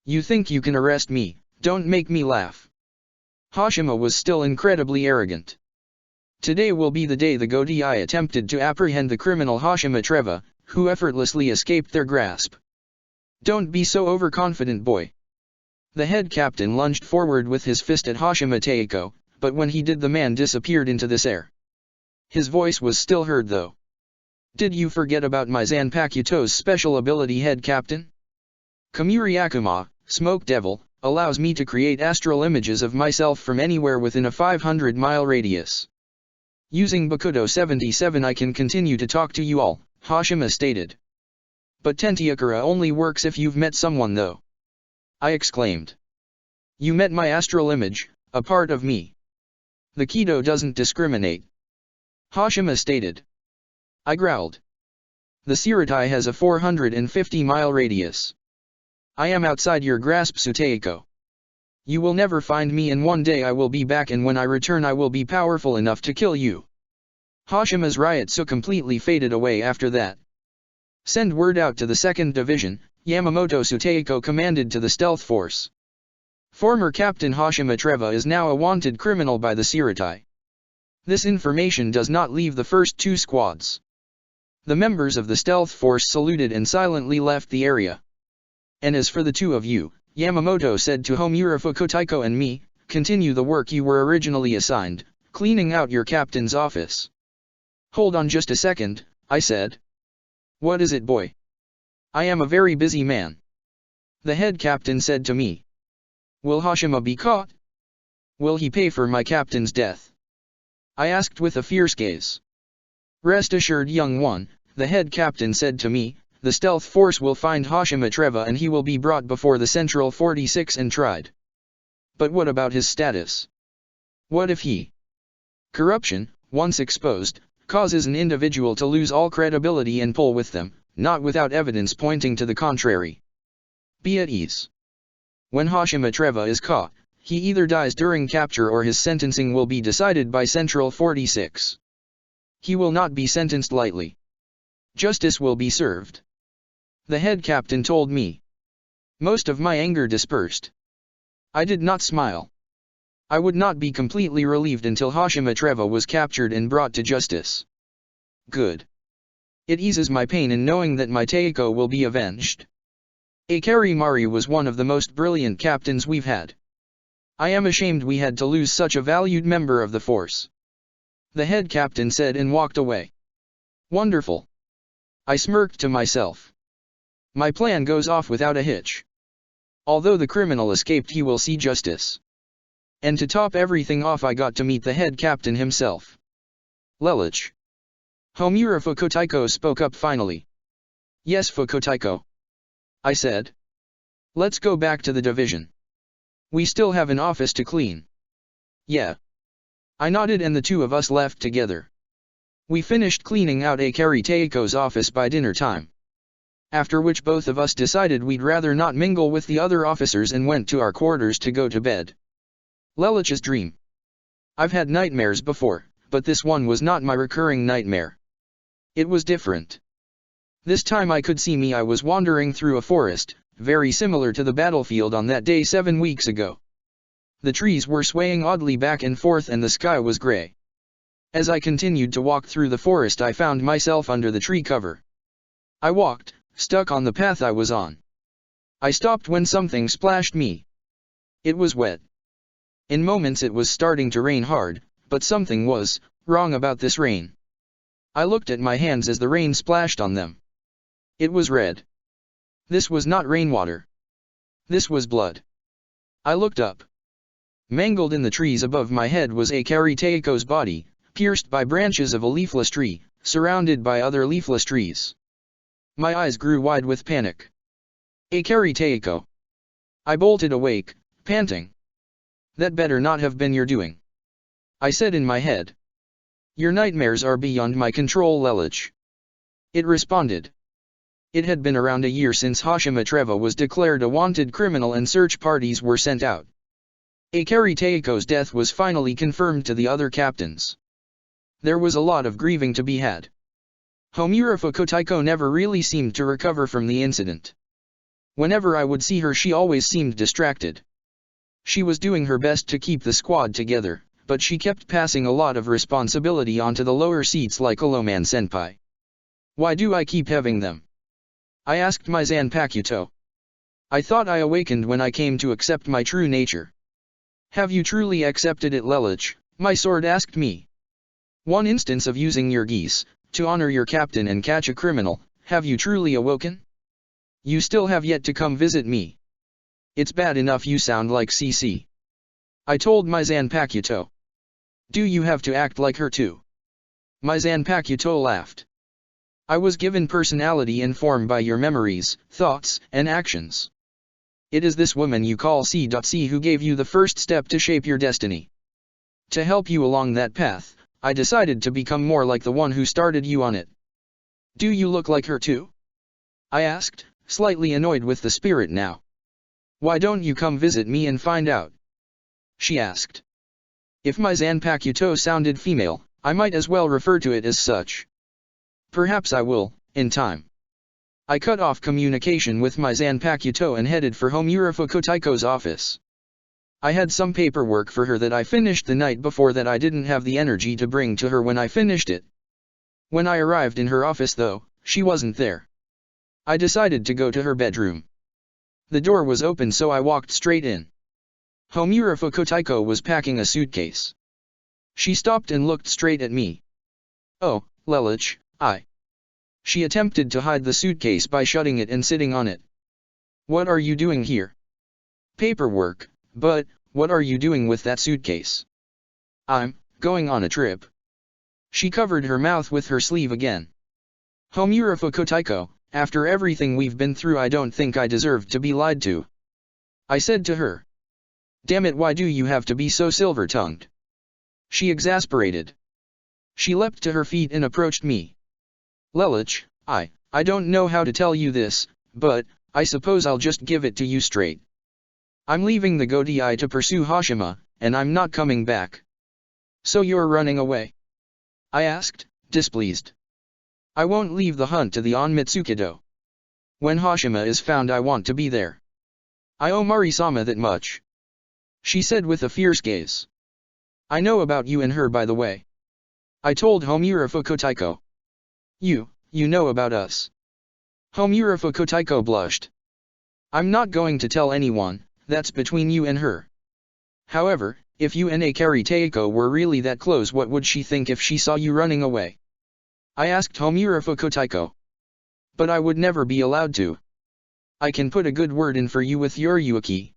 You think you can arrest me, don't make me laugh. Hashima was still incredibly arrogant. Today will be the day the Godei attempted to apprehend the criminal Hashima Treva, who effortlessly escaped their grasp. Don't be so overconfident, boy. The head captain lunged forward with his fist at Hashima Taiko, but when he did, the man disappeared into this air. His voice was still heard though. Did you forget about my Zanpakuto's special ability, head captain? Kamuri Akuma, Smoke Devil, allows me to create astral images of myself from anywhere within a 500-mile radius. Using Bakudo 77 I can continue to talk to you all, Hashima stated. But Tentiakura only works if you've met someone though. I exclaimed. You met my astral image, a part of me. The Kido doesn't discriminate. Hashima stated. I growled. The Siratai has a 450-mile radius. I am outside your grasp, Suteiko. You will never find me, and one day I will be back, and when I return I will be powerful enough to kill you. Hashima's Ryotsu completely faded away after that. Send word out to the 2nd Division, Yamamoto Suteiko commanded to the stealth force. Former Captain Hashima Treva is now a wanted criminal by the Siratai. This information does not leave the first 2 squads. The members of the stealth force saluted and silently left the area. And as for the 2 of you, Yamamoto said to Homura Fukutaiko and me, continue the work you were originally assigned, cleaning out your captain's office. Hold on just a second, I said. What is it, boy? I am a very busy man. The head captain said to me. Will Hashima be caught? Will he pay for my captain's death? I asked with a fierce gaze. Rest assured, young one, the head captain said to me, the stealth force will find Hashima Treva and he will be brought before the Central 46 and tried. But what about his status? What if he? Corruption, once exposed, causes an individual to lose all credibility and pull with them, not without evidence pointing to the contrary. Be at ease. When Hashima Treva is caught, he either dies during capture or his sentencing will be decided by Central 46. He will not be sentenced lightly. Justice will be served. The head captain told me. Most of my anger dispersed. I did not smile. I would not be completely relieved until Hashima Treva was captured and brought to justice. Good. It eases my pain in knowing that my Teiko will be avenged. Akari Mari was one of the most brilliant captains we've had. I am ashamed we had to lose such a valued member of the force. The head captain said and walked away. Wonderful. I smirked to myself. My plan goes off without a hitch. Although the criminal escaped, he will see justice. And to top everything off, I got to meet the head captain himself. Lelich. Homura Fukutaiko spoke up finally. Yes, Fukutaiko. I said. Let's go back to the division. We still have an office to clean. Yeah. I nodded and the 2 of us left together. We finished cleaning out Akari Teiko's office by dinner time. After which both of us decided we'd rather not mingle with the other officers and went to our quarters to go to bed. Lelich's dream. I've had nightmares before, but this one was not my recurring nightmare. It was different. This time I could see me. I was wandering through a forest, very similar to the battlefield on that day 7 weeks ago. The trees were swaying oddly back and forth and the sky was gray. As I continued to walk through the forest, I found myself under the tree cover. I walked, stuck on the path I was on. I stopped when something splashed me. It was wet. In moments it was starting to rain hard, but something was wrong about this rain. I looked at my hands as the rain splashed on them. It was red. This was not rainwater. This was blood. I looked up. Mangled in the trees above my head was Akari Teiko's body, pierced by branches of a leafless tree, surrounded by other leafless trees. My eyes grew wide with panic. Akari Teiko. I bolted awake, panting. That better not have been your doing. I said in my head. Your nightmares are beyond my control, Lelich. It responded. It had been around a year since Hashima Treva was declared a wanted criminal and search parties were sent out. Akari Teiko's death was finally confirmed to the other captains. There was a lot of grieving to be had. Homura Fukutaiko never really seemed to recover from the incident. Whenever I would see her, she always seemed distracted. She was doing her best to keep the squad together, but she kept passing a lot of responsibility onto the lower seats like Oloman Senpai. Why do I keep having them? I asked my Zanpakuto. I thought I awakened when I came to accept my true nature. Have you truly accepted it, Lelich? My sword asked me. One instance of using your geese, to honor your captain and catch a criminal, have you truly awoken? You still have yet to come visit me. It's bad enough you sound like CC. I told my Zanpakuto. Do you have to act like her too? My Zanpakuto laughed. I was given personality and form by your memories, thoughts, and actions. It is this woman you call C.C. who gave you the first step to shape your destiny. To help you along that path, I decided to become more like the one who started you on it. Do you look like her too? I asked, slightly annoyed with the spirit now. Why don't you come visit me and find out? She asked. If my Zanpakuto sounded female, I might as well refer to it as such. Perhaps I will, in time. I cut off communication with my Zanpakuto and headed for Homura Fukutaiko's office. I had some paperwork for her that I finished the night before that I didn't have the energy to bring to her when I finished it. When I arrived in her office though, she wasn't there. I decided to go to her bedroom. The door was open so I walked straight in. Homura Fukutaiko was packing a suitcase. She stopped and looked straight at me. Oh, Lelich, She attempted to hide the suitcase by shutting it and sitting on it. What are you doing here? Paperwork, but, what are you doing with that suitcase? I'm going on a trip. She covered her mouth with her sleeve again. Homura Fukutaiko, after everything we've been through I don't think I deserve to be lied to. I said to her. Damn it, why do you have to be so silver-tongued? She exasperated. She leapt to her feet and approached me. Lelich, I don't know how to tell you this, but, I suppose I'll just give it to you straight. I'm leaving the Godai to pursue Hashima, and I'm not coming back. So you're running away? I asked, displeased. I won't leave the hunt to the Onmitsukido. When Hashima is found I want to be there. I owe Mari-sama that much. She said with a fierce gaze. I know about you and her by the way. I told Homura Fukutaiko. You know about us. Homura Fukutaiko blushed. I'm not going to tell anyone, that's between you and her. However, if you and Akari Teiko were really that close, what would she think if she saw you running away? I asked Homura Fukutaiko. But I would never be allowed to. I can put a good word in for you with Yuriyuki.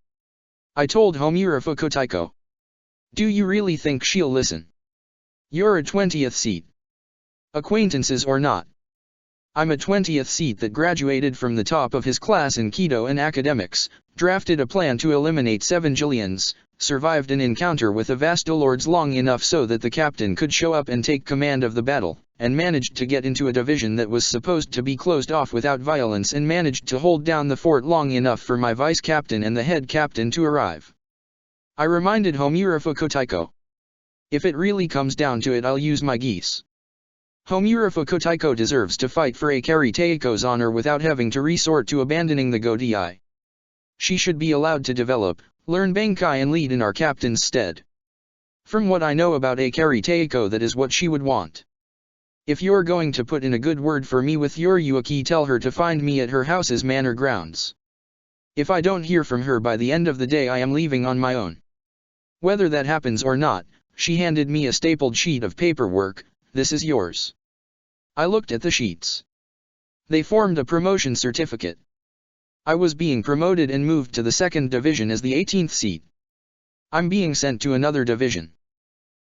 I told Homura Fukutaiko. Do you really think she'll listen? You're a 20th seat. Acquaintances or not. I'm a 20th seat that graduated from the top of his class in Kido and academics, drafted a plan to eliminate 7 Jillians, survived an encounter with a Vastalords long enough so that the captain could show up and take command of the battle, and managed to get into a division that was supposed to be closed off without violence and managed to hold down the fort long enough for my vice captain and the head captain to arrive. I reminded Homura Fukutaiko. If it really comes down to it I'll use my geese. Homura Fukutaiko deserves to fight for Akari Teiko's honor without having to resort to abandoning the Godai. She should be allowed to develop, learn Bankai and lead in our captain's stead. From what I know about Akari Teiko that is what she would want. If you're going to put in a good word for me with Yuriyuki tell her to find me at her house's manor grounds. If I don't hear from her by the end of the day I am leaving on my own. Whether that happens or not, she handed me a stapled sheet of paperwork. This is yours. I looked at the sheets. They formed a promotion certificate. I was being promoted and moved to the 2nd division as the 18th seat. I'm being sent to another division.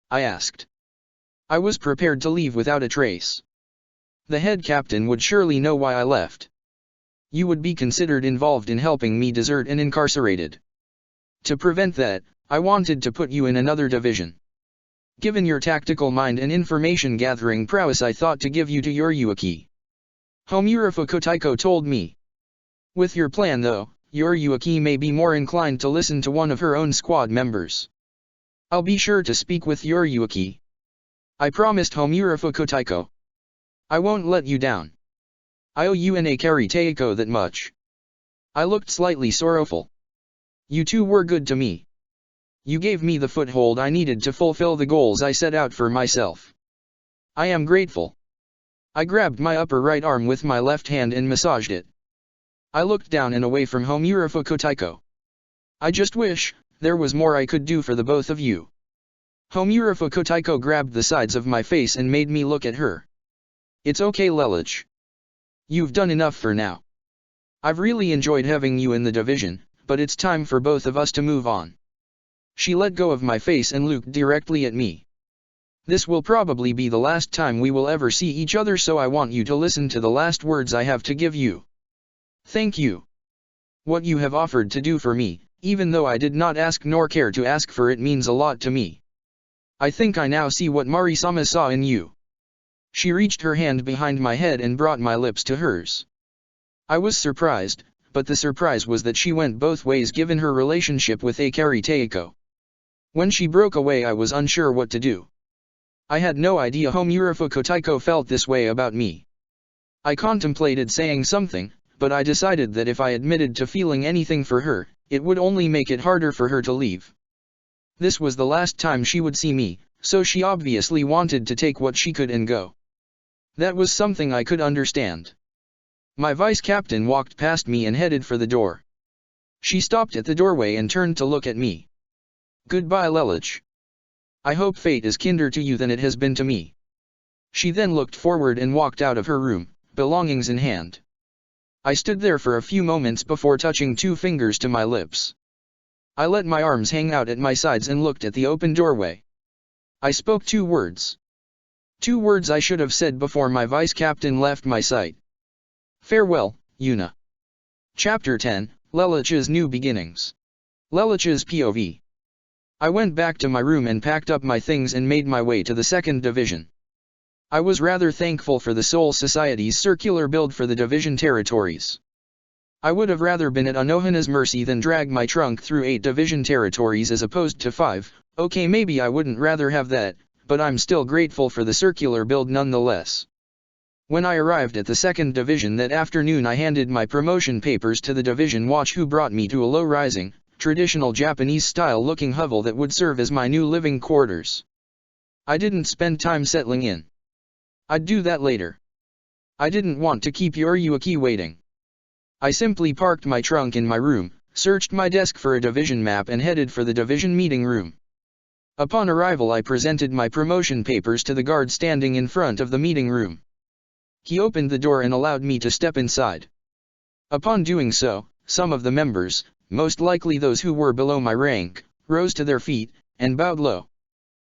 I asked. I was prepared to leave without a trace. The head captain would surely know why I left. You would be considered involved in helping me desert and incarcerated. To prevent that, I wanted to put you in another division. Given your tactical mind and information gathering prowess I thought to give you to Yuriyuki. Homura Fukutaiko told me. With your plan though, Yuriyuki may be more inclined to listen to one of her own squad members. I'll be sure to speak with Yuriyuki. I promised Homura Fukutaiko. I won't let you down. I owe you and Akari Teiko that much. I looked slightly sorrowful. You two were good to me. You gave me the foothold I needed to fulfill the goals I set out for myself. I am grateful. I grabbed my upper right arm with my left hand and massaged it. I looked down and away from Homura Fukutaiko. I just wish there was more I could do for the both of you. Homura Fukutaiko grabbed the sides of my face and made me look at her. It's okay, Lelich. You've done enough for now. I've really enjoyed having you in the division, but it's time for both of us to move on. She let go of my face and looked directly at me. This will probably be the last time we will ever see each other, so I want you to listen to the last words I have to give you. Thank you. What you have offered to do for me, even though I did not ask nor care to ask for it, means a lot to me. I think I now see what Mari-sama saw in you. She reached her hand behind my head and brought my lips to hers. I was surprised, but the surprise was that she went both ways given her relationship with Akari Taiko. When she broke away, I was unsure what to do. I had no idea Homura Taiko felt this way about me. I contemplated saying something, but I decided that if I admitted to feeling anything for her, it would only make it harder for her to leave. This was the last time she would see me, so she obviously wanted to take what she could and go. That was something I could understand. My vice captain walked past me and headed for the door. She stopped at the doorway and turned to look at me. Goodbye, Lelich. I hope fate is kinder to you than it has been to me. She then looked forward and walked out of her room, belongings in hand. I stood there for a few moments before touching 2 fingers to my lips. I let my arms hang out at my sides and looked at the open doorway. I spoke 2 words. 2 words I should have said before my vice captain left my sight. Farewell, Yuna. Chapter 10, Lelich's New Beginnings. Lelich's POV. I went back to my room and packed up my things and made my way to the 2nd Division. I was rather thankful for the Soul Society's circular build for the division territories. I would have rather been at Anohana's mercy than drag my trunk through 8 division territories as opposed to 5, okay, maybe I wouldn't rather have that, but I'm still grateful for the circular build nonetheless. When I arrived at the 2nd Division that afternoon, I handed my promotion papers to the division watch, who brought me to a low-rising, traditional Japanese-style looking hovel that would serve as my new living quarters. I didn't spend time settling in. I'd do that later. I didn't want to keep Yoriyuki waiting. I simply parked my trunk in my room, searched my desk for a division map and headed for the division meeting room. Upon arrival, I presented my promotion papers to the guard standing in front of the meeting room. He opened the door and allowed me to step inside. Upon doing so, some of the members, most likely those who were below my rank, rose to their feet, and bowed low.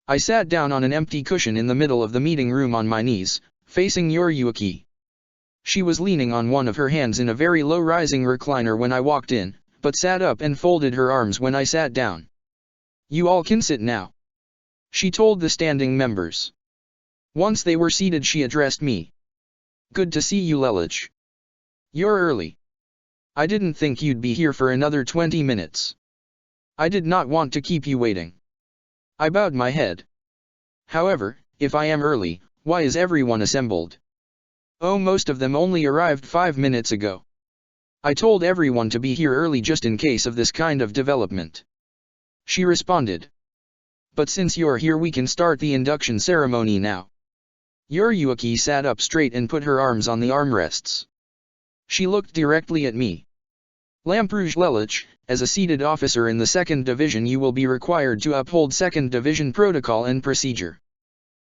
I sat down on an empty cushion in the middle of the meeting room on my knees, facing Yoriyuki. She was leaning on one of her hands in a very low-rising recliner when I walked in, but sat up and folded her arms when I sat down. You all can sit now, she told the standing members. Once they were seated, she addressed me. Good to see you, Lelich. You're early. I didn't think you'd be here for another 20 minutes. I did not want to keep you waiting. I bowed my head. However, if I am early, why is everyone assembled? Oh, most of them only arrived 5 minutes ago. I told everyone to be here early just in case of this kind of development. She responded. But since you're here, we can start the induction ceremony now. Yoriyuki sat up straight and put her arms on the armrests. She looked directly at me. Lampuj Lelich, as a seated officer in the 2nd Division, you will be required to uphold 2nd Division protocol and procedure.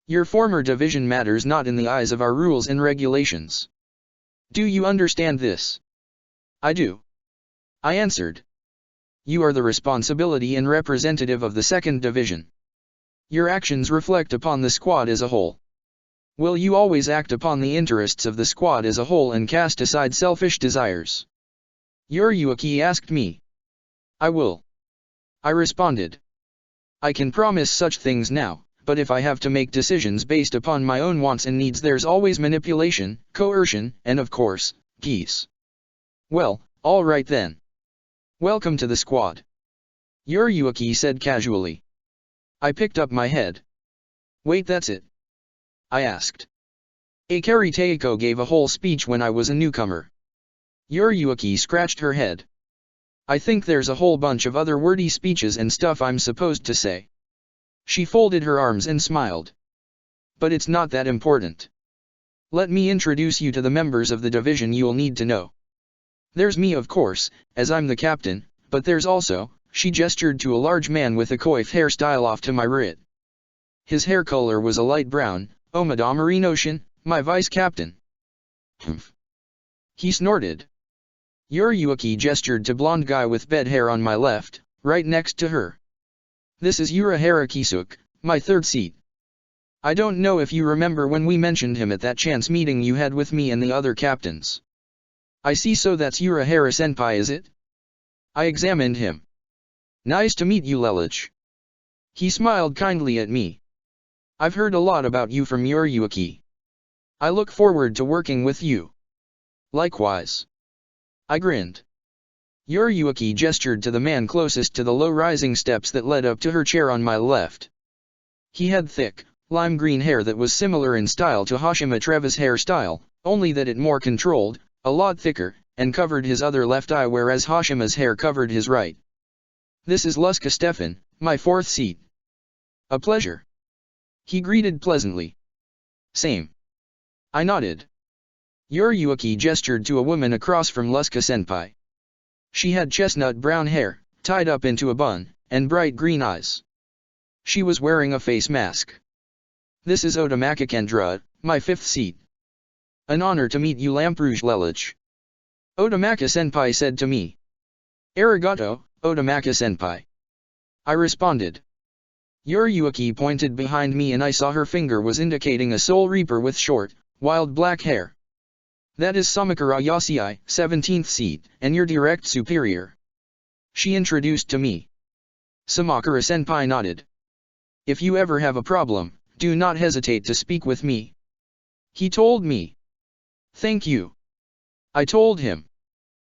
Your former division matters not in the eyes of our rules and regulations. Do you understand this? I do. I answered. You are the responsibility and representative of the 2nd Division. Your actions reflect upon the squad as a whole. Will you always act upon the interests of the squad as a whole and cast aside selfish desires? Yoriyuki asked me. I will. I responded. I can promise such things now, but if I have to make decisions based upon my own wants and needs, there's always manipulation, coercion, and of course, peace. Well, all right then. Welcome to the squad. Yoriyuki said casually. I picked up my head. Wait, that's it? I asked. Akari Taiko gave a whole speech when I was a newcomer. Yoriyuki scratched her head. I think there's a whole bunch of other wordy speeches and stuff I'm supposed to say. She folded her arms and smiled. But it's not that important. Let me introduce you to the members of the division you'll need to know. There's me, of course, as I'm the captain, but there's also, she gestured to a large man with a coif hairstyle off to my right. His hair color was a light brown. Omada Marinoshin, my vice captain. Humph. He snorted. Yoriyuki gestured to blonde guy with bed hair on my left, right next to her. This is Urahara Kisuk, my 3rd seat. I don't know if you remember when we mentioned him at that chance meeting you had with me and the other captains. I see, so that's Urahara Senpai, is it? I examined him. Nice to meet you, Lelouch. He smiled kindly at me. I've heard a lot about you from Yuriuki. I look forward to working with you. Likewise. I grinned. Yuriuki gestured to the man closest to the low-rising steps that led up to her chair on my left. He had thick, lime green hair that was similar in style to Hashima Treva's hairstyle, only that it more controlled, a lot thicker, and covered his other left eye, whereas Hashima's hair covered his right. This is Luska Stefan, my fourth seat. A pleasure. He greeted pleasantly. Same. I nodded. Yuriuki gestured to a woman across from Luska Senpai. She had chestnut brown hair, tied up into a bun, and bright green eyes. She was wearing a face mask. This is Otamaka Kendra, my fifth seat. An honor to meet you, Lamperouge Lelouch. Otamaka Senpai said to me. Arigato, Otamaka Senpai. I responded. Yuriuki pointed behind me and I saw her finger was indicating a Soul Reaper with short, wild black hair. That is Samakura Yasui, 17th seat, and your direct superior. She introduced to me. Samakura Senpai nodded. If you ever have a problem, do not hesitate to speak with me. He told me. Thank you. I told him.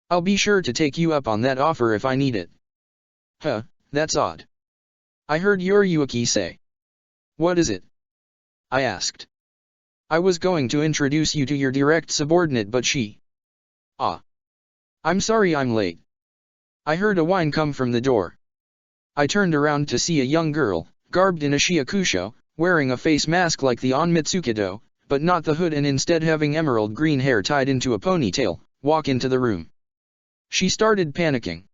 I'll be sure to take you up on that offer if I need it. Huh, that's odd. I heard Yuriuki say. What is it? I asked. I was going to introduce you to your direct subordinate, but she... Ah. I'm sorry I'm late. I heard a whine come from the door. I turned around to see a young girl, garbed in a shiakusho, wearing a face mask like the On Mitsukido, but not the hood, and instead having emerald green hair tied into a ponytail, walk into the room. She started panicking.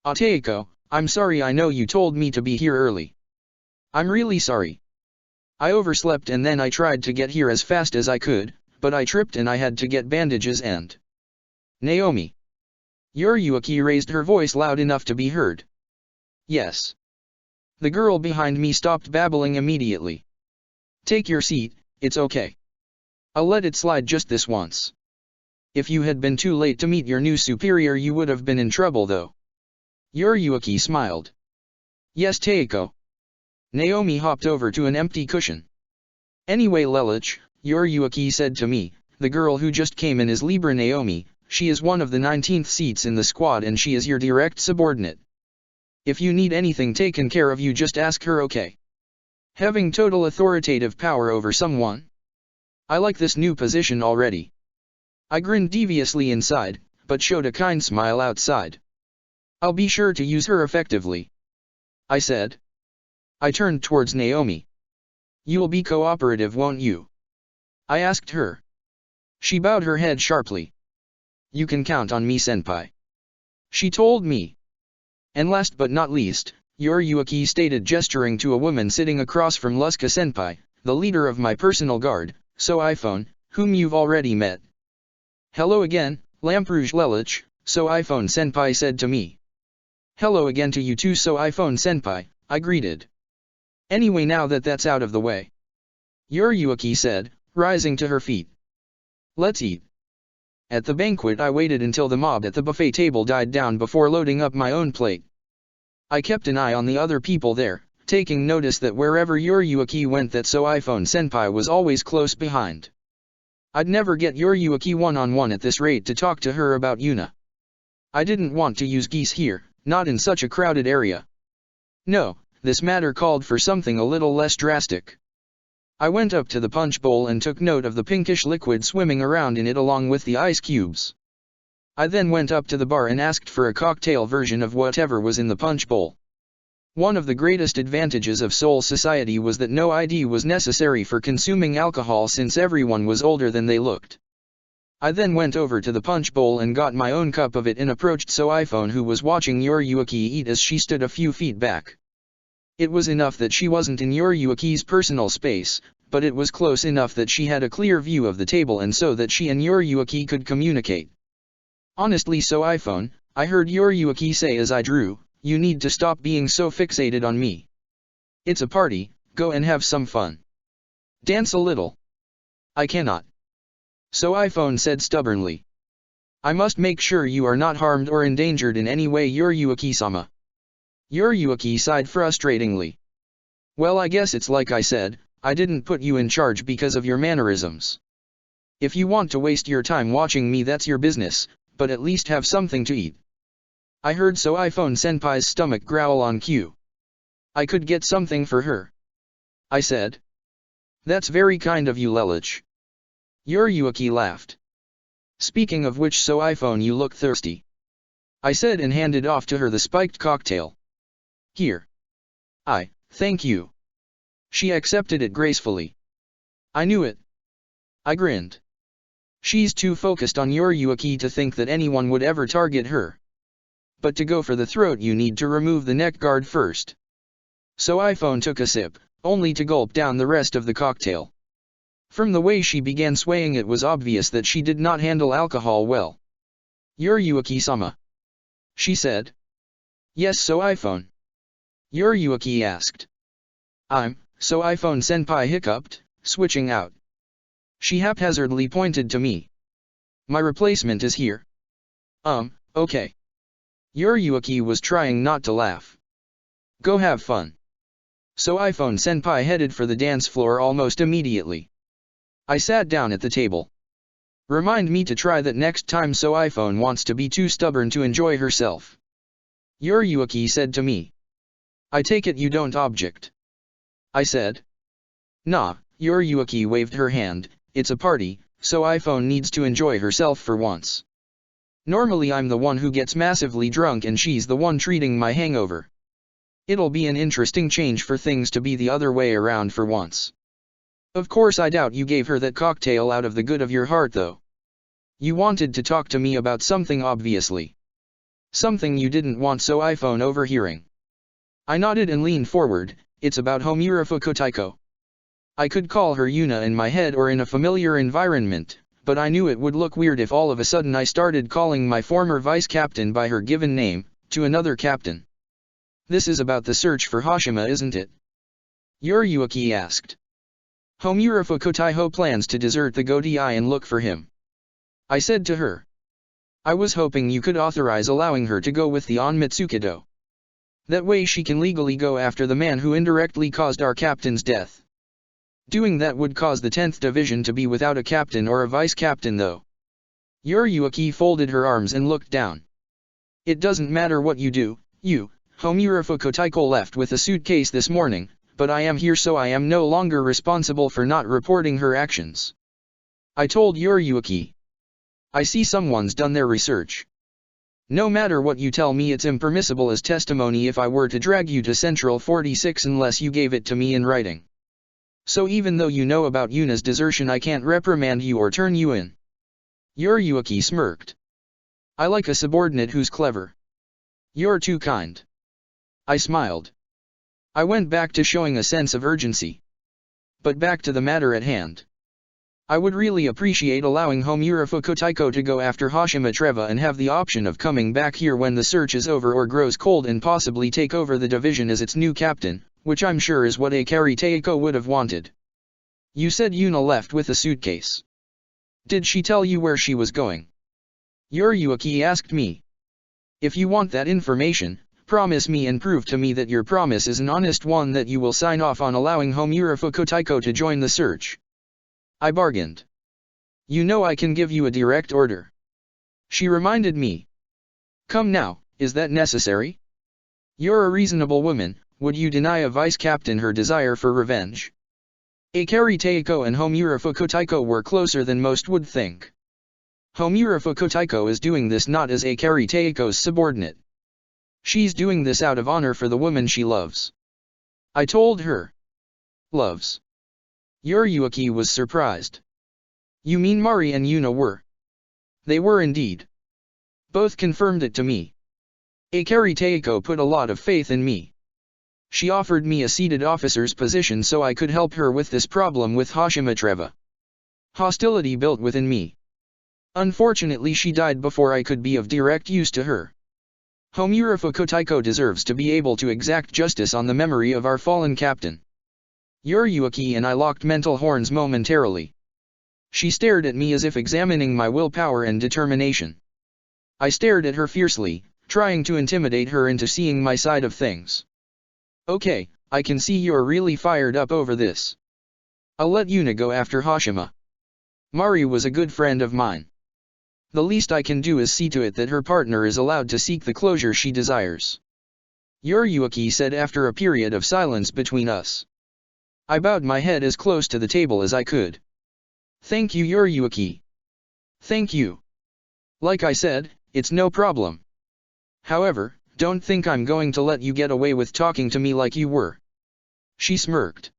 Taeko, I'm sorry, I know you told me to be here early. I'm really sorry. I overslept and then I tried to get here as fast as I could, but I tripped and I had to get bandages and... Naomi. Yuriuki raised her voice loud enough to be heard. Yes. The girl behind me stopped babbling immediately. Take your seat, it's okay. I'll let it slide just this once. If you had been too late to meet your new superior, you would have been in trouble though. Yuriuki smiled. Yes, Taeko. Naomi hopped over to an empty cushion. Anyway, Lelouch, Yuriuki said to me, the girl who just came in is Libra Naomi. She is one of the 19th seats in the squad and she is your direct subordinate. If you need anything taken care of, you just ask her, okay? Having total authoritative power over someone? I like this new position already. I grinned deviously inside, but showed a kind smile outside. I'll be sure to use her effectively. I said. I turned towards Naomi. You'll be cooperative, won't you? I asked her. She bowed her head sharply. You can count on me, senpai. She told me. And last but not least, Yuriuki stated, gesturing to a woman sitting across from Luska senpai, the leader of my personal guard, So iPhone, whom you've already met. Hello again, Lamperouge Lelouch, So iPhone senpai said to me. Hello again to you too, So iPhone senpai, I greeted. Anyway, now that that's out of the way. Yuriuki said, rising to her feet. Let's eat. At the banquet I waited until the mob at the buffet table died down before loading up my own plate. I kept an eye on the other people there, taking notice that wherever Yuriuki went, that So iPhone senpai was always close behind. I'd never get Yuriuki one-on-one at this rate to talk to her about Yuna. I didn't want to use geese here, not in such a crowded area. No, this matter called for something a little less drastic. I went up to the punch bowl and took note of the pinkish liquid swimming around in it along with the ice cubes. I then went up to the bar and asked for a cocktail version of whatever was in the punch bowl. One of the greatest advantages of Seoul society was that no ID was necessary for consuming alcohol since everyone was older than they looked. I then went over to the punch bowl and got my own cup of it and approached So iPhone, who was watching Yuriuki eat as she stood a few feet back. It was enough that she wasn't in Yuriuki's personal space, but it was close enough that she had a clear view of the table and so that she and Yuriuki could communicate. Honestly, So iPhone, I heard Yuriuki say as I drew, you need to stop being so fixated on me. It's a party, go and have some fun. Dance a little. I cannot. So iPhone said stubbornly. I must make sure you are not harmed or endangered in any way, Yuriuki-sama. Yuriuki sighed frustratingly. Well, I guess it's like I said, I didn't put you in charge because of your mannerisms. If you want to waste your time watching me, that's your business, but at least have something to eat. I heard So iPhone senpai's stomach growl on cue. I could get something for her, I said. That's very kind of you, Lelich. Yuriuki laughed. Speaking of which, So iPhone, you look thirsty, I said and handed off to her the spiked cocktail. Here. Thank you. She accepted it gracefully. I knew it. I grinned. She's too focused on Yuriuki to think that anyone would ever target her. But to go for the throat, you need to remove the neck guard first. So iPhone took a sip, only to gulp down the rest of the cocktail. From the way she began swaying, it was obvious that she did not handle alcohol well. Yuriuki-sama, she said. Yes, So iPhone. Yuriuki asked. So iPhone senpai hiccuped, switching out. She haphazardly pointed to me. My replacement is here. Okay. Yuriuki was trying not to laugh. Go have fun. So iPhone senpai headed for the dance floor almost immediately. I sat down at the table. Remind me to try that next time So iPhone wants to be too stubborn to enjoy herself. Yuriuki said to me. I take it you don't object, I said. Nah, Yuriuki waved her hand, it's a party, So iPhone needs to enjoy herself for once. Normally I'm the one who gets massively drunk and she's the one treating my hangover. It'll be an interesting change for things to be the other way around for once. Of course I doubt you gave her that cocktail out of the good of your heart though. You wanted to talk to me about something obviously. Something you didn't want So iPhone overhearing. I nodded and leaned forward, it's about Homura Fukutaiko. I could call her Yuna in my head or in a familiar environment, but I knew it would look weird if all of a sudden I started calling my former vice captain by her given name, to another captain. This is about the search for Hashima, isn't it? Yuriuki asked. Homura Fukutaiho plans to desert the Godai and look for him, I said to her. I was hoping you could authorize allowing her to go with the On Mitsukido. That way she can legally go after the man who indirectly caused our captain's death. Doing that would cause the 10th Division to be without a captain or a vice captain though. Yuriuki folded her arms and looked down. It doesn't matter what you do, Homura Fukutaiko left with a suitcase this morning, but I am here so I am no longer responsible for not reporting her actions. I told Yuriuki. I see someone's done their research. No matter what you tell me, it's impermissible as testimony if I were to drag you to Central 46 unless you gave it to me in writing. So even though you know about Yuna's desertion, I can't reprimand you or turn you in. Yuriuki smirked. I like a subordinate who's clever. You're too kind. I smiled. I went back to showing a sense of urgency. But back to the matter at hand. I would really appreciate allowing Homura Fukutaiko to go after Hashima Treva and have the option of coming back here when the search is over or grows cold and possibly take over the division as its new captain, which I'm sure is what Akari Teiko would have wanted. You said Yuna left with a suitcase. Did she tell you where she was going? Yuriuki asked me. If you want that information, promise me and prove to me that your promise is an honest one that you will sign off on allowing Homura Fukutaiko to join the search. I bargained. You know I can give you a direct order. She reminded me. Come now, is that necessary? You're a reasonable woman, would you deny a vice captain her desire for revenge? Akari Teiko and Homura Fukutaiko were closer than most would think. Homura Fukutaiko is doing this not as Akari Teiko's subordinate. She's doing this out of honor for the woman she loves. I told her. Loves. Yuriuki was surprised. You mean Mari and Yuna were? They were indeed. Both confirmed it to me. Akari Teiko put a lot of faith in me. She offered me a seated officer's position so I could help her with this problem with Hashima Treva. Hostility built within me. Unfortunately, she died before I could be of direct use to her. Homura Fukutaiko deserves to be able to exact justice on the memory of our fallen captain. Yuriyuki and I locked mental horns momentarily. She stared at me as if examining my willpower and determination. I stared at her fiercely, trying to intimidate her into seeing my side of things. Okay, I can see you're really fired up over this. I'll let Yuna go after Hashima. Mari was a good friend of mine. The least I can do is see to it that her partner is allowed to seek the closure she desires. Yuriyuki said after a period of silence between us. I bowed my head as close to the table as I could. Thank you, Yuriyuki. Thank you. Like I said, it's no problem. However, don't think I'm going to let you get away with talking to me like you were. She smirked.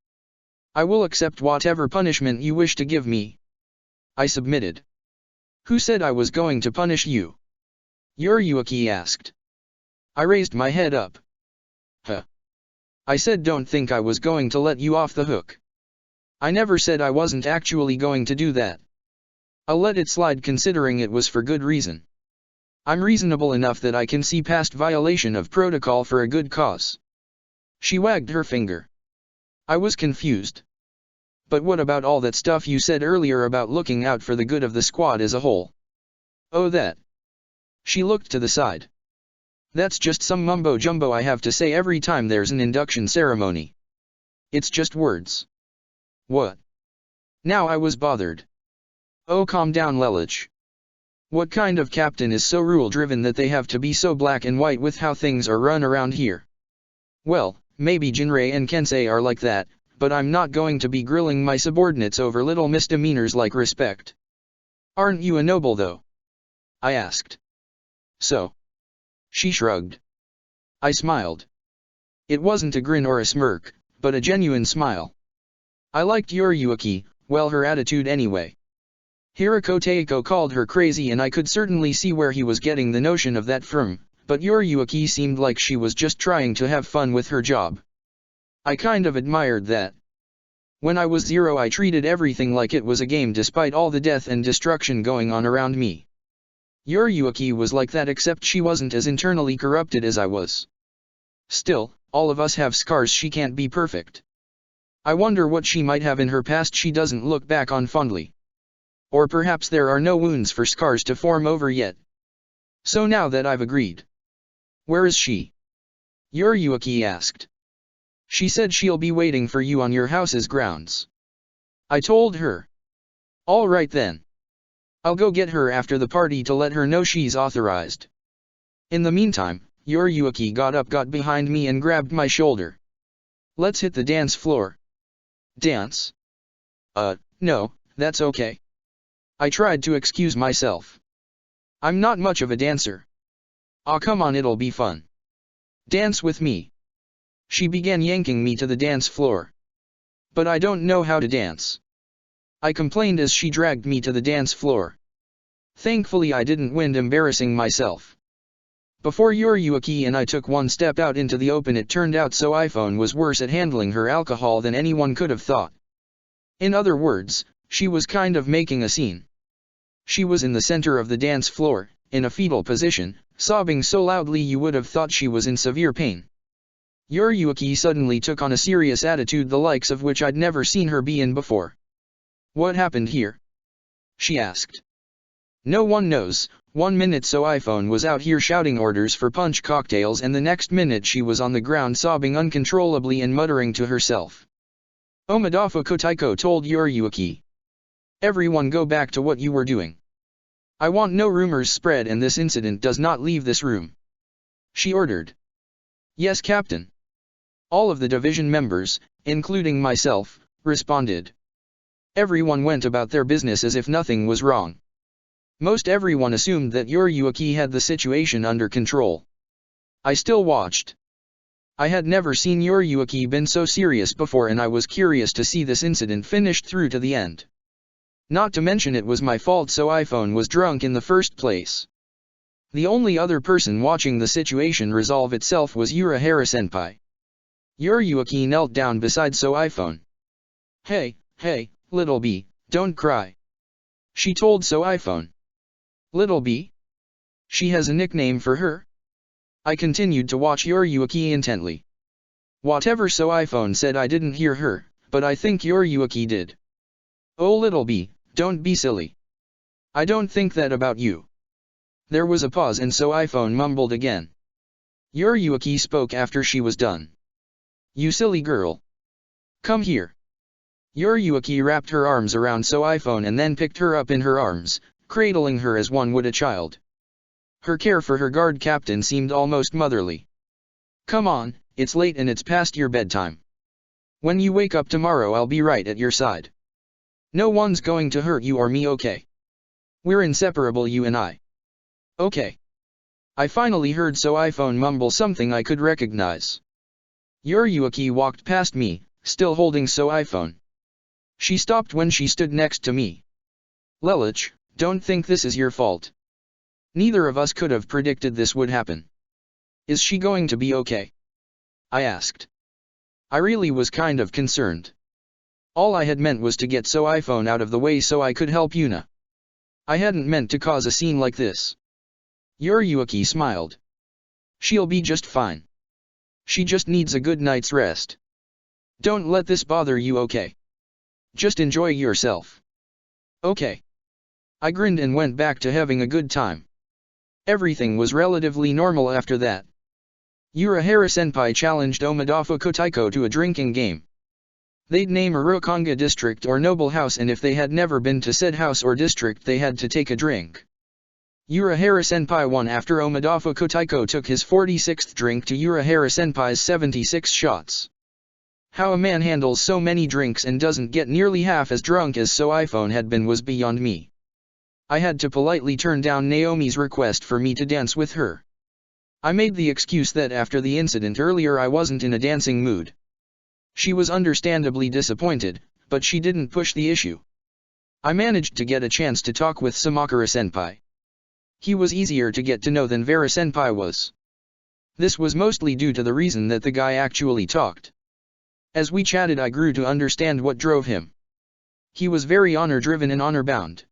I will accept whatever punishment you wish to give me. I submitted. Who said I was going to punish you? Yuriyuki asked. I raised my head up. Huh. I said don't think I was going to let you off the hook. I never said I wasn't actually going to do that. I'll let it slide considering it was for good reason. I'm reasonable enough that I can see past violation of protocol for a good cause. She wagged her finger. I was confused. But what about all that stuff you said earlier about looking out for the good of the squad as a whole? Oh that. She looked to the side. That's just some mumbo-jumbo I have to say every time there's an induction ceremony. It's just words. What? Now I was bothered. Oh calm down Lelouch. What kind of captain is so rule-driven that they have to be so black and white with how things are run around here? Well, maybe Jinrei and Kensei are like that, but I'm not going to be grilling my subordinates over little misdemeanors like respect. Aren't you a noble though? I asked. So? She shrugged. I smiled. It wasn't a grin or a smirk, but a genuine smile. I liked Yuriyuki, well her attitude anyway. Hirako Teiko called her crazy and I could certainly see where he was getting the notion of that from, but Yuriyuki seemed like she was just trying to have fun with her job. I kind of admired that. When I was 0 I treated everything like it was a game despite all the death and destruction going on around me. Yuriyuki was like that except she wasn't as internally corrupted as I was. Still, all of us have scars, she can't be perfect. I wonder what she might have in her past she doesn't look back on fondly. Or perhaps there are no wounds for scars to form over yet. So now that I've agreed. Where is she? Yuriyuki asked. She said she'll be waiting for you on your house's grounds. I told her. All right then. I'll go get her after the party to let her know she's authorized. In the meantime, Yuriyuki got behind me and grabbed my shoulder. Let's hit the dance floor. Dance? No, that's okay. I tried to excuse myself. I'm not much of a dancer. Aw come on, it'll be fun. Dance with me. She began yanking me to the dance floor. But I don't know how to dance. I complained as she dragged me to the dance floor. Thankfully I didn't wind embarrassing myself. Before Yuriyuki and I took one step out into the open, it turned out So iPhone was worse at handling her alcohol than anyone could have thought. In other words, she was kind of making a scene. She was in the center of the dance floor, in a fetal position, sobbing so loudly you would have thought she was in severe pain. Yuriyuki suddenly took on a serious attitude the likes of which I'd never seen her be in before. What happened here? She asked. No one knows. 1 minute So iPhone was out here shouting orders for punch cocktails and the next minute she was on the ground sobbing uncontrollably and muttering to herself. Omadafo Kotaiko told Yuriyuki. Everyone go back to what you were doing. I want no rumors spread and this incident does not leave this room. She ordered. Yes, Captain. All of the division members, including myself, responded. Everyone went about their business as if nothing was wrong. Most everyone assumed that Yuriyuki had the situation under control. I still watched. I had never seen Yuriyuki been so serious before and I was curious to see this incident finished through to the end. Not to mention it was my fault So iPhone was drunk in the first place. The only other person watching the situation resolve itself was Urahara-senpai. Yuriyuki knelt down beside So iPhone. Hey, little B, don't cry. She told So iPhone. Little B? She has a nickname for her? I continued to watch Yuriyuki intently. Whatever So iPhone said I didn't hear her, but I think Yoriyuki did. Oh little bee, don't be silly. I don't think that about you. There was a pause and so iPhone mumbled again. Yoriyuki spoke after she was done. You silly girl. Come here. Yoriyuki wrapped her arms around So iPhone and then picked her up in her arms, cradling her as one would a child. Her care for her guard captain seemed almost motherly. Come on, it's late and it's past your bedtime. When you wake up tomorrow I'll be right at your side. No one's going to hurt you or me, okay? We're inseparable, you and I. Okay. I finally heard So iPhone mumble something I could recognize. Yoriyuki walked past me, still holding So iPhone. She stopped when she stood next to me. Lelich, don't think this is your fault. Neither of us could have predicted this would happen. Is she going to be okay? I asked. I really was kind of concerned. All I had meant was to get So iPhone out of the way so I could help Yuna. I hadn't meant to cause a scene like this. Yoriyuki smiled. She'll be just fine. She just needs a good night's rest. Don't let this bother you, okay? Just enjoy yourself. Okay. I grinned and went back to having a good time. Everything was relatively normal after that. Urahara-senpai challenged Omidafu Kotaiko to a drinking game. They'd name a Rokanga district or noble house, and if they had never been to said house or district they had to take a drink. Urahara-senpai won after Omidafu Kotaiko took his 46th drink to Urahara-senpai's 76 shots. How a man handles so many drinks and doesn't get nearly half as drunk as So iPhone had been was beyond me. I had to politely turn down Naomi's request for me to dance with her. I made the excuse that after the incident earlier I wasn't in a dancing mood. She was understandably disappointed, but she didn't push the issue. I managed to get a chance to talk with Samakura-senpai. He was easier to get to know than Vera-senpai was. This was mostly due to the reason that the guy actually talked. As we chatted I grew to understand what drove him. He was very honor-driven and honor-bound.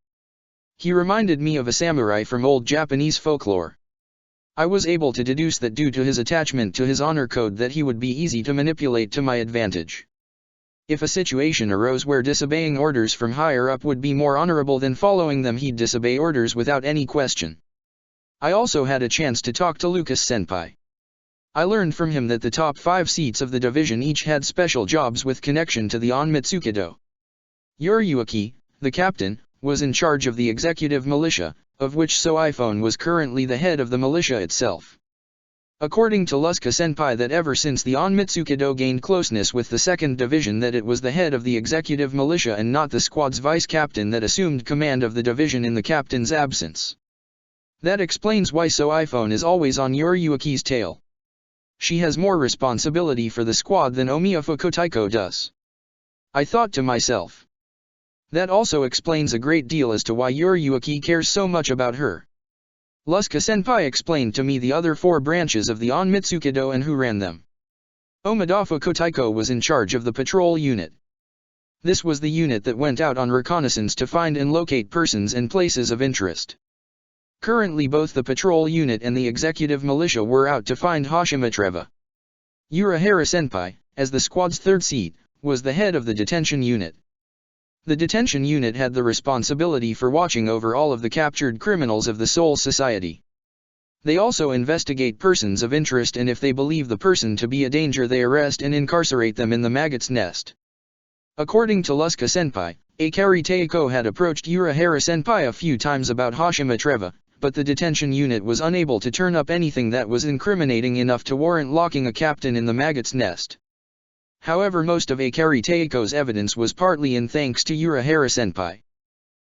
He reminded me of a samurai from old Japanese folklore. I was able to deduce that due to his attachment to his honor code that he would be easy to manipulate to my advantage. If a situation arose where disobeying orders from higher up would be more honorable than following them, he'd disobey orders without any question. I also had a chance to talk to Lucas-senpai. I learned from him that the top 5 seats of the division each had special jobs with connection to the Onmitsukido. Yoriyuki, the captain, was in charge of the executive militia, of which So iPhone was currently the head of the militia itself. According to Luska-senpai, that ever since the Onmitsukido gained closeness with the 2nd Division, that it was the head of the executive militia and not the squad's vice captain that assumed command of the division in the captain's absence. That explains why So iPhone is always on Yoriyuki's tail. She has more responsibility for the squad than Omiyafu Kotaiko does. I thought to myself. That also explains a great deal as to why Yoriyuki cares so much about her. Luska-senpai explained to me the other 4 branches of the Onmitsukido and who ran them. Omidafu Kotaiko was in charge of the patrol unit. This was the unit that went out on reconnaissance to find and locate persons and places of interest. Currently both the patrol unit and the executive militia were out to find Hashimatreva. Urahara-senpai, as the squad's 3rd seat, was the head of the detention unit. The detention unit had the responsibility for watching over all of the captured criminals of the Soul Society. They also investigate persons of interest, and if they believe the person to be a danger they arrest and incarcerate them in the maggot's nest. According to Luska-senpai, Akari Teiko had approached Urahara-senpai a few times about Hashimatreva, but the detention unit was unable to turn up anything that was incriminating enough to warrant locking a captain in the maggot's nest. However, most of Akari Teiko's evidence was partly in thanks to Urahara-senpai.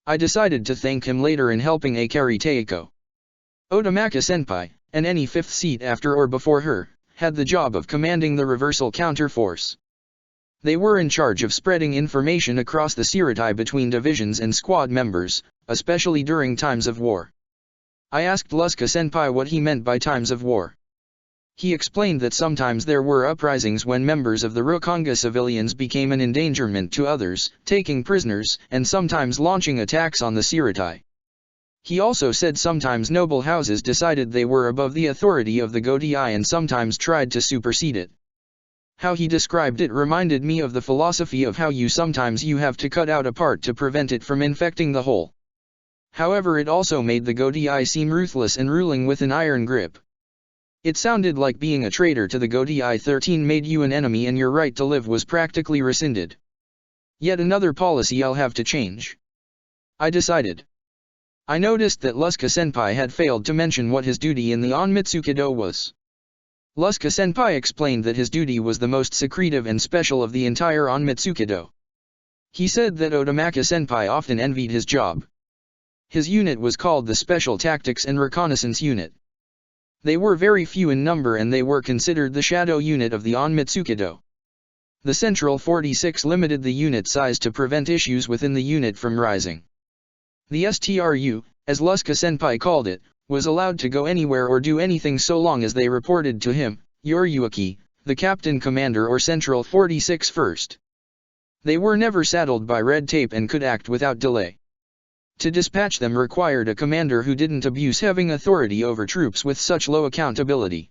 I decided to thank him later in helping Akari Teiko. Otomaka-senpai, and any 5th seat after or before her, had the job of commanding the reversal counterforce. They were in charge of spreading information across the Siratai between divisions and squad members, especially during times of war. I asked Luska-senpai what he meant by times of war. He explained that sometimes there were uprisings when members of the Rokanga civilians became an endangerment to others, taking prisoners, and sometimes launching attacks on the Siratai. He also said sometimes noble houses decided they were above the authority of the Godiai and sometimes tried to supersede it. How he described it reminded me of the philosophy of how sometimes you have to cut out a part to prevent it from infecting the whole. However, it also made the Godiai seem ruthless and ruling with an iron grip. It sounded like being a traitor to the Godiai 13 made you an enemy and your right to live was practically rescinded. Yet another policy I'll have to change, I decided. I noticed that Luska-senpai had failed to mention what his duty in the Onmitsukido was. Luska-senpai explained that his duty was the most secretive and special of the entire Onmitsukido. He said that Otomaka-senpai often envied his job. His unit was called the Special Tactics and Reconnaissance Unit. They were very few in number and they were considered the shadow unit of the Onmitsukido. The Central 46 limited the unit size to prevent issues within the unit from rising. The STRU, as Luska-senpai called it, was allowed to go anywhere or do anything so long as they reported to him, Yoriyuki, the captain commander or Central 46 first. They were never saddled by red tape and could act without delay. To dispatch them required a commander who didn't abuse having authority over troops with such low accountability.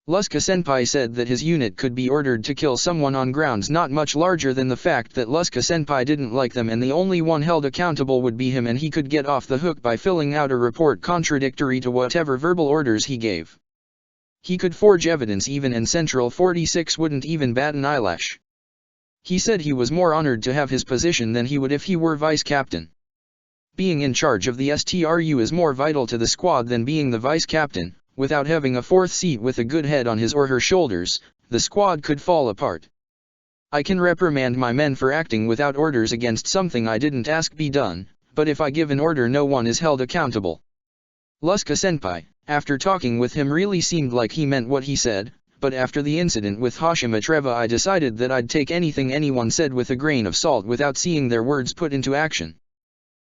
Luska-senpai said that his unit could be ordered to kill someone on grounds not much larger than the fact that Luska-senpai didn't like them and the only one held accountable would be him and he could get off the hook by filling out a report contradictory to whatever verbal orders he gave. He could forge evidence even and Central 46 wouldn't even bat an eyelash. He said he was more honored to have his position than he would if he were vice captain. Being in charge of the STRU is more vital to the squad than being the vice captain. Without having a fourth seat with a good head on his or her shoulders, the squad could fall apart. I can reprimand my men for acting without orders against something I didn't ask be done, but if I give an order no one is held accountable. Luska-senpai, after talking with him really seemed like he meant what he said, but after the incident with Hashima Treva I decided that I'd take anything anyone said with a grain of salt without seeing their words put into action.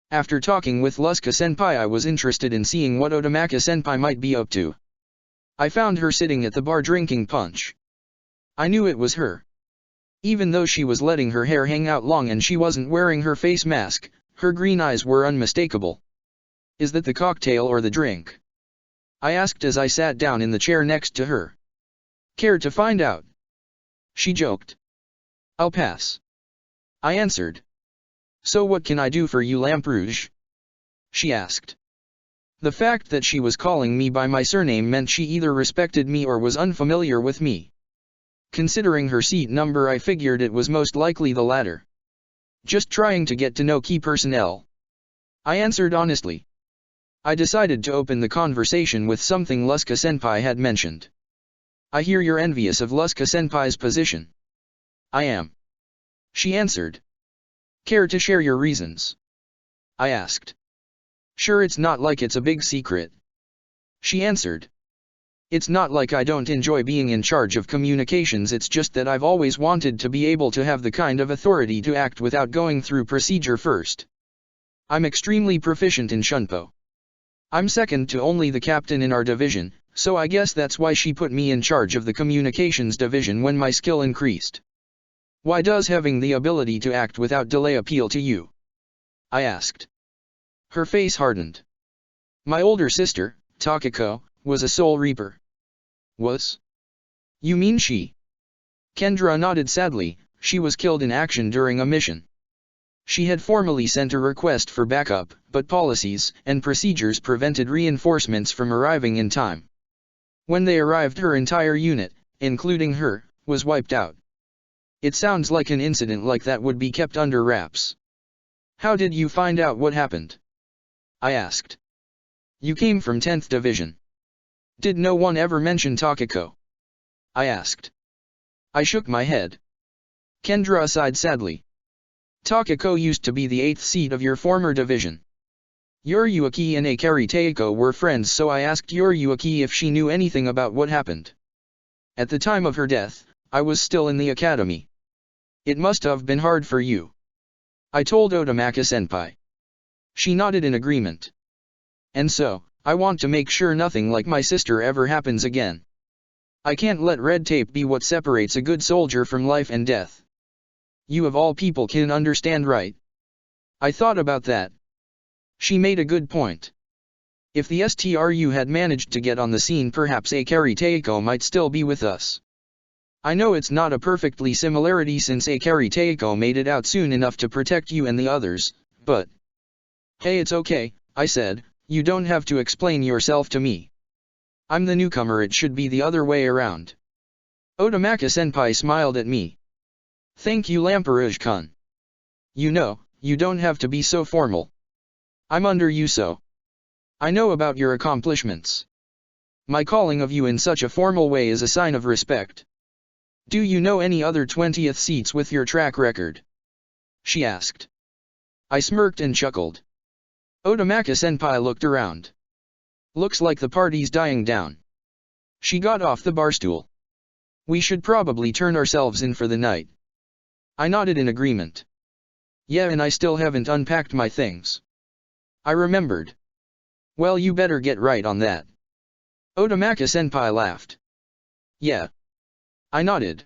After talking with Luska-senpai I was interested in seeing what Otomaka-senpai might be up to. I found her sitting at the bar drinking punch. I knew it was her. Even though she was letting her hair hang out long and she wasn't wearing her face mask, her green eyes were unmistakable. Is that the cocktail or the drink? I asked as I sat down in the chair next to her. Care to find out? She joked. I'll pass. I answered. So what can I do for you, Lamperouge? She asked. The fact that she was calling me by my surname meant she either respected me or was unfamiliar with me. Considering her seat number I figured it was most likely the latter. Just trying to get to know key personnel. I answered honestly. I decided to open the conversation with something Luska-senpai had mentioned. I hear you're envious of Luska-senpai's position. I am. She answered. Care to share your reasons? I asked. Sure, it's not like it's a big secret. She answered. It's not like I don't enjoy being in charge of communications, it's just that I've always wanted to be able to have the kind of authority to act without going through procedure first. I'm extremely proficient in Shunpo. I'm second to only the captain in our division, so I guess that's why she put me in charge of the communications division when my skill increased. Why does having the ability to act without delay appeal to you? I asked. Her face hardened. My older sister, Takako, was a Soul Reaper. Was? You mean she? Kendra nodded sadly. She was killed in action during a mission. She had formally sent a request for backup, but policies and procedures prevented reinforcements from arriving in time. When they arrived, her entire unit, including her, was wiped out. It sounds like an incident like that would be kept under wraps. How did you find out what happened? I asked. You came from 10th Division. Did no one ever mention Takako? I asked. I shook my head. Kendra sighed sadly. Takako used to be the 8th seat of your former division. Yoriyuki and Akari Teiko were friends, so I asked Yoriyuki if she knew anything about what happened. At the time of her death, I was still in the academy. It must have been hard for you. I told Otomaka-senpai. She nodded in agreement. And so, I want to make sure nothing like my sister ever happens again. I can't let red tape be what separates a good soldier from life and death. You of all people can understand, right? I thought about that. She made a good point. If the STRU had managed to get on the scene, perhaps Akari Teiko might still be with us. I know it's not a perfectly similarity since Akari Teiko made it out soon enough to protect you and the others, but... Hey, it's okay, I said, you don't have to explain yourself to me. I'm the newcomer, it should be the other way around. Otomaka-senpai smiled at me. Thank you, Lamperouge-kun. You know, you don't have to be so formal. I'm under you, so I know about your accomplishments. My calling of you in such a formal way is a sign of respect. Do you know any other 20th seats with your track record? She asked. I smirked and chuckled. Otomaka-senpai looked around. Looks like the party's dying down. She got off the barstool. We should probably turn ourselves in for the night. I nodded in agreement. Yeah, and I still haven't unpacked my things. I remembered. Well, you better get right on that. Otomaka-senpai laughed. Yeah. I nodded.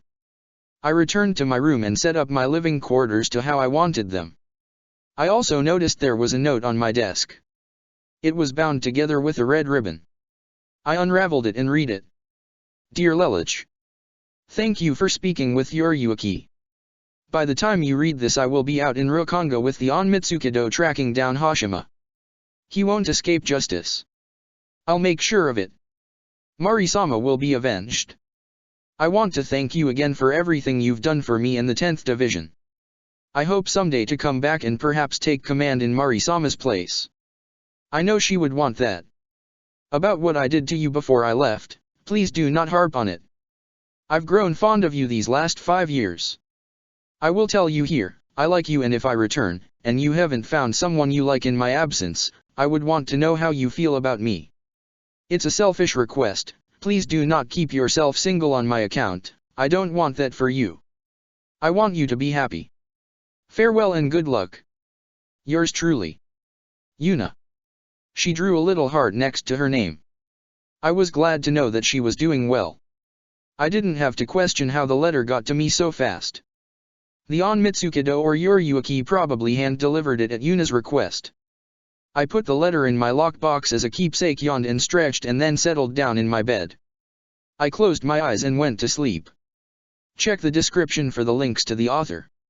I returned to my room and set up my living quarters to how I wanted them. I also noticed there was a note on my desk. It was bound together with a red ribbon. I unraveled it and read it. Dear Lelich. Thank you for speaking with Yoriyuki. By the time you read this, I will be out in Rukonga with the Onmitsukido tracking down Hashima. He won't escape justice. I'll make sure of it. Mari-sama will be avenged. I want to thank you again for everything you've done for me in the 10th Division. I hope someday to come back and perhaps take command in Mari-sama's place. I know she would want that. About what I did to you before I left, please do not harp on it. I've grown fond of you these last 5 years. I will tell you here, I like you, and if I return, and you haven't found someone you like in my absence, I would want to know how you feel about me. It's a selfish request, please do not keep yourself single on my account, I don't want that for you. I want you to be happy. Farewell and good luck. Yours truly. Yuna. She drew a little heart next to her name. I was glad to know that she was doing well. I didn't have to question how the letter got to me so fast. The Onmitsukido or Yoriyuki probably hand-delivered it at Yuna's request. I put the letter in my lockbox as a keepsake, yawned and stretched, and then settled down in my bed. I closed my eyes and went to sleep. Check the description for the links to the author.